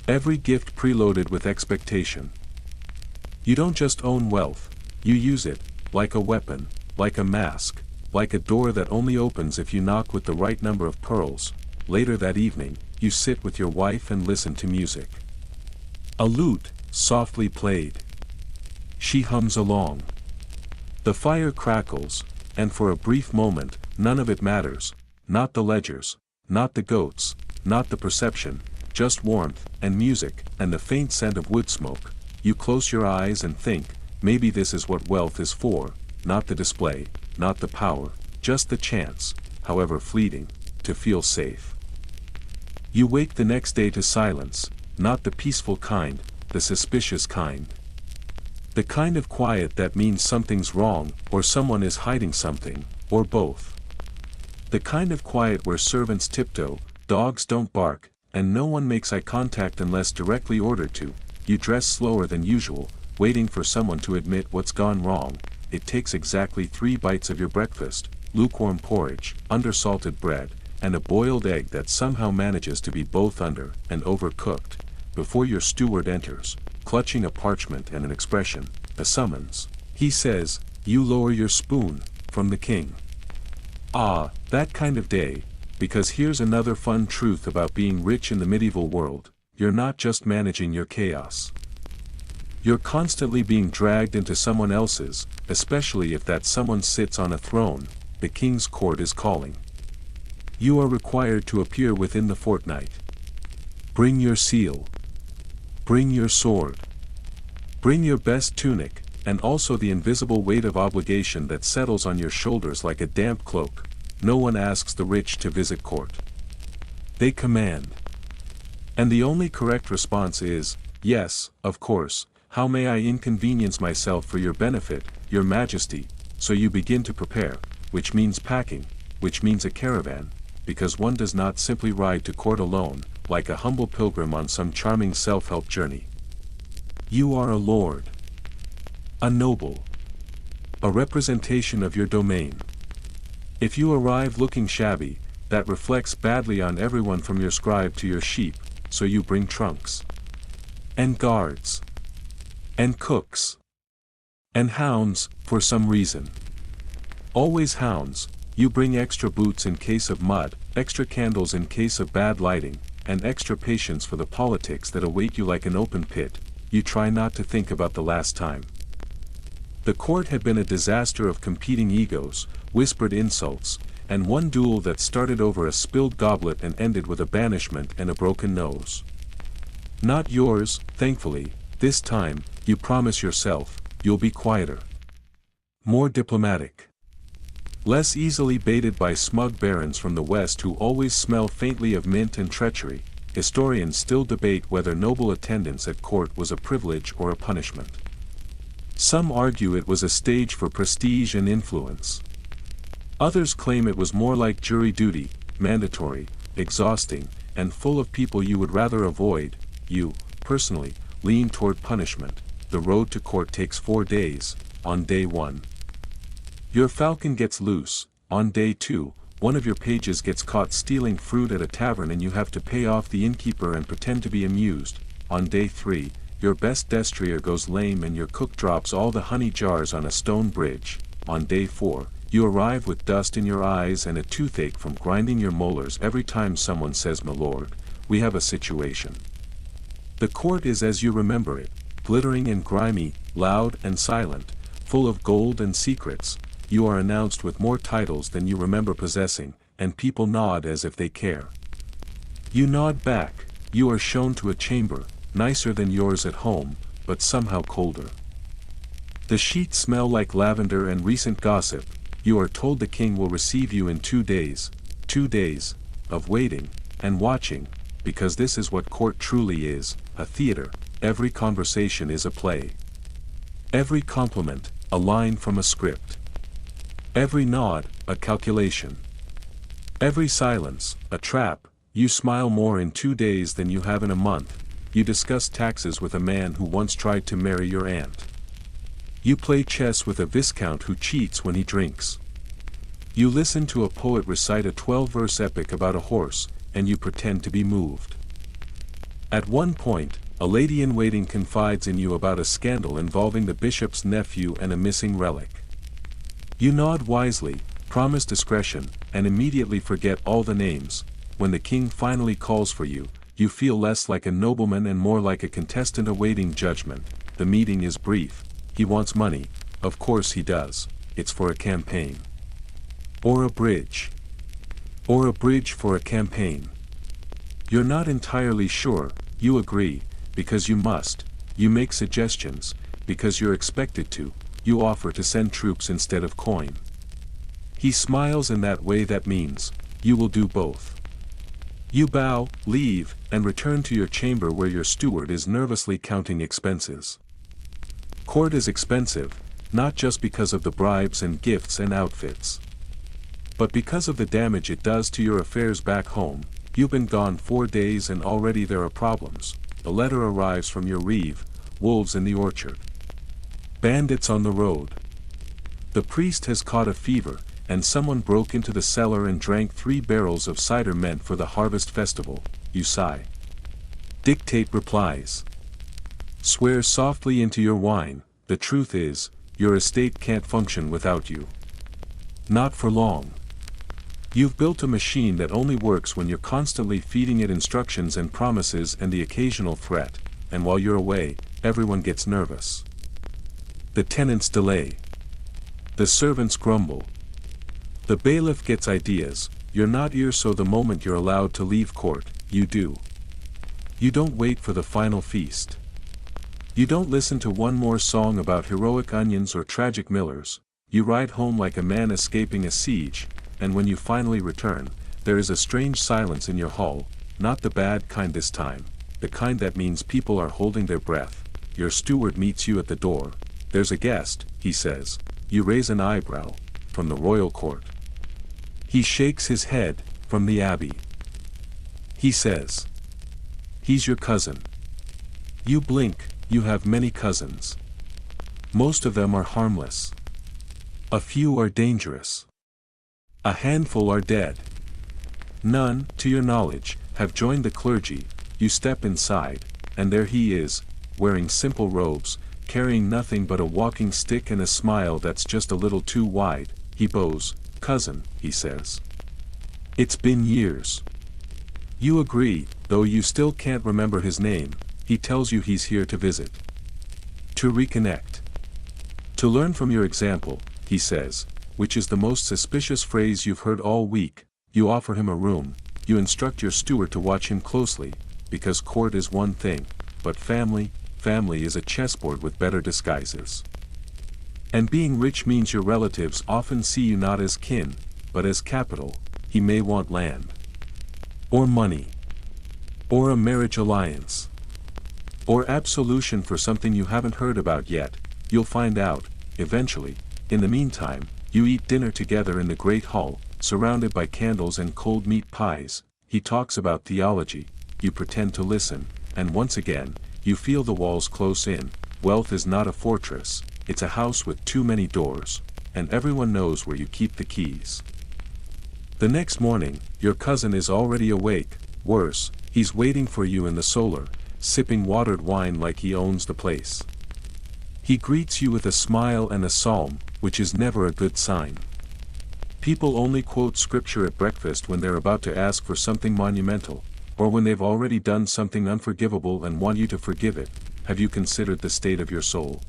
Every gift preloaded with expectation. You don't just own wealth, you use it, like a weapon, like a mask, like a door that only opens if you knock with the right number of pearls. Later that evening, you sit with your wife and listen to music. A lute, softly played. She hums along. The fire crackles, and for a brief moment, none of it matters. Not the ledgers, not the goats, not the perception, just warmth, and music, and the faint scent of wood smoke. You close your eyes and think, maybe this is what wealth is for, not the display, not the power, just the chance, however fleeting, to feel safe. You wake the next day to silence, not the peaceful kind, the suspicious kind. The kind of quiet that means something's wrong, or someone is hiding something, or both. The kind of quiet where servants tiptoe, dogs don't bark, and no one makes eye contact unless directly ordered to. You dress slower than usual, waiting for someone to admit what's gone wrong. It takes exactly 3 bites of your breakfast, lukewarm porridge, undersalted bread, and a boiled egg that somehow manages to be both under and overcooked, before your steward enters, clutching a parchment and an expression, a summons. He says, "You lower your spoon," from the king. Ah, that kind of day, because here's another fun truth about being rich in the medieval world, you're not just managing your chaos. You're constantly being dragged into someone else's, especially if that someone sits on a throne. The king's court is calling. You are required to appear within the fortnight. Bring your seal. Bring your sword. Bring your best tunic, and also the invisible weight of obligation that settles on your shoulders like a damp cloak. No one asks the rich to visit court. They command. And the only correct response is, yes, of course, how may I inconvenience myself for your benefit, your majesty? So you begin to prepare, which means packing, which means a caravan, because one does not simply ride to court alone, like a humble pilgrim on some charming self-help journey. You are a lord. A noble. A representation of your domain. If you arrive looking shabby, that reflects badly on everyone from your scribe to your sheep, so you bring trunks. And guards. And cooks. And hounds, for some reason. Always hounds. You bring extra boots in case of mud, extra candles in case of bad lighting, and extra patience for the politics that await you like an open pit. You try not to think about the last time. The court had been a disaster of competing egos, whispered insults, and one duel that started over a spilled goblet and ended with a banishment and a broken nose. Not yours, thankfully. This time, you promise yourself, you'll be quieter. More diplomatic. Less easily baited by smug barons from the west who always smell faintly of mint and treachery. Historians still debate whether noble attendance at court was a privilege or a punishment. Some argue it was a stage for prestige and influence. Others claim it was more like jury duty, mandatory, exhausting, and full of people you would rather avoid. You, personally, lean toward punishment. The road to court takes 4 days. On day 1, your falcon gets loose. On day 2, one of your pages gets caught stealing fruit at a tavern and you have to pay off the innkeeper and pretend to be amused. On day 3, your best destrier goes lame and your cook drops all the honey jars on a stone bridge. On day 4, you arrive with dust in your eyes and a toothache from grinding your molars every time someone says "My lord, we have a situation." The court is as you remember it, glittering and grimy, loud and silent, full of gold and secrets. You are announced with more titles than you remember possessing, and people nod as if they care. You nod back. You are shown to a chamber, nicer than yours at home, but somehow colder. The sheets smell like lavender and recent gossip. You are told the king will receive you in 2 days. 2 days of waiting and watching, because this is what court truly is, a theater. Every conversation is a play. Every compliment, a line from a script. Every nod, a calculation. Every silence, a trap. You smile more in 2 days than you have in a month. You discuss taxes with a man who once tried to marry your aunt. You play chess with a viscount who cheats when he drinks. You listen to a poet recite a 12-verse epic about a horse, and you pretend to be moved. At one point, a lady-in-waiting confides in you about a scandal involving the bishop's nephew and a missing relic. You nod wisely, promise discretion, and immediately forget all the names. When the king finally calls for you, you feel less like a nobleman and more like a contestant awaiting judgment. The meeting is brief. He wants money. Of course he does. It's for a campaign. Or a bridge. Or a bridge for a campaign. You're not entirely sure. You agree, because you must. You make suggestions, because you're expected to. You offer to send troops instead of coin. He smiles in that way that means, you will do both. You bow, leave, and return to your chamber where your steward is nervously counting expenses. Court is expensive, not just because of the bribes and gifts and outfits, but because of the damage it does to your affairs back home. You've been gone 4 days and already there are problems. A letter arrives from your reeve, wolves in the orchard. Bandits on the road. The priest has caught a fever, and someone broke into the cellar and drank 3 barrels of cider meant for the harvest festival. You sigh. Dictate replies. Swear softly into your wine. The truth is, your estate can't function without you. Not for long. You've built a machine that only works when you're constantly feeding it instructions and promises and the occasional threat, and while you're away, everyone gets nervous. The tenants delay. The servants grumble. The bailiff gets ideas. You're not here, so the moment you're allowed to leave court, you do. You don't wait for the final feast. You don't listen to one more song about heroic onions or tragic millers, you ride home like a man escaping a siege, and when you finally return, there is a strange silence in your hall, not the bad kind this time, the kind that means people are holding their breath. Your steward meets you at the door. There's a guest, he says. You raise an eyebrow. From the royal court. He shakes his head. From the abbey. He says. He's your cousin. You blink. You have many cousins. Most of them are harmless. A few are dangerous. A handful are dead. None, to your knowledge, have joined the clergy. You step inside, and there he is, wearing simple robes, carrying nothing but a walking stick and a smile that's just a little too wide. He bows. Cousin, he says. It's been years. You agree, though you still can't remember his name. He tells you he's here to visit. To reconnect. To learn from your example, he says, which is the most suspicious phrase you've heard all week. You offer him a room. You instruct your steward to watch him closely, because court is one thing, but family is a chessboard with better disguises. And being rich means your relatives often see you not as kin, but as capital. He may want land. Or money. Or a marriage alliance. Or absolution for something you haven't heard about yet. You'll find out, eventually. In the meantime, you eat dinner together in the great hall, surrounded by candles and cold meat pies. He talks about theology. You pretend to listen, and once again, you feel the walls close in. Wealth is not a fortress, it's a house with too many doors, and everyone knows where you keep the keys. The next morning, your cousin is already awake. Worse, he's waiting for you in the solar, sipping watered wine like he owns the place. He greets you with a smile and a psalm, which is never a good sign. People only quote scripture at breakfast when they're about to ask for something monumental, or when they've already done something unforgivable and want you to forgive it. Have you considered the state of your soul?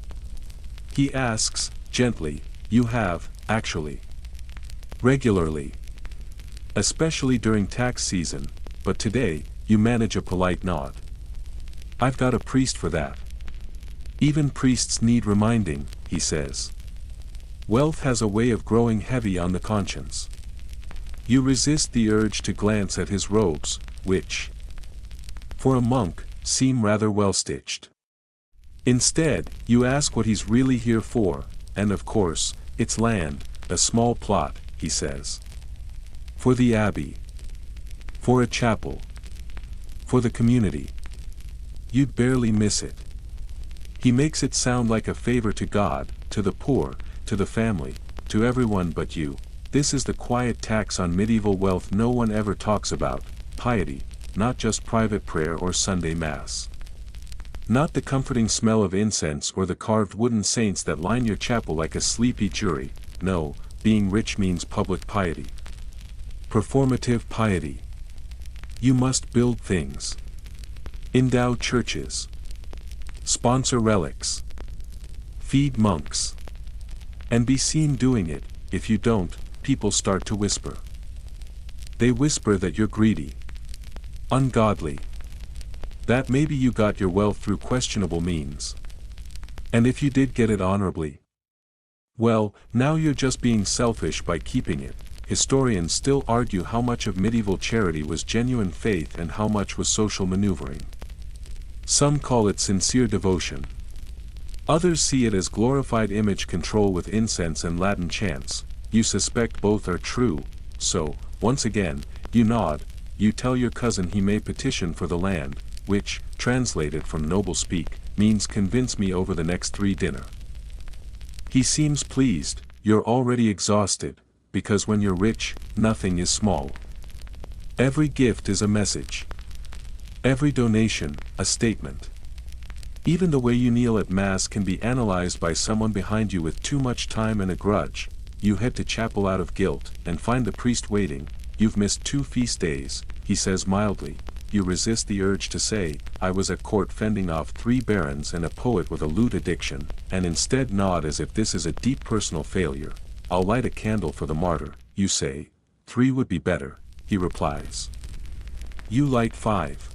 He asks, gently. You have, actually. Regularly. Especially during tax season, but today, you manage a polite nod. I've got a priest for that. Even priests need reminding, he says. Wealth has a way of growing heavy on the conscience. You resist the urge to glance at his robes, which, for a monk, seem rather well stitched. Instead, you ask what he's really here for, and of course, it's land, a small plot, he says. For the abbey. For a chapel. For the community. You'd barely miss it. He makes it sound like a favor to God, to the poor, to the family, to everyone but you. This is the quiet tax on medieval wealth no one ever talks about, piety, not just private prayer or Sunday Mass. Not the comforting smell of incense or the carved wooden saints that line your chapel like a sleepy jury. No, being rich means public piety. Performative piety. You must build things. Endow churches. Sponsor relics. Feed monks. And be seen doing it. If you don't, people start to whisper. They whisper that you're greedy. Ungodly. That maybe you got your wealth through questionable means. And if you did get it honorably, well, now you're just being selfish by keeping it. Historians still argue how much of medieval charity was genuine faith and how much was social maneuvering. Some call it sincere devotion. Others see it as glorified image control with incense and Latin chants. You suspect both are true, so, once again, you nod. You tell your cousin he may petition for the land, which, translated from noble speak, means convince me over the next 3 dinner. He seems pleased. You're already exhausted, because when you're rich, nothing is small. Every gift is a message. Every donation, a statement. Even the way you kneel at Mass can be analyzed by someone behind you with too much time and a grudge. You head to chapel out of guilt, and find the priest waiting. You've missed 2 feast days, he says mildly. You resist the urge to say, I was at court fending off 3 barons and a poet with a lute addiction, and instead nod as if this is a deep personal failure. I'll light a candle for the martyr, you say. 3 would be better, he replies. You light 5.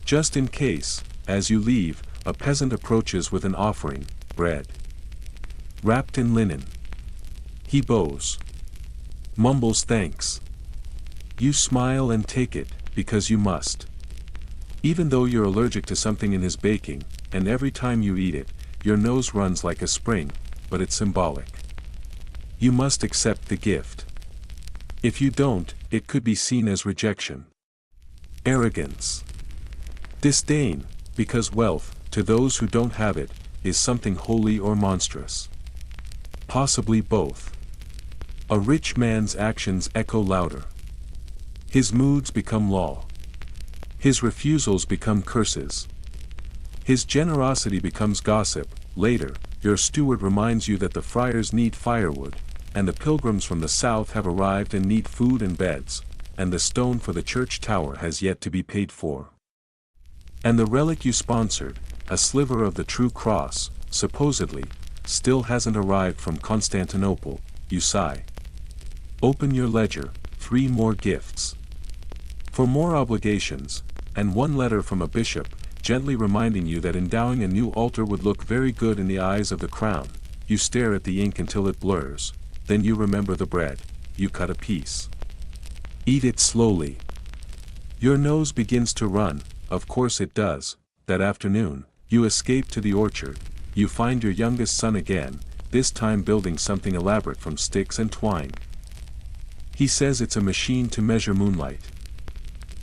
Just in case. As you leave, a peasant approaches with an offering, bread. Wrapped in linen. He bows. Mumbles thanks. You smile and take it, because you must. Even though you're allergic to something in his baking, and every time you eat it, your nose runs like a spring, but it's symbolic. You must accept the gift. If you don't, it could be seen as rejection. Arrogance. Disdain, because wealth, to those who don't have it, is something holy or monstrous. Possibly both. A rich man's actions echo louder. His moods become law. His refusals become curses. His generosity becomes gossip. Later, your steward reminds you that the friars need firewood, and the pilgrims from the south have arrived and need food and beds, and the stone for the church tower has yet to be paid for. And the relic you sponsored, a sliver of the true cross, supposedly, still hasn't arrived from Constantinople. You sigh. Open your ledger, 3 more gifts. For more obligations, and 1 letter from a bishop, gently reminding you that endowing a new altar would look very good in the eyes of the crown. You stare at the ink until it blurs, then you remember the bread. You cut a piece. Eat it slowly. Your nose begins to run, of course it does. That afternoon, you escape to the orchard. You find your youngest son again, this time building something elaborate from sticks and twine. He says it's a machine to measure moonlight.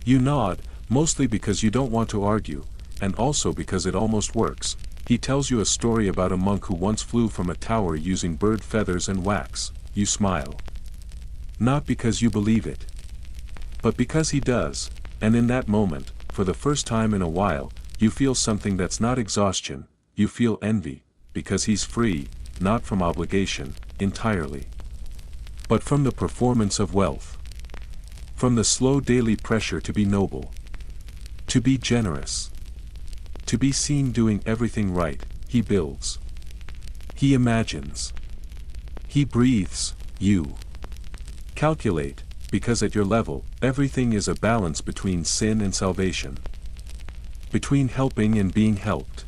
You nod, mostly because you don't want to argue, and also because it almost works. He tells you a story about a monk who once flew from a tower using bird feathers and wax. You smile. Not because you believe it, but because he does, and in that moment, for the first time in a while, you feel something that's not exhaustion. You feel envy, because he's free, not from obligation, entirely, but from the performance of wealth. From the slow daily pressure to be noble. To be generous. To be seen doing everything right. He builds. He imagines. He breathes. You calculate, because at your level, everything is a balance between sin and salvation. Between helping and being helped.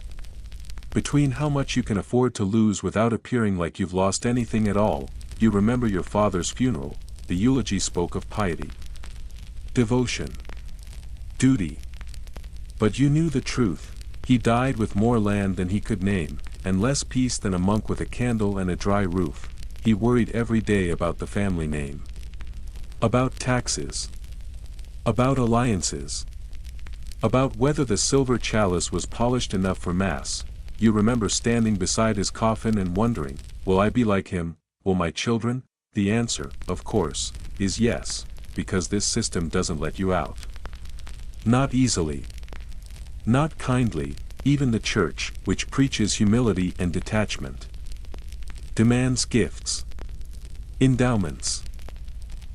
Between how much you can afford to lose without appearing like you've lost anything at all. You remember your father's funeral. The eulogy spoke of piety, devotion, duty. But you knew the truth. He died with more land than he could name, and less peace than a monk with a candle and a dry roof. He worried every day about the family name. About taxes. About alliances. About whether the silver chalice was polished enough for mass. You remember standing beside his coffin and wondering, will I be like him? Will my children? The answer, of course, is yes, because this system doesn't let you out. Not easily. Not kindly. Even the church, which preaches humility and detachment, demands gifts. Endowments.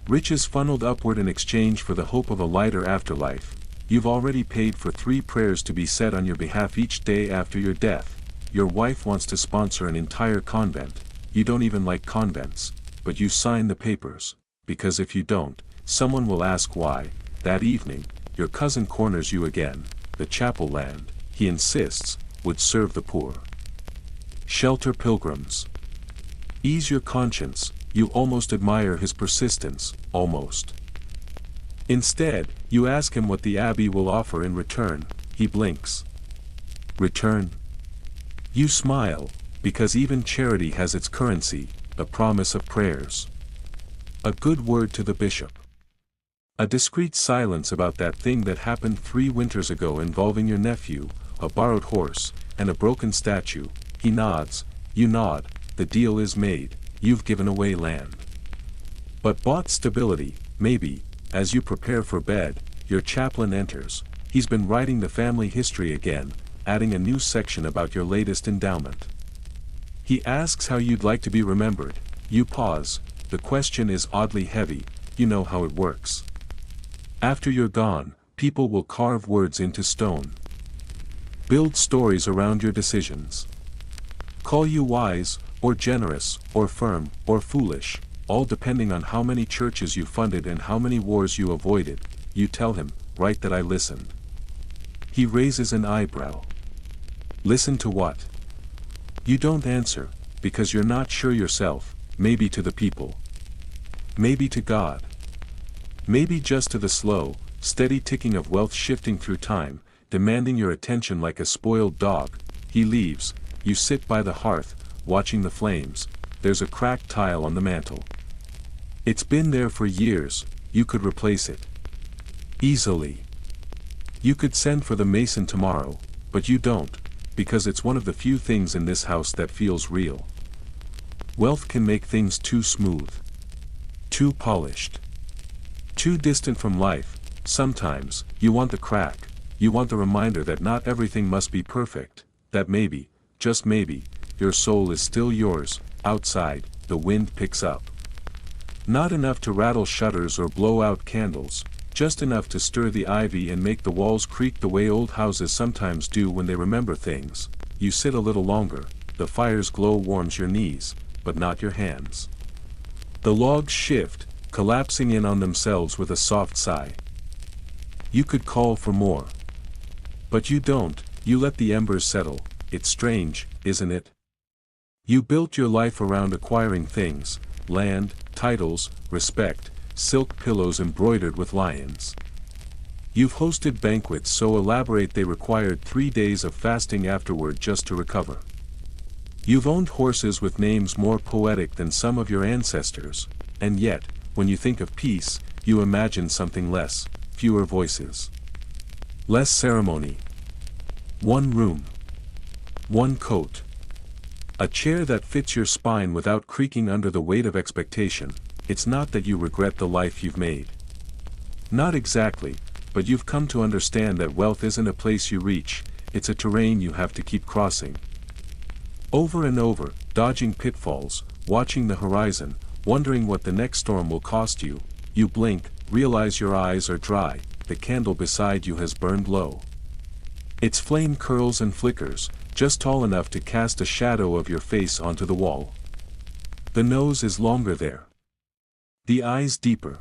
Riches funneled upward in exchange for the hope of a lighter afterlife. You've already paid for 3 prayers to be said on your behalf each day after your death. Your wife wants to sponsor an entire convent. You don't even like convents, but you sign the papers, because if you don't, someone will ask why. That evening, your cousin corners you again. The chapel land, he insists, would serve the poor. Shelter pilgrims. Ease your conscience. You almost admire his persistence, almost. Instead, you ask him what the abbey will offer in return. He blinks. Return? You smile, because even charity has its currency, the promise of prayers. A good word to the bishop. A discreet silence about that thing that happened 3 winters ago involving your nephew, a borrowed horse, and a broken statue. He nods, you nod, the deal is made, you've given away land. But bought stability, maybe. As you prepare for bed, your chaplain enters. He's been writing the family history again, adding a new section about your latest endowment. He asks how you'd like to be remembered. You pause. The question is oddly heavy. You know how it works. After you're gone, people will carve words into stone. Build stories around your decisions. Call you wise, or generous, or firm, or foolish, all depending on how many churches you funded and how many wars you avoided. You tell him, write that I listened. He raises an eyebrow. Listen to what? You don't answer, because you're not sure yourself, maybe to the people. Maybe to God. Maybe just to the slow, steady ticking of wealth shifting through time, demanding your attention like a spoiled dog. He leaves, you sit by the hearth, watching the flames. There's a cracked tile on the mantel. It's been there for years, you could replace it. Easily. You could send for the mason tomorrow, but you don't, because it's one of the few things in this house that feels real. Wealth can make things too smooth. Too polished. Too distant from life. Sometimes, you want the crack, you want the reminder that not everything must be perfect, that maybe, just maybe, your soul is still yours. Outside, the wind picks up. Not enough to rattle shutters or blow out candles, just enough to stir the ivy and make the walls creak the way old houses sometimes do when they remember things. You sit a little longer, the fire's glow warms your knees, but not your hands. The logs shift, collapsing in on themselves with a soft sigh. You could call for more. But you don't, you let the embers settle. It's strange, isn't it? You built your life around acquiring things, land, titles, respect, silk pillows embroidered with lions. You've hosted banquets so elaborate they required 3 days of fasting afterward just to recover. You've owned horses with names more poetic than some of your ancestors, and yet, when you think of peace, you imagine something less, fewer voices. Less ceremony. One room. One coat. A chair that fits your spine without creaking under the weight of expectation. It's not that you regret the life you've made. Not exactly, but you've come to understand that wealth isn't a place you reach, it's a terrain you have to keep crossing. Over and over, dodging pitfalls, watching the horizon, wondering what the next storm will cost you. You blink, realize your eyes are dry, the candle beside you has burned low. Its flame curls and flickers, just tall enough to cast a shadow of your face onto the wall. The nose is longer there. The eyes deeper.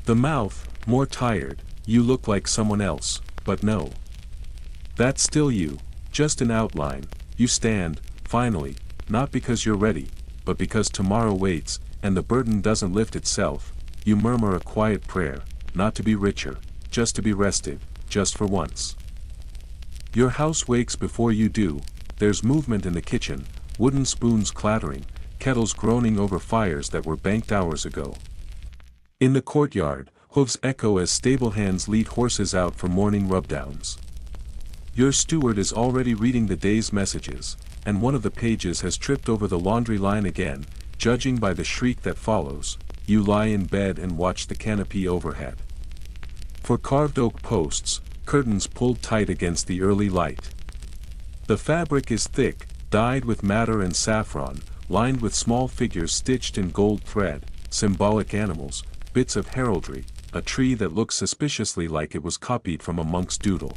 The mouth, more tired. You look like someone else, but no. That's still you, just an outline. You stand, finally, not because you're ready, but because tomorrow waits, and the burden doesn't lift itself. You murmur a quiet prayer, not to be richer, just to be rested, just for once. Your house wakes before you do. There's movement in the kitchen, wooden spoons clattering, kettles groaning over fires that were banked hours ago. In the courtyard, hooves echo as stable hands lead horses out for morning rubdowns. Your steward is already reading the day's messages, and one of the pages has tripped over the laundry line again. Judging by the shriek that follows, you lie in bed and watch the canopy overhead. For carved oak posts, curtains pulled tight against the early light. The fabric is thick, dyed with madder and saffron, lined with small figures stitched in gold thread, symbolic animals, bits of heraldry, a tree that looks suspiciously like it was copied from a monk's doodle.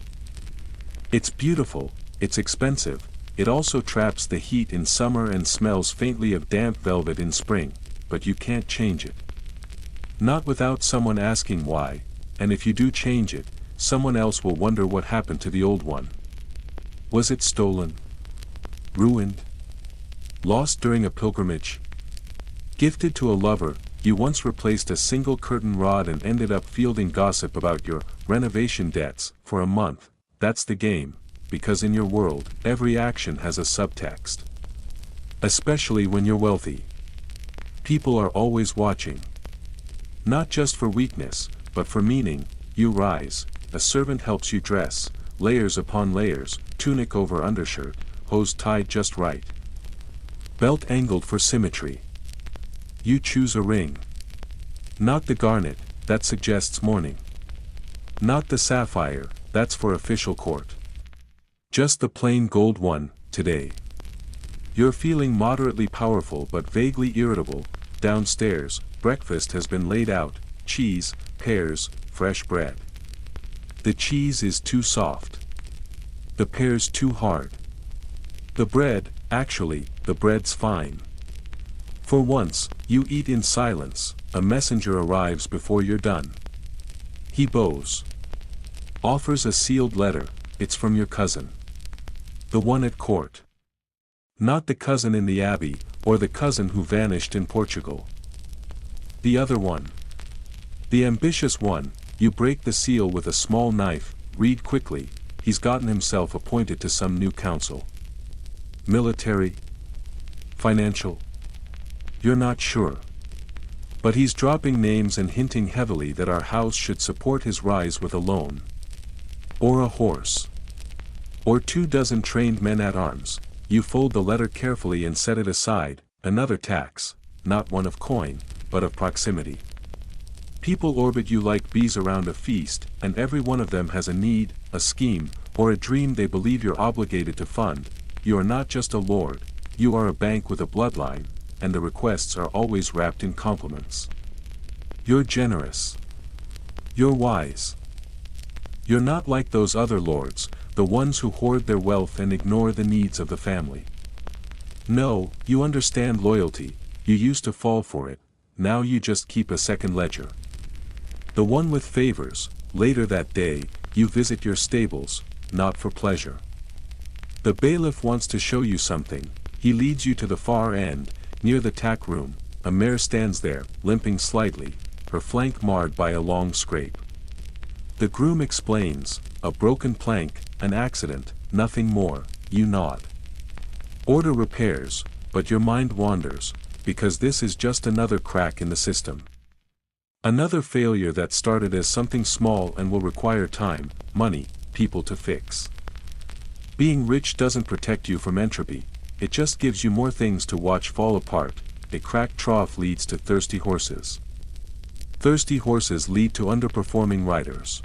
It's beautiful, it's expensive, it also traps the heat in summer and smells faintly of damp velvet in spring, but you can't change it. Not without someone asking why, and if you do change it, someone else will wonder what happened to the old one. Was it stolen? Ruined? Lost during a pilgrimage? Gifted to a lover, you once replaced a single curtain rod and ended up fielding gossip about your renovation debts for a month. That's the game, because in your world, every action has a subtext. Especially when you're wealthy. People are always watching. Not just for weakness, but for meaning. You rise, a servant helps you dress, layers upon layers, tunic over undershirt, hose tied just right. Belt angled for symmetry. You choose a ring. Not the garnet, that suggests mourning. Not the sapphire, that's for official court. Just the plain gold one, today. You're feeling moderately powerful but vaguely irritable. Downstairs, breakfast has been laid out, cheese, pears, fresh bread. The cheese is too soft. The pears too hard. The bread, actually, the bread's fine. For once, you eat in silence. A messenger arrives before you're done. He bows. Offers a sealed letter. It's from your cousin. The one at court. Not the cousin in the abbey, or the cousin who vanished in Portugal. The other one. The ambitious one. You break the seal with a small knife, read quickly, he's gotten himself appointed to some new council. Military? Financial? You're not sure. But he's dropping names and hinting heavily that our house should support his rise with a loan. Or a horse. Or 24 trained men at arms. You fold the letter carefully and set it aside, another tax, not one of coin, but of proximity. People orbit you like bees around a feast, and every one of them has a need, a scheme, or a dream they believe you're obligated to fund. You are not just a lord, you are a bank with a bloodline, and the requests are always wrapped in compliments. You're generous. You're wise. You're not like those other lords, the ones who hoard their wealth and ignore the needs of the family. No, you understand loyalty, you used to fall for it, now you just keep a second ledger. The one with favors, later that day, you visit your stables, not for pleasure. The bailiff wants to show you something, he leads you to the far end, near the tack room, a mare stands there, limping slightly, her flank marred by a long scrape. The groom explains, a broken plank, an accident, nothing more, you nod. Order repairs, but your mind wanders, because this is just another crack in the system. Another failure that started as something small and will require time, money, people to fix. Being rich doesn't protect you from entropy, it just gives you more things to watch fall apart. A cracked trough leads to thirsty horses. Thirsty horses lead to underperforming riders.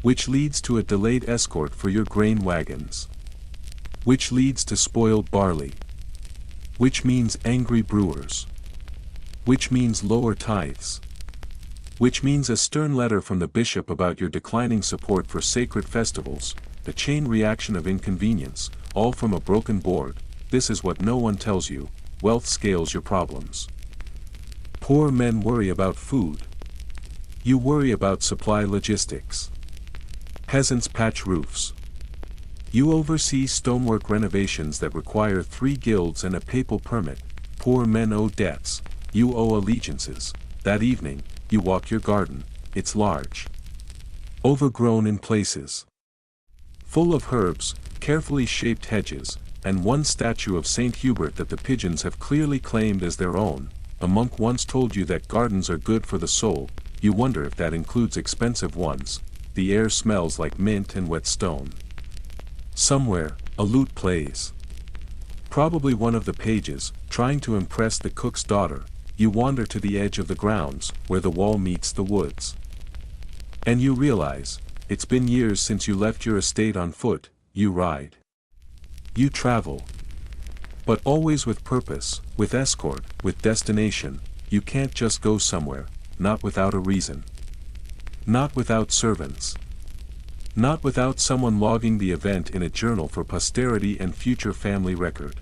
Which leads to a delayed escort for your grain wagons. Which leads to spoiled barley. Which means angry brewers. Which means lower tithes. Which means a stern letter from the bishop about your declining support for sacred festivals, the chain reaction of inconvenience, all from a broken board. This is what no one tells you, wealth scales your problems. Poor men worry about food. You worry about supply logistics. Peasants patch roofs. You oversee stonework renovations that require 3 guilds and a papal permit. Poor men owe debts, you owe allegiances. That evening, you walk your garden, it's large. Overgrown in places. Full of herbs, carefully shaped hedges, and one statue of Saint Hubert that the pigeons have clearly claimed as their own. A monk once told you that gardens are good for the soul, you wonder if that includes expensive ones. The air smells like mint and wet stone. Somewhere, a lute plays. Probably one of the pages, trying to impress the cook's daughter. You wander to the edge of the grounds, where the wall meets the woods. And you realize, it's been years since you left your estate on foot. You ride. You travel. But always with purpose, with escort, with destination. You can't just go somewhere, not without a reason. Not without servants. Not without someone logging the event in a journal for posterity and future family record.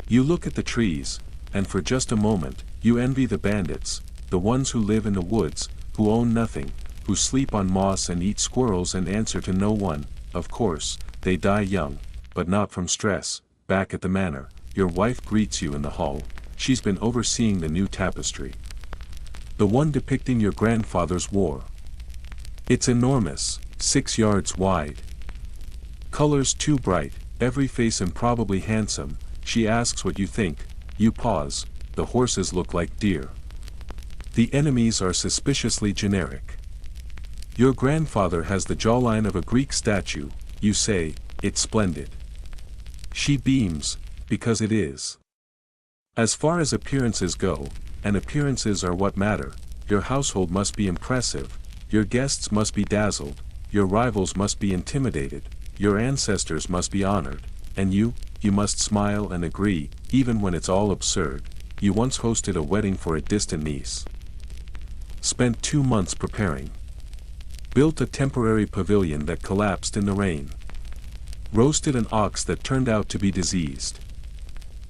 You look at the trees, and for just a moment, you envy the bandits, the ones who live in the woods, who own nothing, who sleep on moss and eat squirrels and answer to no one. Of course, they die young, but not from stress. Back at the manor, your wife greets you in the hall. She's been overseeing the new tapestry. The one depicting your grandfather's war. It's enormous, 6 yards wide. Colors too bright, every face improbably handsome. She asks what you think. You pause. The horses look like deer. The enemies are suspiciously generic. Your grandfather has the jawline of a Greek statue. You say, it's splendid. She beams, because it is. As far as appearances go, and appearances are what matter, your household must be impressive, your guests must be dazzled, your rivals must be intimidated, your ancestors must be honored, and you must smile and agree, even when it's all absurd. You once hosted a wedding for a distant niece. Spent 2 months preparing. Built a temporary pavilion that collapsed in the rain. Roasted an ox that turned out to be diseased.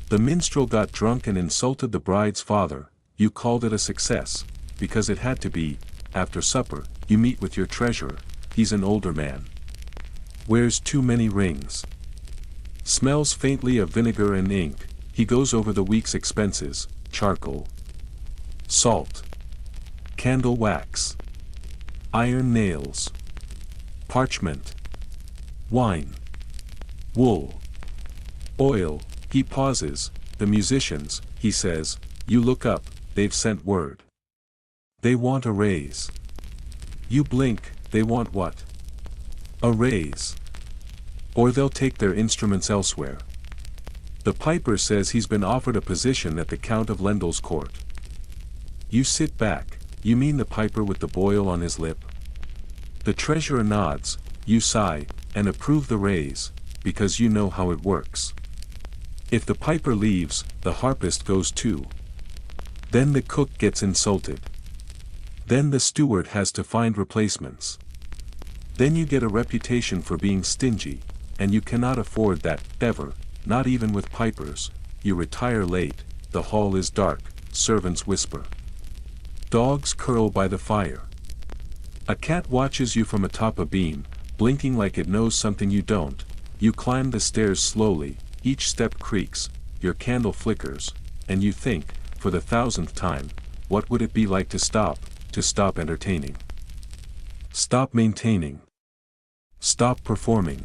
The minstrel got drunk and insulted the bride's father. You called it a success, because it had to be. After supper, you meet with your treasurer. He's an older man. Wears too many rings. Smells faintly of vinegar and ink. He goes over the week's expenses: charcoal, salt, candle wax, iron nails, parchment, wine, wool, oil. He pauses. The musicians, he says. You look up, they've sent word. They want a raise. You blink. They want what? A raise. Or they'll take their instruments elsewhere. The piper says he's been offered a position at the Count of Lendel's court. You sit back. You mean the piper with the boil on his lip? The treasurer nods. You sigh, and approve the raise, because you know how it works. If the piper leaves, the harpist goes too. Then the cook gets insulted. Then the steward has to find replacements. Then you get a reputation for being stingy, and you cannot afford that, ever, not even with pipers. You retire late, the hall is dark, servants whisper. Dogs curl by the fire. A cat watches you from atop a beam, blinking like it knows something you don't. You climb the stairs slowly, each step creaks, your candle flickers, and you think, for the 1000th time, what would it be like to stop entertaining? Stop maintaining. Stop performing.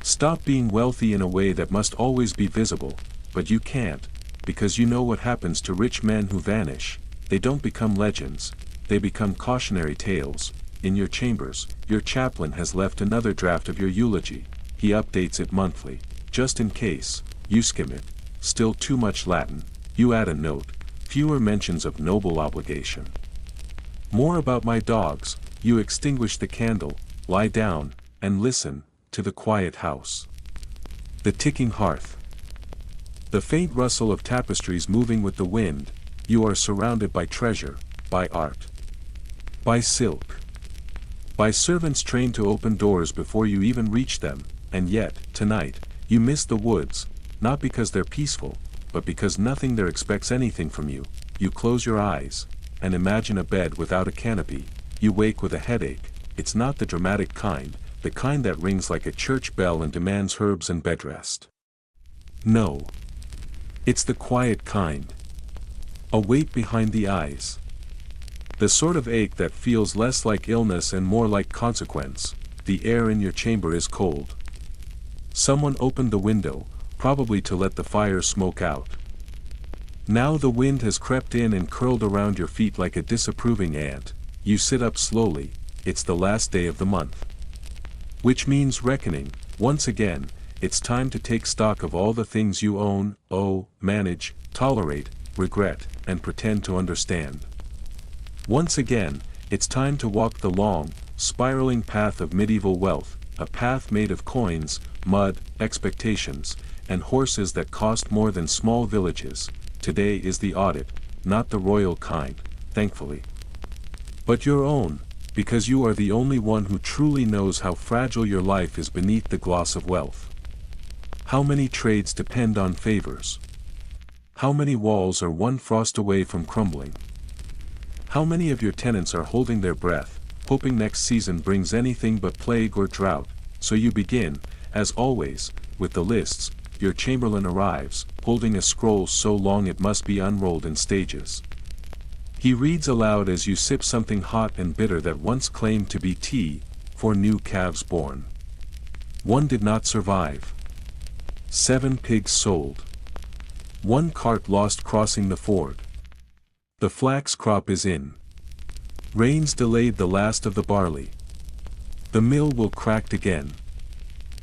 Stop being wealthy in a way that must always be visible, but you can't, because you know what happens to rich men who vanish. They don't become legends, they become cautionary tales. In your chambers, your chaplain has left another draft of your eulogy. He updates it monthly, just in case. You skim it. Still too much Latin. You add a note. Fewer mentions of noble obligation. More about my dogs. You extinguish the candle, lie down, and listen to the quiet house. The ticking hearth. The faint rustle of tapestries moving with the wind. You are surrounded by treasure, by art, by silk, by servants trained to open doors before you even reach them. And yet, tonight, you miss the woods, not because they're peaceful, but because nothing there expects anything from you. You close your eyes, and imagine a bed without a canopy. You wake with a headache. It's not the dramatic kind, the kind that rings like a church bell and demands herbs and bed rest. No. It's the quiet kind. A weight behind the eyes. The sort of ache that feels less like illness and more like consequence. The air in your chamber is cold. Someone opened the window, probably to let the fire smoke out. Now the wind has crept in and curled around your feet like a disapproving ant. You sit up slowly. It's the last day of the month. Which means reckoning. Once again, it's time to take stock of all the things you own, owe, manage, tolerate, regret, and pretend to understand. Once again, it's time to walk the long, spiraling path of medieval wealth, a path made of coins, mud, expectations, and horses that cost more than small villages. Today is the audit, not the royal kind, thankfully. But your own, because you are the only one who truly knows how fragile your life is beneath the gloss of wealth. How many trades depend on favors? How many walls are one frost away from crumbling? How many of your tenants are holding their breath, hoping next season brings anything but plague or drought? So you begin, as always, with the lists. Your chamberlain arrives, holding a scroll so long it must be unrolled in stages. He reads aloud as you sip something hot and bitter that once claimed to be tea, for new calves born. 1 did not survive. 7 pigs sold. 1 cart lost crossing the ford. The flax crop is in. Rains delayed the last of the barley. The mill will crack again.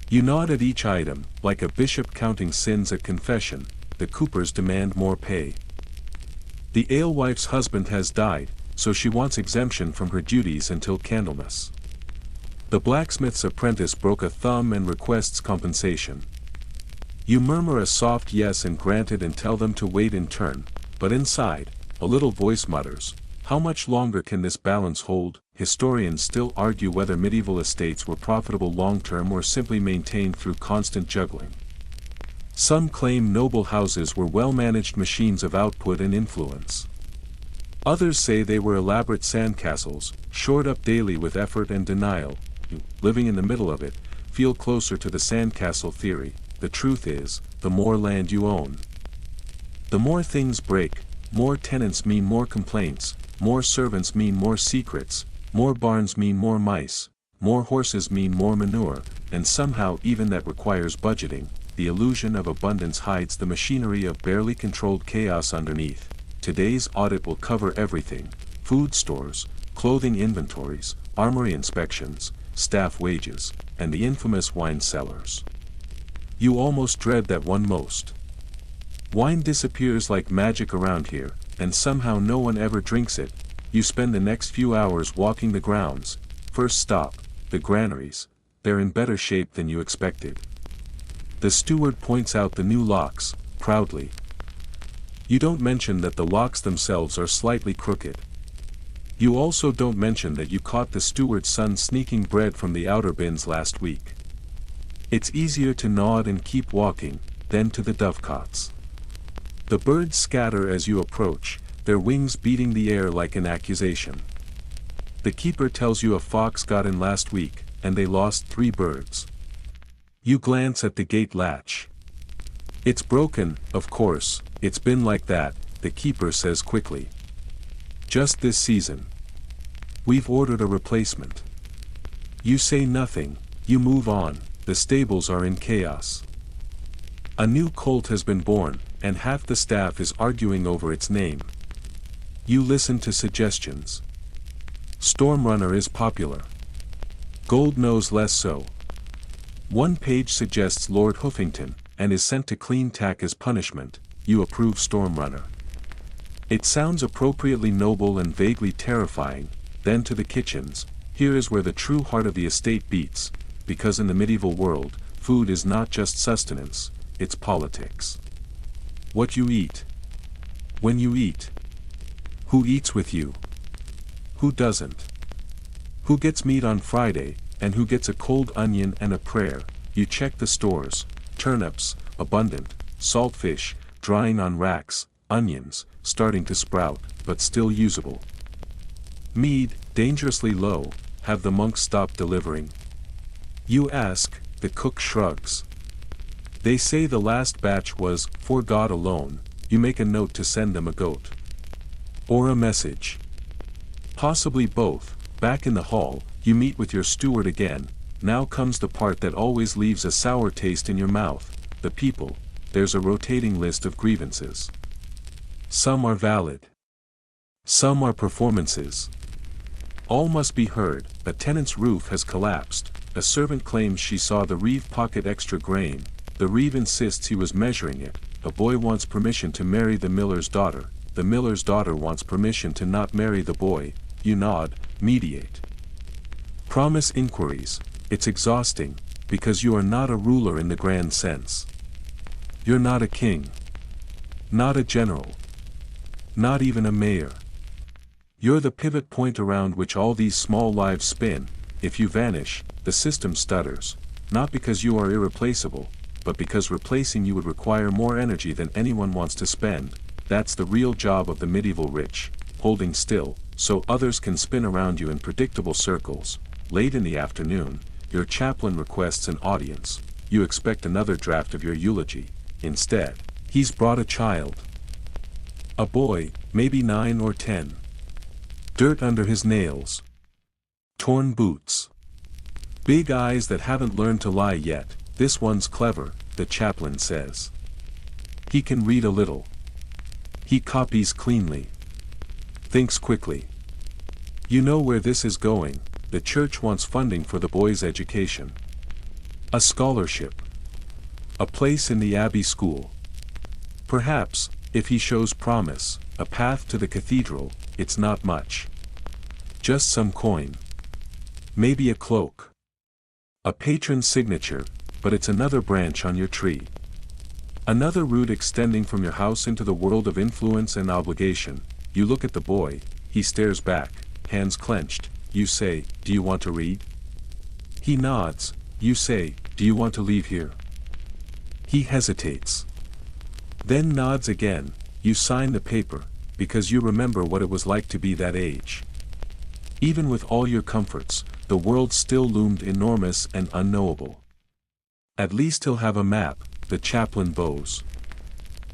You nod at each item, like a bishop counting sins at confession. The coopers demand more pay. The alewife's husband has died, so she wants exemption from her duties until Candlemas. The blacksmith's apprentice broke a thumb and requests compensation. You murmur a soft yes and grant it and tell them to wait in turn, but inside, a little voice mutters, how much longer can this balance hold? Historians still argue whether medieval estates were profitable long-term or simply maintained through constant juggling. Some claim noble houses were well-managed machines of output and influence. Others say they were elaborate sandcastles, shored up daily with effort and denial. You, living in the middle of it, feel closer to the sandcastle theory. the truth is, the more land you own. The more things break, more tenants mean more complaints, more servants mean more secrets, more barns mean more mice, more horses mean more manure, and somehow even that requires budgeting. The illusion of abundance hides the machinery of barely controlled chaos underneath. Today's audit will cover everything: food stores, clothing inventories, armory inspections, staff wages, and the infamous wine cellars. You almost dread that one most. Wine disappears like magic around here, and somehow no one ever drinks it. You spend the next few hours walking the grounds. First stop, the granaries. They're in better shape than you expected. The steward points out the new locks, proudly. You don't mention that the locks themselves are slightly crooked. You also don't mention that you caught the steward's son sneaking bread from the outer bins last week. It's easier to nod and keep walking, than to the dovecots. The birds scatter as you approach, their wings beating the air like an accusation. The keeper tells you a fox got in last week, and they lost 3 birds. You glance at the gate latch. It's broken, of course. It's been like that, the keeper says quickly. Just this season. We've ordered a replacement. You say nothing, you move on. The stables are in chaos. A new colt has been born, and half the staff is arguing over its name. You listen to suggestions. Stormrunner is popular. Gold Nose less so. One page suggests Lord Hoofington, and is sent to clean tack as punishment. You approve Stormrunner. It sounds appropriately noble and vaguely terrifying. Then to the kitchens. Here is where the true heart of the estate beats, because in the medieval world, food is not just sustenance, it's politics. What you eat. When you eat. Who eats with you? Who doesn't? Who gets meat on Friday, and who gets a cold onion and a prayer? You check the stores. Turnips, abundant, salt fish, drying on racks, onions, starting to sprout, but still usable. Mead, dangerously low. Have the monks stopped delivering? You ask, the cook shrugs. They say the last batch was, for God alone. You make a note to send them a goat. Or a message. Possibly both. Back in the hall, you meet with your steward again. Now comes the part that always leaves a sour taste in your mouth. The people. There's a rotating list of grievances. Some are valid. Some are performances. All must be heard. A tenant's roof has collapsed. A servant claims she saw the Reeve pocket extra grain. The Reeve insists he was measuring it. A boy wants permission to marry the miller's daughter. The miller's daughter wants permission to not marry the boy. You nod, mediate. Promise inquiries. It's exhausting, because you are not a ruler in the grand sense. You're not a king. Not a general. Not even a mayor. You're the pivot point around which all these small lives spin. If you vanish, the system stutters. Not because you are irreplaceable, but because replacing you would require more energy than anyone wants to spend. That's the real job of the medieval rich, holding still, so others can spin around you in predictable circles. Late in the afternoon, your chaplain requests an audience. You expect another draft of your eulogy. Instead, he's brought a child. A boy, maybe 9 or 10. Dirt under his nails. Torn boots. Big eyes that haven't learned to lie yet. This one's clever, the chaplain says. He can read a little. He copies cleanly. Thinks quickly. You know where this is going. The church wants funding for the boy's education. A scholarship. A place in the abbey school. Perhaps, if he shows promise, a path to the cathedral. It's not much. Just some coin. Maybe a cloak. A patron's signature, but it's another branch on your tree. Another route extending from your house into the world of influence and obligation. You look at the boy, he stares back, hands clenched. You say, "Do you want to read?" He nods. You say, "Do you want to leave here?" He hesitates. Then nods again. You sign the paper, because you remember what it was like to be that age. Even with all your comforts, the world still loomed enormous and unknowable. At least he'll have a map, the chaplain bows.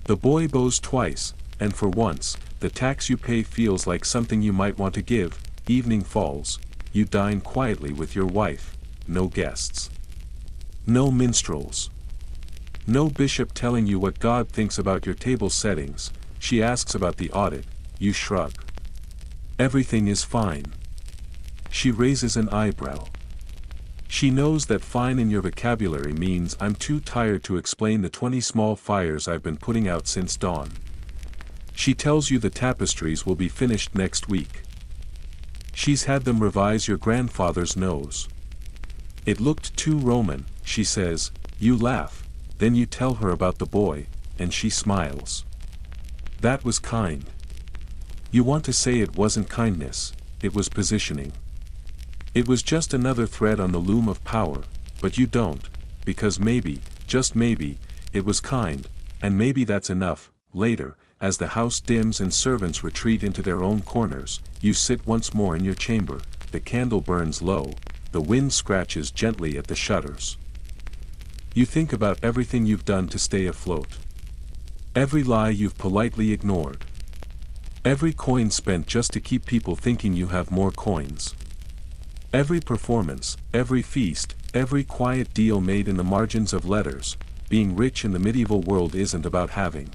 The boy bows twice, and for once, the tax you pay feels like something you might want to give. Evening falls, you dine quietly with your wife, no guests. No minstrels. No bishop telling you what God thinks about your table settings. She asks about the audit, you shrug. Everything is fine. She raises an eyebrow. She knows that fine in your vocabulary means I'm too tired to explain the 20 small fires I've been putting out since dawn. She tells you the tapestries will be finished next week. She's had them revise your grandfather's nose. It looked too Roman, she says. You laugh, then you tell her about the boy, and she smiles. That was kind. You want to say it wasn't kindness, it was positioning. It was just another thread on the loom of power, but you don't, because maybe, just maybe, it was kind, and maybe that's enough. Later, as the house dims and servants retreat into their own corners, you sit once more in your chamber, the candle burns low, the wind scratches gently at the shutters. You think about everything you've done to stay afloat. Every lie you've politely ignored. Every coin spent just to keep people thinking you have more coins. Every performance, every feast, every quiet deal made in the margins of letters. Being rich in the medieval world isn't about having.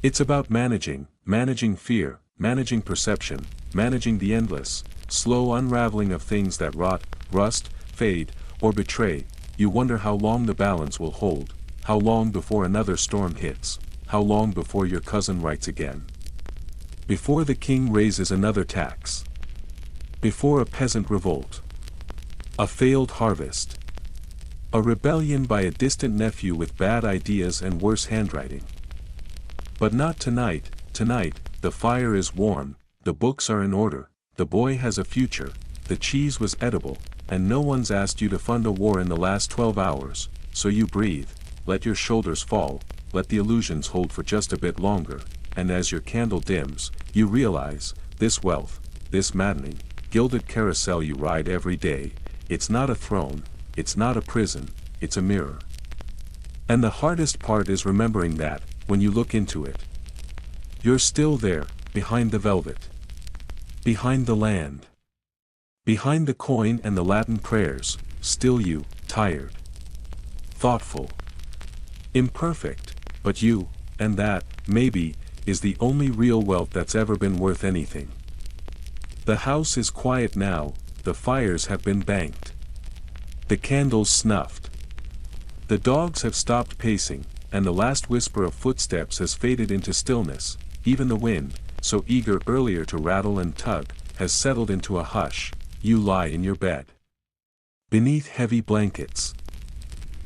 It's about managing fear, managing perception, managing the endless, slow unraveling of things that rot, rust, fade, or betray. You wonder how long the balance will hold, how long before another storm hits, how long before your cousin writes again. Before the king raises another tax. Before a peasant revolt. A failed harvest. A rebellion by a distant nephew with bad ideas and worse handwriting. But not tonight. Tonight, the fire is warm, the books are in order, the boy has a future, the cheese was edible, and no one's asked you to fund a war in the last 12 hours, so you breathe, let your shoulders fall, let the illusions hold for just a bit longer, and as your candle dims, you realize, this wealth, this maddening, gilded carousel you ride every day, it's not a throne, it's not a prison, it's a mirror. And the hardest part is remembering that, when you look into it, you're still there, behind the velvet. Behind the land. Behind the coin and the Latin prayers, still you, tired. Thoughtful. Imperfect, but you, and that, maybe, is the only real wealth that's ever been worth anything. The house is quiet now, the fires have been banked. The candles snuffed. The dogs have stopped pacing, and the last whisper of footsteps has faded into stillness. Even the wind, so eager earlier to rattle and tug, has settled into a hush. You lie in your bed. Beneath heavy blankets.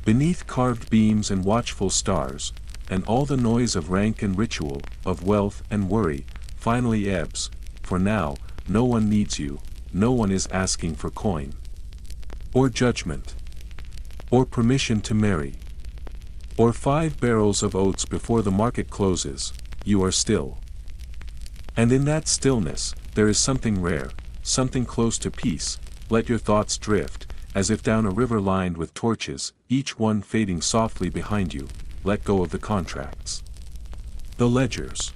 Beneath carved beams and watchful stars, and all the noise of rank and ritual, of wealth and worry, finally ebbs, for now, no one needs you, no one is asking for coin. Or judgment. Or permission to marry. Or 5 barrels of oats before the market closes, you are still. And in that stillness, there is something rare, something close to peace. Let your thoughts drift, as if down a river lined with torches, each one fading softly behind you. Let go of the contracts. The ledgers.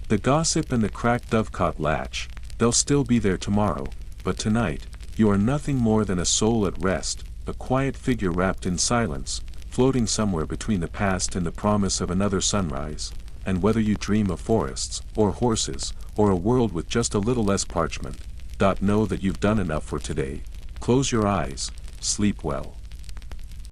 The gossip and the cracked dovecot latch, they'll still be there tomorrow, but tonight, you are nothing more than a soul at rest, a quiet figure wrapped in silence, floating somewhere between the past and the promise of another sunrise. And whether you dream of forests, or horses, or a world with just a little less parchment, know that you've done enough for today. Close your eyes, sleep well.